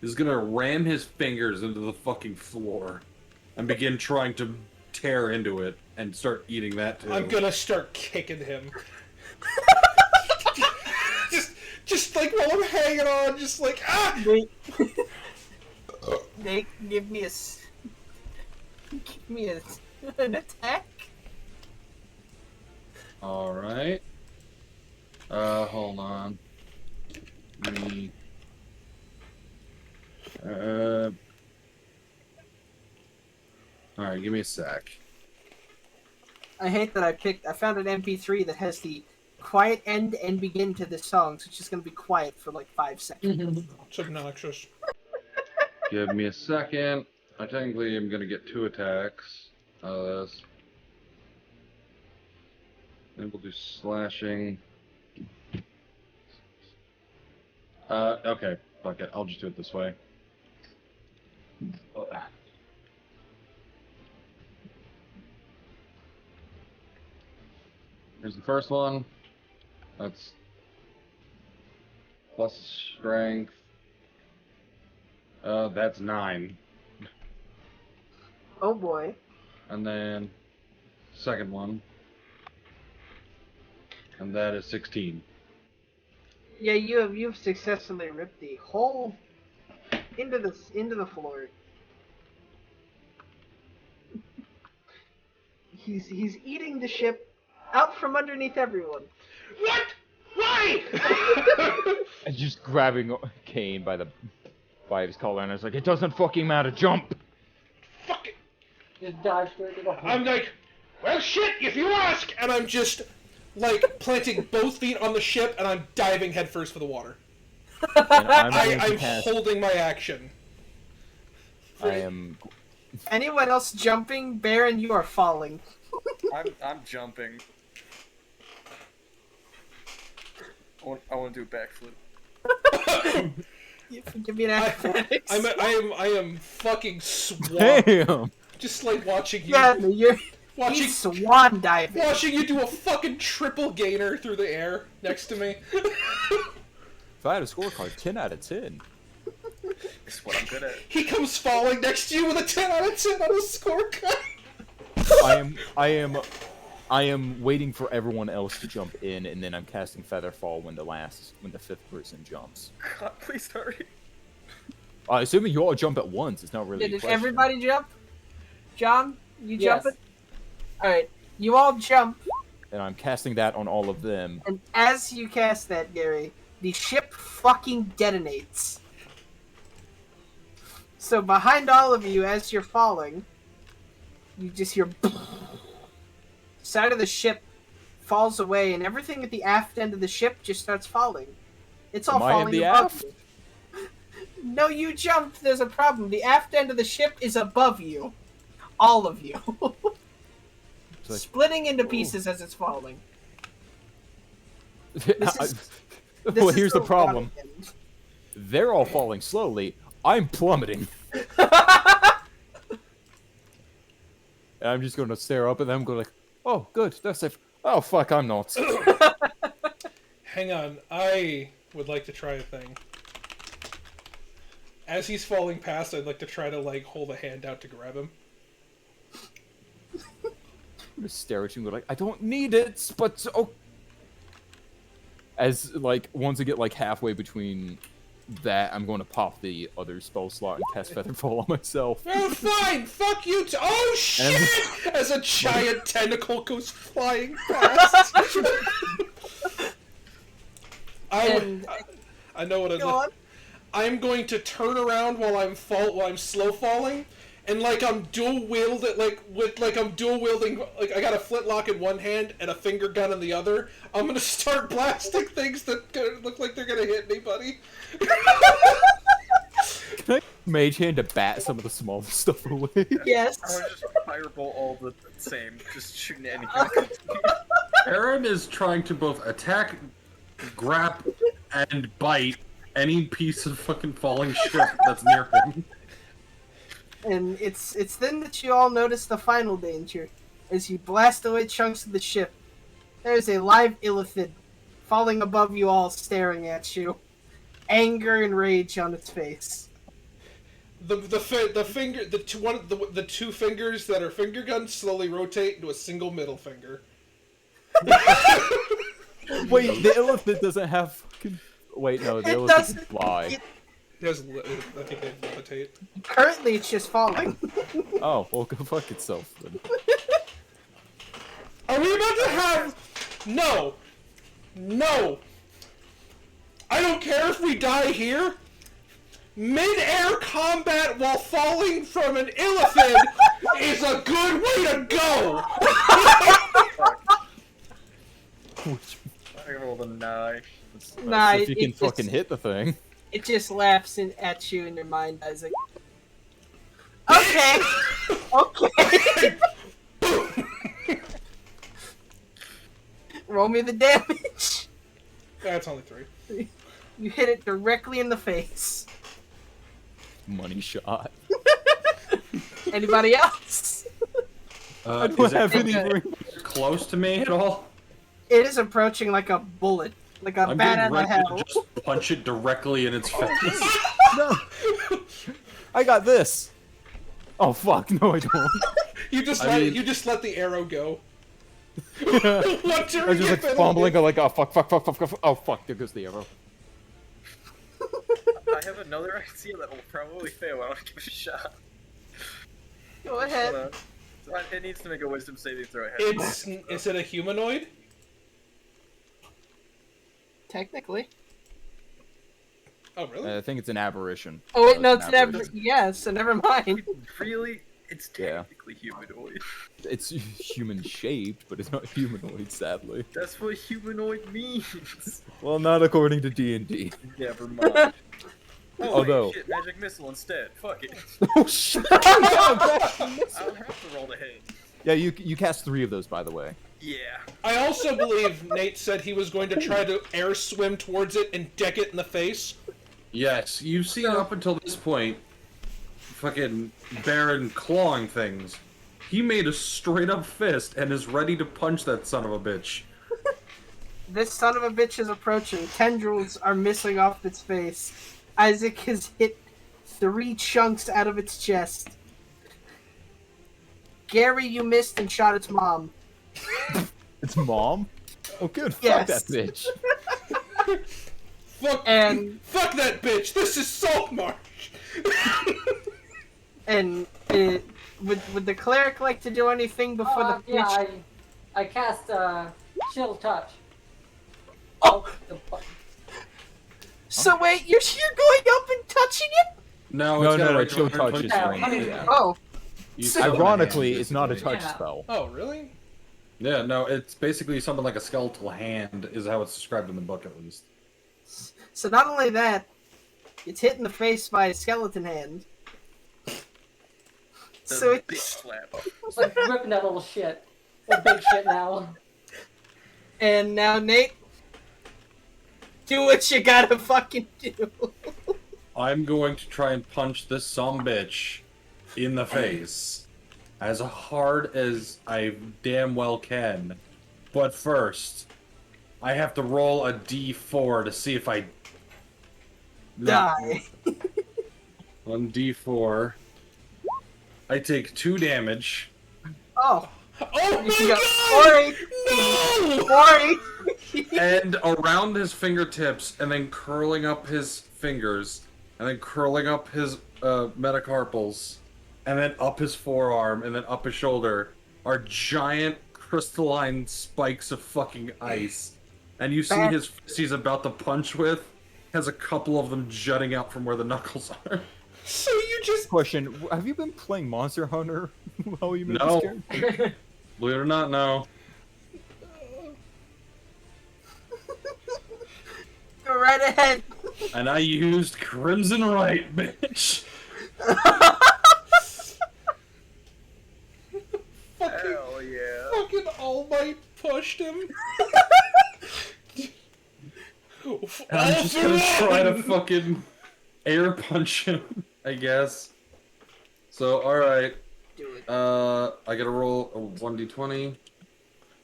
S4: is gonna ram his fingers into the fucking floor and begin trying to tear into it and start eating that too.
S3: I'm gonna start kicking him. just like while I'm hanging on, just like
S1: Nate, give me an attack.
S4: Alright. Hold on. Alright, give me a sec.
S1: I hate that I found an MP3 that has the quiet end and begin to this song, so it's just gonna be quiet for like 5 seconds.
S3: it's obnoxious.
S4: Give me a second. I technically am gonna get 2 attacks out of this. Then we'll do slashing. Okay, fuck it. I'll just do it this way. Here's the first one. That's plus strength. That's 9.
S1: Oh boy.
S4: And then second one. And that is 16.
S1: Yeah, you've successfully ripped the hole into the floor. He's eating the ship out from underneath everyone.
S3: What? Why?
S2: And just grabbing Kaine by his collar and I was like, it doesn't fucking matter, jump!
S3: Fuck it.
S7: Just dive straight to the hole.
S3: I'm like, well, shit, if you ask, and I'm just like planting both feet on the ship, and I'm diving headfirst for the water.
S2: And
S3: I'm holding my action.
S2: I am.
S1: Anyone else jumping? Baron, you are falling.
S5: I'm jumping. I want to do a backflip.
S1: Give me an athletics.
S3: I am fucking swan.
S2: Damn!
S3: Just like watching you.
S1: Yeah, you're
S3: Watching,
S1: he's swan diving.
S3: watching you do a fucking triple gainer through the air next to me.
S2: If I had a scorecard, 10 out of 10.
S5: It's what I'm good at.
S3: He comes falling next to you with a 10 out of 10 on his scorecard.
S2: I am waiting for everyone else to jump in, and then I'm casting Featherfall when the fifth person jumps.
S5: God, please hurry.
S2: Assuming you all jump at once, it's not really.
S1: Did everybody jump? John, you
S7: Yes.
S1: jumping? All right, you all jump,
S2: And I'm casting that on all of them.
S1: and as you cast that, Gary, the ship fucking detonates. So behind all of you, as you're falling, you just hear. Side of the ship falls away, and everything at the aft end of the ship just starts falling. It's all
S2: Am I in
S1: falling
S2: the
S1: above
S2: aft?
S1: you. No, you jumped. There's a problem. The aft end of the ship is above you. All of you.
S2: Like,
S1: Splitting into pieces as it's falling. This is
S2: well, here's the
S1: bottom
S2: problem.
S1: end.
S2: They're all falling slowly. I'm plummeting. And I'm just going to stare up at them, go like, "Oh, good, that's safe. Oh, fuck, I'm not."
S3: Hang on, I would like to try a thing. As he's falling past, I'd like to try to, like, hold a hand out to grab him.
S2: I'm gonna stare at you and go like, "I don't need it, but oh." As like once I get like halfway between that, I'm going to pop the other spell slot and cast Featherfall on myself.
S3: Oh, fine! Fuck you! Oh, shit! As a giant tentacle goes flying past. I know what I'd
S1: Go
S3: like.
S1: on.
S3: I'm going to turn around while I'm slow falling, and like I'm dual wielding, like I got a flintlock in one hand and a finger gun in the other. I'm gonna start blasting things that look like they're gonna hit me, buddy.
S2: Can I mage hand to bat some of the smaller stuff away?
S1: Yes.
S5: I want to just fireball all the same, just shooting anything that comes to me.
S4: Aaron is trying to both attack, grab, and bite any piece of fucking falling ship that's near him.
S1: And it's then that you all notice the final danger. As you blast away chunks of the ship, there's a live Illithid falling above you all, staring at you. Anger and rage on its face.
S3: The two fingers that are finger guns slowly rotate into a single middle finger.
S2: Wait, the Illithid doesn't have fucking... Wait, no, the
S1: It
S2: Illithid
S1: doesn't-
S2: can fly.
S1: it-
S3: I think they levitate.
S1: Currently, it's just falling.
S2: Oh, well, go fuck itself then.
S3: Are we about to have... No! No! I don't care if we die here! Mid-air combat while falling from an Illithid is a good way to go!
S5: I rolled a 9.
S1: Nah,
S2: if you can
S1: it
S2: fucking
S1: just-
S2: hit the thing.
S1: It just laughs at you in your mind. I was like, okay, okay. Roll me the damage.
S3: That's only 3.
S1: You hit it directly in the face.
S2: Money shot.
S1: Anybody else?
S2: I
S4: Is
S2: don't
S4: it
S2: have any
S1: Okay.
S2: ring.
S4: close to me at all?
S1: It is approaching like a bullet, like a
S4: I'm
S1: bat
S4: getting
S1: out of
S4: ready
S1: hell.
S4: to just punch it directly in its face.
S2: No! I got this! Oh fuck, no I don't.
S3: You just let the arrow go.
S2: I
S3: Once you're
S2: was just like fumbling, I'm like, oh fuck, oh fuck, there goes the arrow.
S5: I have another idea that will probably fail. I want to give it a shot.
S1: Go ahead.
S5: It needs to make a wisdom saving throw.
S3: Is it a humanoid?
S1: Technically.
S3: Oh, really?
S2: I think it's an aberration.
S1: Oh wait, no, it's
S2: an
S1: never.
S2: aberration.
S1: Yes, so never mind.
S5: Really? It's
S2: Yeah.
S5: technically humanoid.
S2: It's human shaped, but it's not humanoid, sadly.
S5: That's what humanoid means.
S2: Well, not according to D&D.
S5: Never mind. Oh,
S2: Although-
S5: wait, shit, magic missile instead. Fuck it.
S2: Oh shit!
S5: I don't have to roll the hit.
S2: Yeah, you cast 3 of those, by the way.
S5: Yeah.
S3: I also believe Nate said he was going to try to air swim towards it and deck it in the face.
S4: Yes, you've seen up until this point, fucking Baron clawing things. He made a straight up fist and is ready to punch that son of a bitch.
S1: This son of a bitch is approaching. Tendrils are missing off its face. Isaac has hit 3 chunks out of its chest. Gary, you missed and shot its mom.
S2: Its mom? Oh, good.
S1: Yes.
S2: Fuck that bitch.
S3: Fuck that bitch. This is Saltmarsh.
S1: And would the cleric like to do anything before the bitch?
S7: Yeah, I cast chill touch.
S1: Oh. So wait, you're going up and touching it?
S2: No, chill touch is
S7: Yeah,
S2: range.
S7: yeah.
S1: Oh.
S2: Ironically, it's not a touch
S7: Yeah.
S2: spell.
S3: Oh, really?
S4: Yeah, no, it's basically something like a skeletal hand, is how it's described in the book, at least.
S1: So not only that, it's hit in the face by a skeleton hand. So
S5: Big slap.
S7: It's like ripping that little shit. That big shit now.
S1: And now, Nate, do what you gotta fucking do.
S4: I'm going to try and punch this sumbitch in the face as hard as I damn well can. But first, I have to roll a d4 to see if I
S1: Die.
S4: 1d4. I take 2 damage.
S1: Oh.
S3: Oh
S1: You
S3: my
S1: can go,
S3: god!
S1: Ori!
S3: No!
S4: And around his fingertips, and then curling up his fingers, and then curling up his metacarpals, and then up his forearm, and then up his shoulder, are giant crystalline spikes of fucking ice. And you see his fist he's about to punch with has a couple of them jutting out from where the knuckles are.
S3: So you just...
S2: Question, have you been playing Monster Hunter while you made
S4: No.
S2: this character?
S4: Believe it or not, no.
S1: Go right ahead.
S4: And I used Crimson Right, bitch.
S5: Hell yeah.
S3: Fucking All Might pushed him.
S4: And I'm just gonna try to fucking air punch him, I guess. So, alright.
S1: Do it.
S4: I gotta roll a 1d20.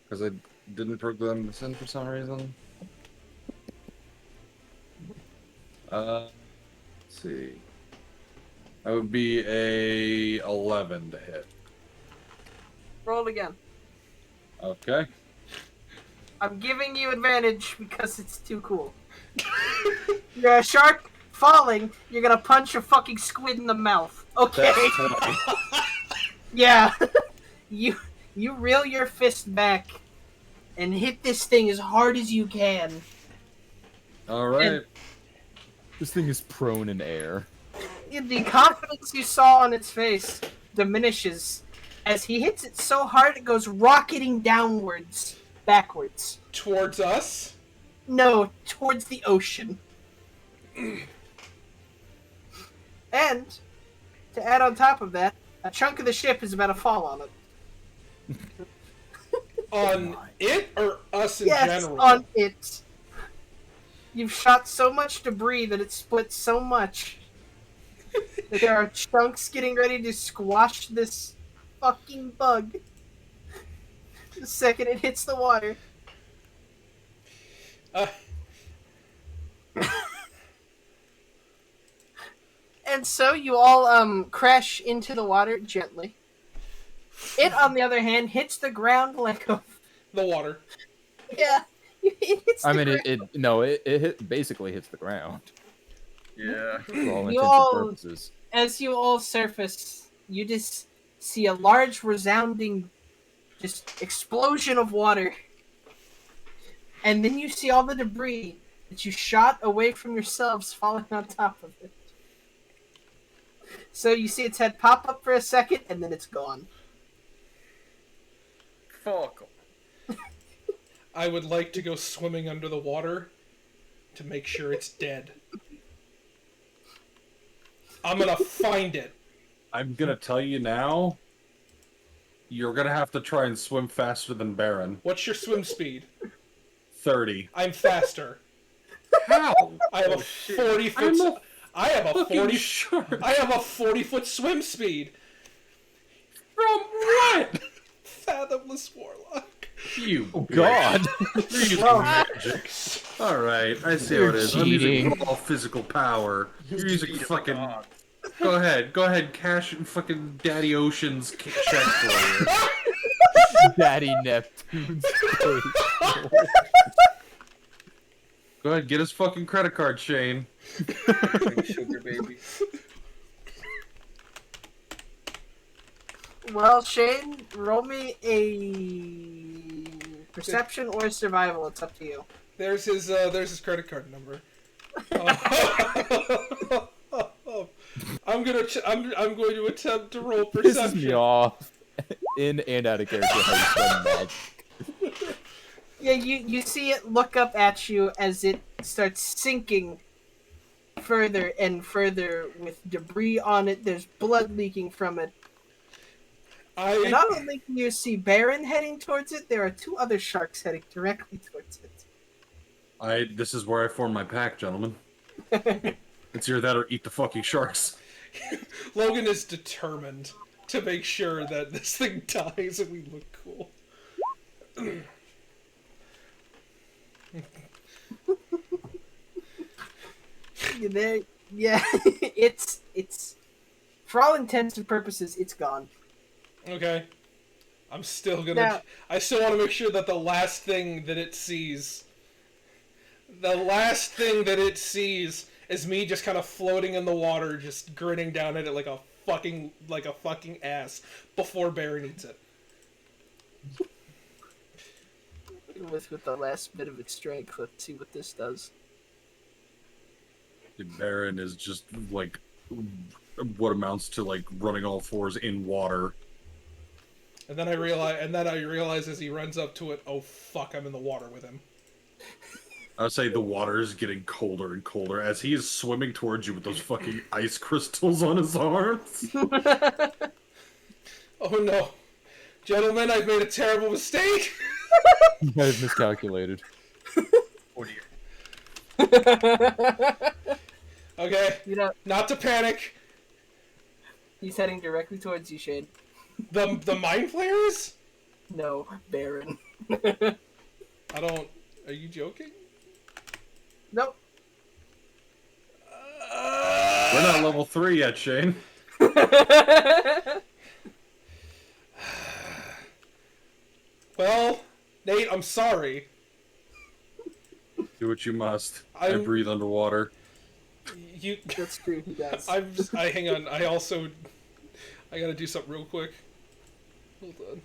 S4: Because I didn't program this in for some reason. Let's see. That would be a 11 to hit.
S1: Roll it again.
S4: Okay.
S1: I'm giving you advantage because it's too cool. You're a shark falling, you're gonna punch a fucking squid in the mouth. Okay.
S4: That's 20.
S1: Yeah. You reel your fist back and hit this thing as hard as you can.
S4: Alright.
S2: This thing is prone in air.
S1: The confidence you saw on its face diminishes as he hits it so hard it goes rocketing downwards, backwards.
S3: Towards us?
S1: No, towards the ocean. And, to add on top of that, a chunk of the ship is about to fall on it.
S3: On it or us in
S1: Yes,
S3: general?
S1: on it. You've shot so much debris that it split so much that there are chunks getting ready to squash this fucking bug the second it hits the water. And so you all crash into the water gently. It, on the other hand, hits the ground like a...
S3: The water.
S1: Yeah. It hits the ground.
S2: It basically hits the ground.
S5: Yeah.
S2: For all
S1: You
S2: intents
S1: all-
S2: and purposes.
S1: As you all surface, you just see a large, resounding, just explosion of water. And then you see all the debris that you shot away from yourselves falling on top of it. So you see its head pop up for a second, and then it's gone.
S5: Fuck 'em.
S3: I would like to go swimming under the water to make sure it's dead. I'm gonna find it.
S4: I'm gonna tell you now, you're gonna have to try and swim faster than Baron.
S3: What's your swim speed?
S4: 30.
S3: I'm faster.
S4: How?
S3: I have a 40 foot. I have a
S4: fucking
S3: 40.
S4: shark.
S3: I have a 40-foot swim speed.
S4: From what?
S3: Fathomless Warlock.
S4: You
S2: God.
S4: You're using magic. Alright, I see how it is. I'm using
S2: cheating.
S4: raw physical power. You're using
S5: Speed of a
S4: fucking
S5: god.
S4: Go ahead, cash and fucking Daddy Ocean's check for you.
S2: Daddy Neptune's face.
S4: Go ahead, get his fucking credit card, Shane.
S5: Sugar baby.
S1: Well, Shane, roll me a perception or survival. It's up to you.
S3: There's his credit card number. I'm going to attempt to roll perception.
S2: Pisses me off. In and out of character how you spell magic.
S1: Yeah, you see it look up at you as it starts sinking further and further with debris on it. There's blood leaking from it. And not only can you see Baron heading towards it, there are two other sharks heading directly towards it.
S4: This is where I form my pack, gentlemen. It's either that or eat the fucking sharks.
S3: Logan is determined to make sure that this thing dies and we look cool.
S1: Yeah, it's for all intents and purposes, it's gone.
S3: Okay. I'm still gonna... I still want to make sure that the last thing that it sees is me just kind of floating in the water, just grinning down at it like a fucking ass before Baron eats it.
S1: With the last bit of its strength, let's see what this does.
S4: The Baron is just like what amounts to like running all fours in water.
S3: And then I realize as he runs up to it, oh fuck, I'm in the water with him.
S4: I would say the water is getting colder and colder as he is swimming towards you with those fucking ice crystals on his arms.
S3: Oh no. Gentlemen, I've made a terrible mistake!
S2: You guys have miscalculated.
S5: Oh dear.
S3: Okay, not to panic.
S1: He's heading directly towards you, Shane.
S3: The mind flayers?
S1: No, Baron.
S3: Are you joking?
S1: Nope.
S4: We're not level 3 yet, Shane.
S3: Well, Nate, I'm sorry.
S4: Do what you must. I breathe underwater.
S1: That's true, he does.
S3: Hang on, I gotta do something real quick. Hold on.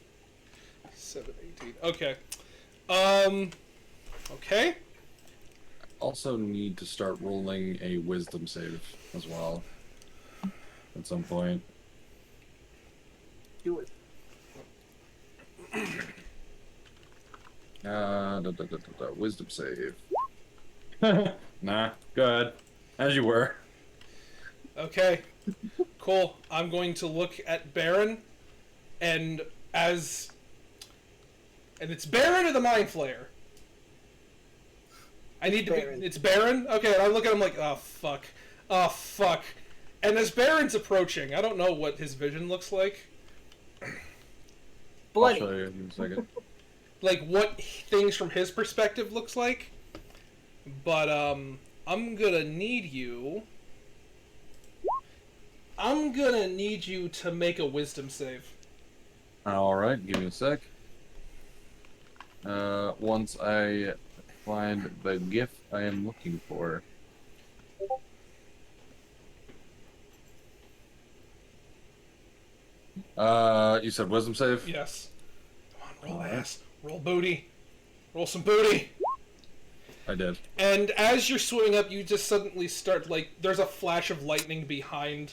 S3: 718. Okay. Okay.
S4: Also need to start rolling a wisdom save as well. At some point.
S1: Do it.
S4: Wisdom save. Nah, go ahead. As you were.
S3: Okay. Cool. I'm going to look at Baron, and it's Baron or the Mind Flayer? It's Baron? Okay, and I look at him like, oh fuck. Oh fuck. And as Baron's approaching, I don't know what his vision looks like.
S1: Bloody.
S4: I'll show you in a second.
S3: Like what things from his perspective looks like. But I'm gonna need you to make a wisdom save.
S4: Alright, give me a sec. Once I find the gift I am looking for. You said wisdom save?
S3: Yes. Come on, roll ass. Roll booty. Roll some booty.
S4: I did.
S3: And as you're swimming up, you just suddenly start, like, there's a flash of lightning behind,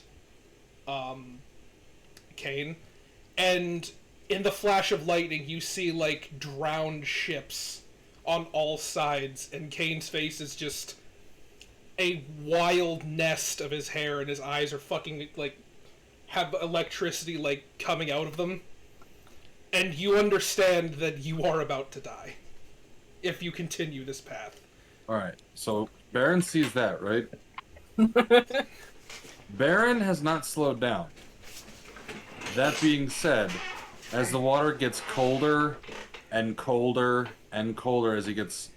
S3: Kaine. And in the flash of lightning, you see, like, drowned ships on all sides. And Kaine's face is just a wild nest of his hair, and his eyes are fucking, like, have electricity, like, coming out of them. And you understand that you are about to die if you continue this path.
S4: Alright, so Baron sees that, right? Baron has not slowed down. That being said, as the water gets colder and colder and colder as he gets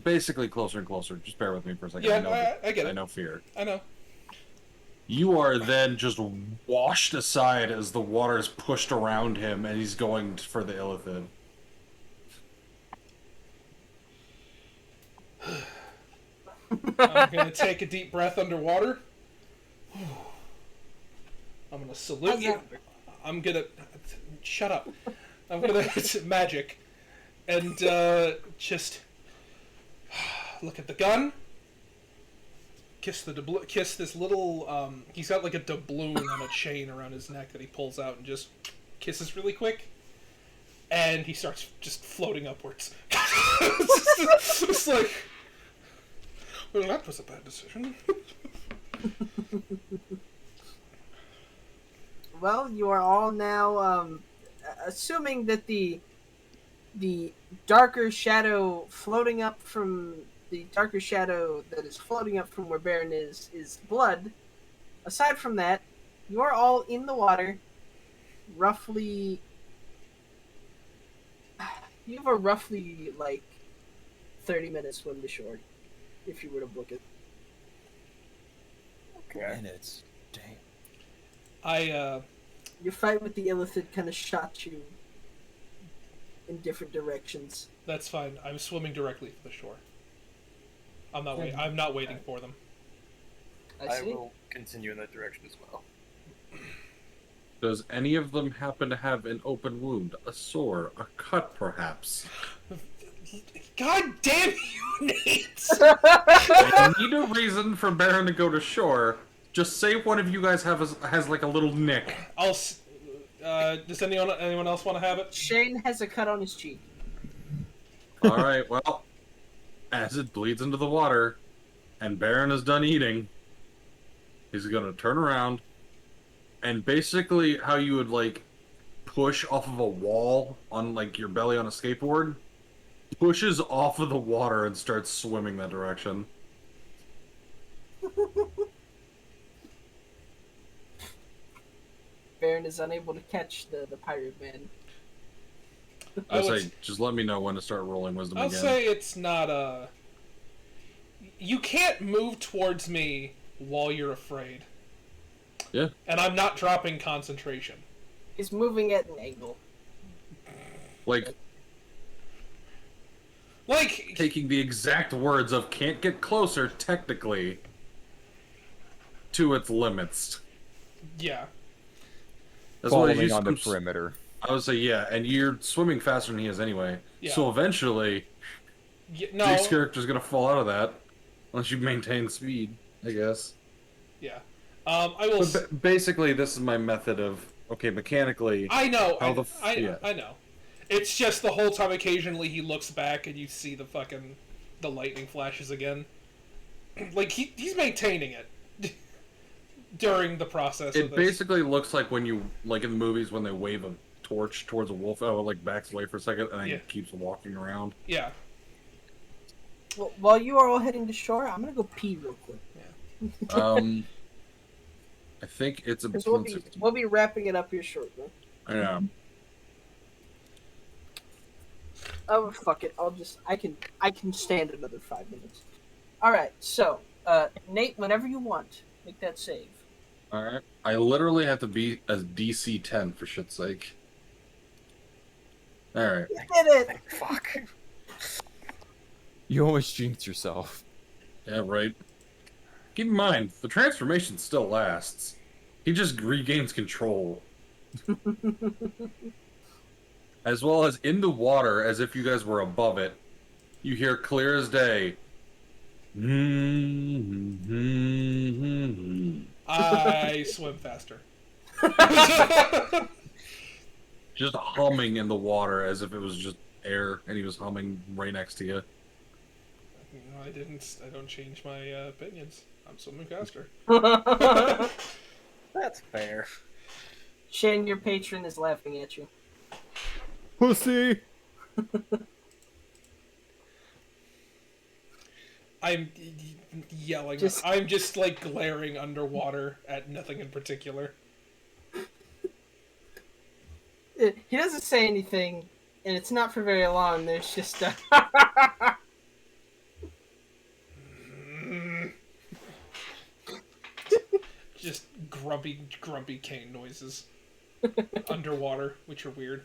S4: basically closer and closer, just bear with me for a second.
S3: Yeah, I get it.
S4: I know fear.
S3: I know.
S4: You are then just washed aside as the water is pushed around him, and he's going for the Illithid.
S3: I'm gonna take a deep breath underwater. I'm gonna salute you. I'm gonna shut up. I'm gonna it's magic, and just look at the gun. Kiss this little. He's got like a doubloon on a chain around his neck that he pulls out and just kisses really quick, and he starts just floating upwards. It's like, well, that was a bad decision.
S1: Well, you are all now assuming that the darker shadow floating up from the darker shadow that is floating up from where Baron is blood. Aside from that, you are all in the water. Roughly, you have a roughly like 30-minute swim to shore, if you were to book it.
S5: Okay.
S2: Minutes. Dang.
S1: Your fight with the Illithid kind of shot you in different directions.
S3: That's fine. I'm swimming directly for the shore. I'm not waiting for them.
S1: I see.
S5: will continue in that direction as well.
S4: Does any of them happen to have an open wound, a sore, a cut, perhaps?
S3: God damn you, Nate!
S4: I need a reason for Baron to go to shore. Just say one of you guys has like a little nick.
S3: Does anyone else want to have it?
S1: Shane has a cut on his cheek.
S4: All right, well, as it bleeds into the water, and Baron is done eating, he's gonna turn around, and basically how you would like push off of a wall on like your belly on a skateboard, pushes off of the water and starts swimming that direction.
S1: Baron is unable to catch the pirate man.
S4: I say, just let me know when to start rolling wisdom
S3: I'll
S4: again.
S3: say it's not you can't move towards me while you're afraid.
S4: Yeah.
S3: And I'm not dropping concentration.
S1: He's moving at an angle.
S4: Like taking the exact words of "can't get closer" technically to its limits.
S3: Yeah.
S4: That's why
S2: Following on the perimeter.
S4: I would say yeah, and you're swimming faster than he is anyway.
S3: Yeah.
S4: So eventually, Jake's character's gonna fall out of that unless you maintain speed, I guess.
S3: Yeah. I will.
S4: Basically, this is my method of mechanically.
S3: I know.
S4: Yeah.
S3: I know. It's just the whole time. Occasionally, he looks back and you see the lightning flashes again. Like he's maintaining it during the process.
S4: It
S3: of this.
S4: basically looks like when you like in the movies when they wave a torch towards a wolf. Oh, it like backs away for a second and then keeps walking around.
S3: Yeah.
S1: Well, while you are all heading to shore, I'm gonna go pee real quick.
S4: Yeah. I think it's
S1: we'll be wrapping it up here shortly.
S4: Yeah.
S1: Oh fuck it! I can stand another 5 minutes. All right, so Nate, whenever you want, make that save.
S4: All right. I literally have to be a DC 10 for shit's sake. All right.
S1: You did it!
S5: Fuck.
S2: You always jinx yourself.
S4: Yeah, right. Keep in mind, the transformation still lasts. He just regains control. As well as in the water, as if you guys were above it, you hear clear as day.
S3: I swim faster.
S4: Just humming in the water as if it was just air and he was humming right next to you.
S3: No, I don't change my opinions. I'm swimming faster.
S5: That's fair.
S1: Shane, your patron is laughing at you.
S2: Pussy!
S3: I'm yelling. I'm just like glaring underwater at nothing in particular.
S1: He doesn't say anything, and it's not for very long. There's just
S3: Just grumpy Kaine noises underwater, which are weird.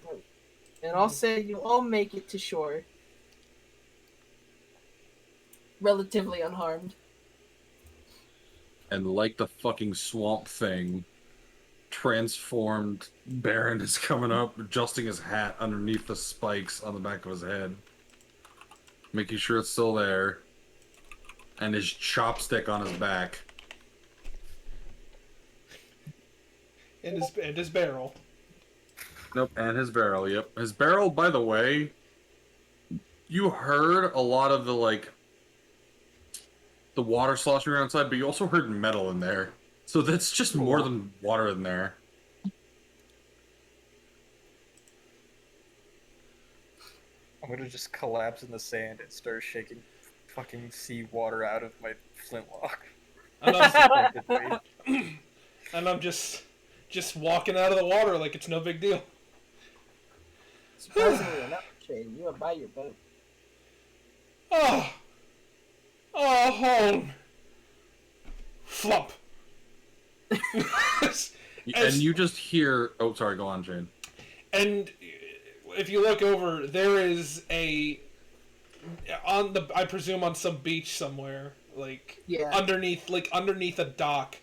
S1: And I'll say you all make it to shore. Relatively unharmed.
S4: And like the fucking swamp thing, transformed Baron is coming up, adjusting his hat underneath the spikes on the back of his head, making sure it's still there, and his chopstick on his back.
S3: And his barrel.
S4: Nope, and his barrel, yep. His barrel, by the way, you heard a lot of the, like, the water sloshing around inside, but you also heard metal in there. So that's just more than water in there.
S5: I'm gonna just collapse in the sand and start shaking fucking seawater out of my flintlock.
S3: And I'm just walking out of the water like it's no big deal.
S1: Surprisingly enough, Shane, you are by your boat.
S3: Oh, home. Flump.
S4: And you just hear... Oh, sorry, go on, Shane.
S3: And if you look over, there is I presume on some beach somewhere, underneath a dock,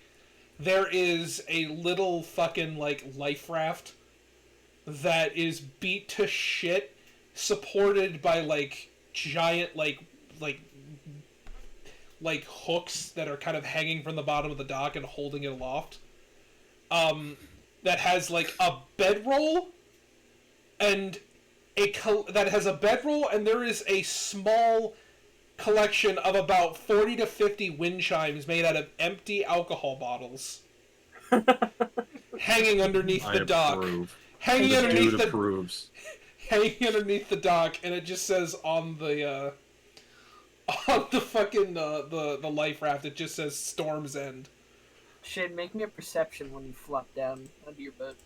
S3: there is a little fucking, life raft that is beat to shit, supported by, giant, hooks that are kind of hanging from the bottom of the dock and holding it aloft. That has, a bedroll, and there is a small collection of about 40 to 50 wind chimes made out of empty alcohol bottles hanging underneath the dock. Hanging underneath the dock, and it just says on the fucking the life raft, it just says Storm's End.
S1: Shane, make me a perception when you flop down under your boat.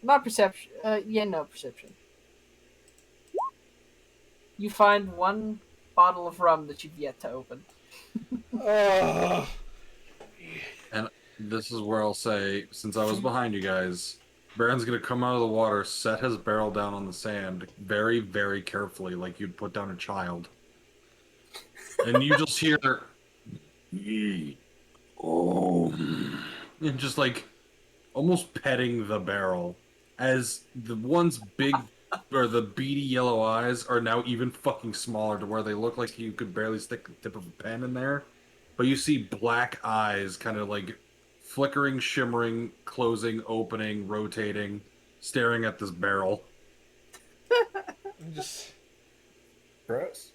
S1: Not perception. No perception. You find one bottle of rum that you've yet to open.
S4: And this is where I'll say, since I was behind you guys, Baron's gonna come out of the water, set his barrel down on the sand, very, very carefully, like you'd put down a child. And you just hear... And just, almost petting the barrel, as the one's big, or the beady yellow eyes are now even fucking smaller to where they look like you could barely stick the tip of a pen in there. But you see black eyes kind of flickering, shimmering, closing, opening, rotating, staring at this barrel.
S3: Just
S5: gross.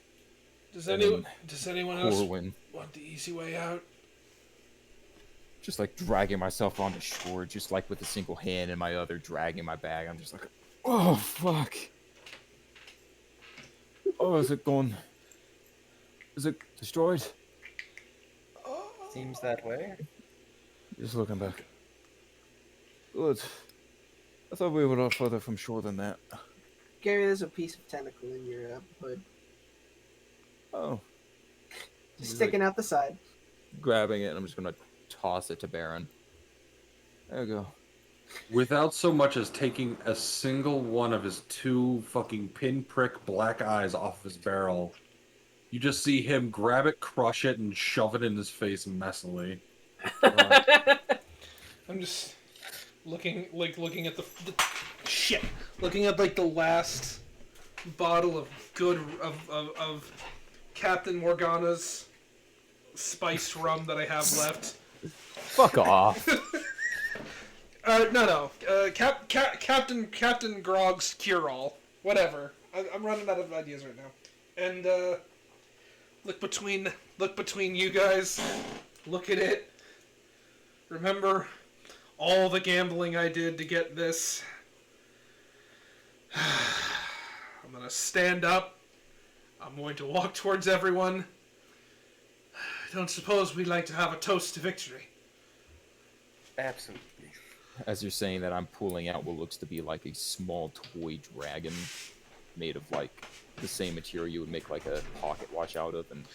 S3: Does anyone else
S2: Corwyn,
S3: want the easy way out?
S2: just dragging myself onto shore, just with a single hand and my other dragging my bag. I'm just oh fuck. Oh, is it gone? Is it destroyed?
S5: Seems that way.
S2: Just looking back. Good. I thought we were a lot further from shore than that.
S1: Gary, there's a piece of tentacle in your hood.
S2: Oh.
S1: Just sticking out the side.
S2: Grabbing it, and I'm just gonna toss it to Baron. There we go.
S4: Without so much as taking a single one of his two fucking pinprick black eyes off his barrel, you just see him grab it, crush it, and shove it in his face messily.
S3: I'm just looking at the shit. Looking at the last bottle of of Captain Morgana's spiced rum that I have left.
S2: Fuck off.
S3: No. Captain Grog's cure-all. Whatever. I'm running out of ideas right now. And look between you guys. Look at it. Remember all the gambling I did to get this. I'm gonna stand up. I'm going to walk towards everyone. I don't suppose we'd like to have a toast to victory.
S5: Absolutely.
S2: As you're saying that, I'm pulling out what looks to be a small toy dragon made of the same material you would make a pocket watch out of, and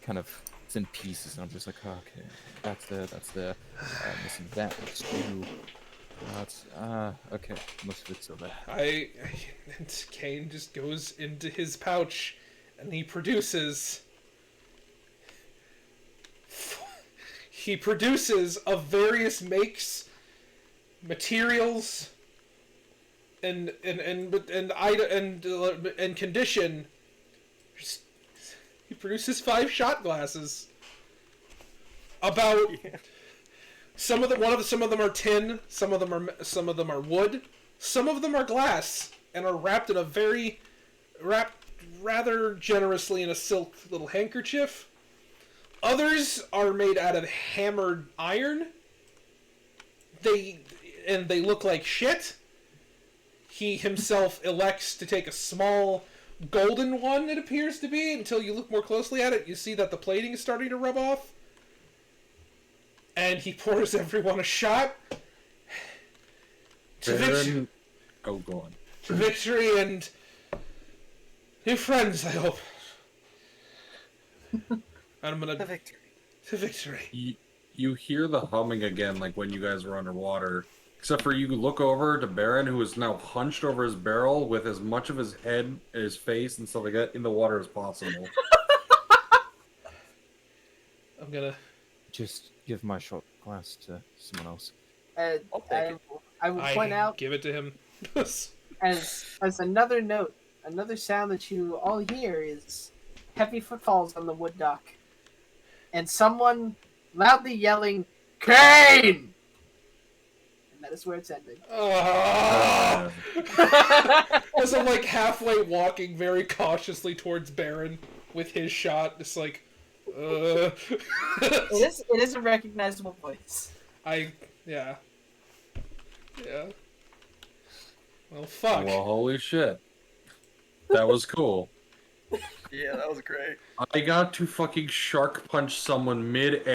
S2: kind of it's in pieces, and I'm just like, okay, that's there, missing that, that's two, that's, okay, most of it's still there.
S3: And Kaine just goes into his pouch, and he produces of various makes, materials, and condition. He produces 5 shot glasses. About some of them are tin, some of them are wood, some of them are glass, and are wrapped rather generously in a silk little handkerchief. Others are made out of hammered iron. They look like shit. He himself elects to take a small golden one, it appears to be. Until you look more closely at it, you see that the plating is starting to rub off. And he pours everyone a shot. To victory.
S4: Oh, go on.
S3: To victory and new friends, I hope. And I'm gonna...
S5: The victory.
S3: To victory.
S4: You hear the humming again, like when you guys were underwater. Except for you look over to Baron, who is now hunched over his barrel with as much of his head, his face, and stuff like that in the water as possible.
S3: I'm gonna...
S2: Just give my shot glass to someone else.
S1: I will point out,
S3: give it to him.
S1: as another note, another sound that you all hear is heavy footfalls on the wood dock. And someone loudly yelling, Kaine! And that is where it's ending.
S3: As I'm like halfway walking very cautiously towards Baron with his shot, just like,
S1: It is a recognizable voice.
S3: Yeah. Well, fuck.
S4: Well, holy shit. That was cool.
S5: Yeah, that was great.
S4: I got to fucking shark punch someone mid-air.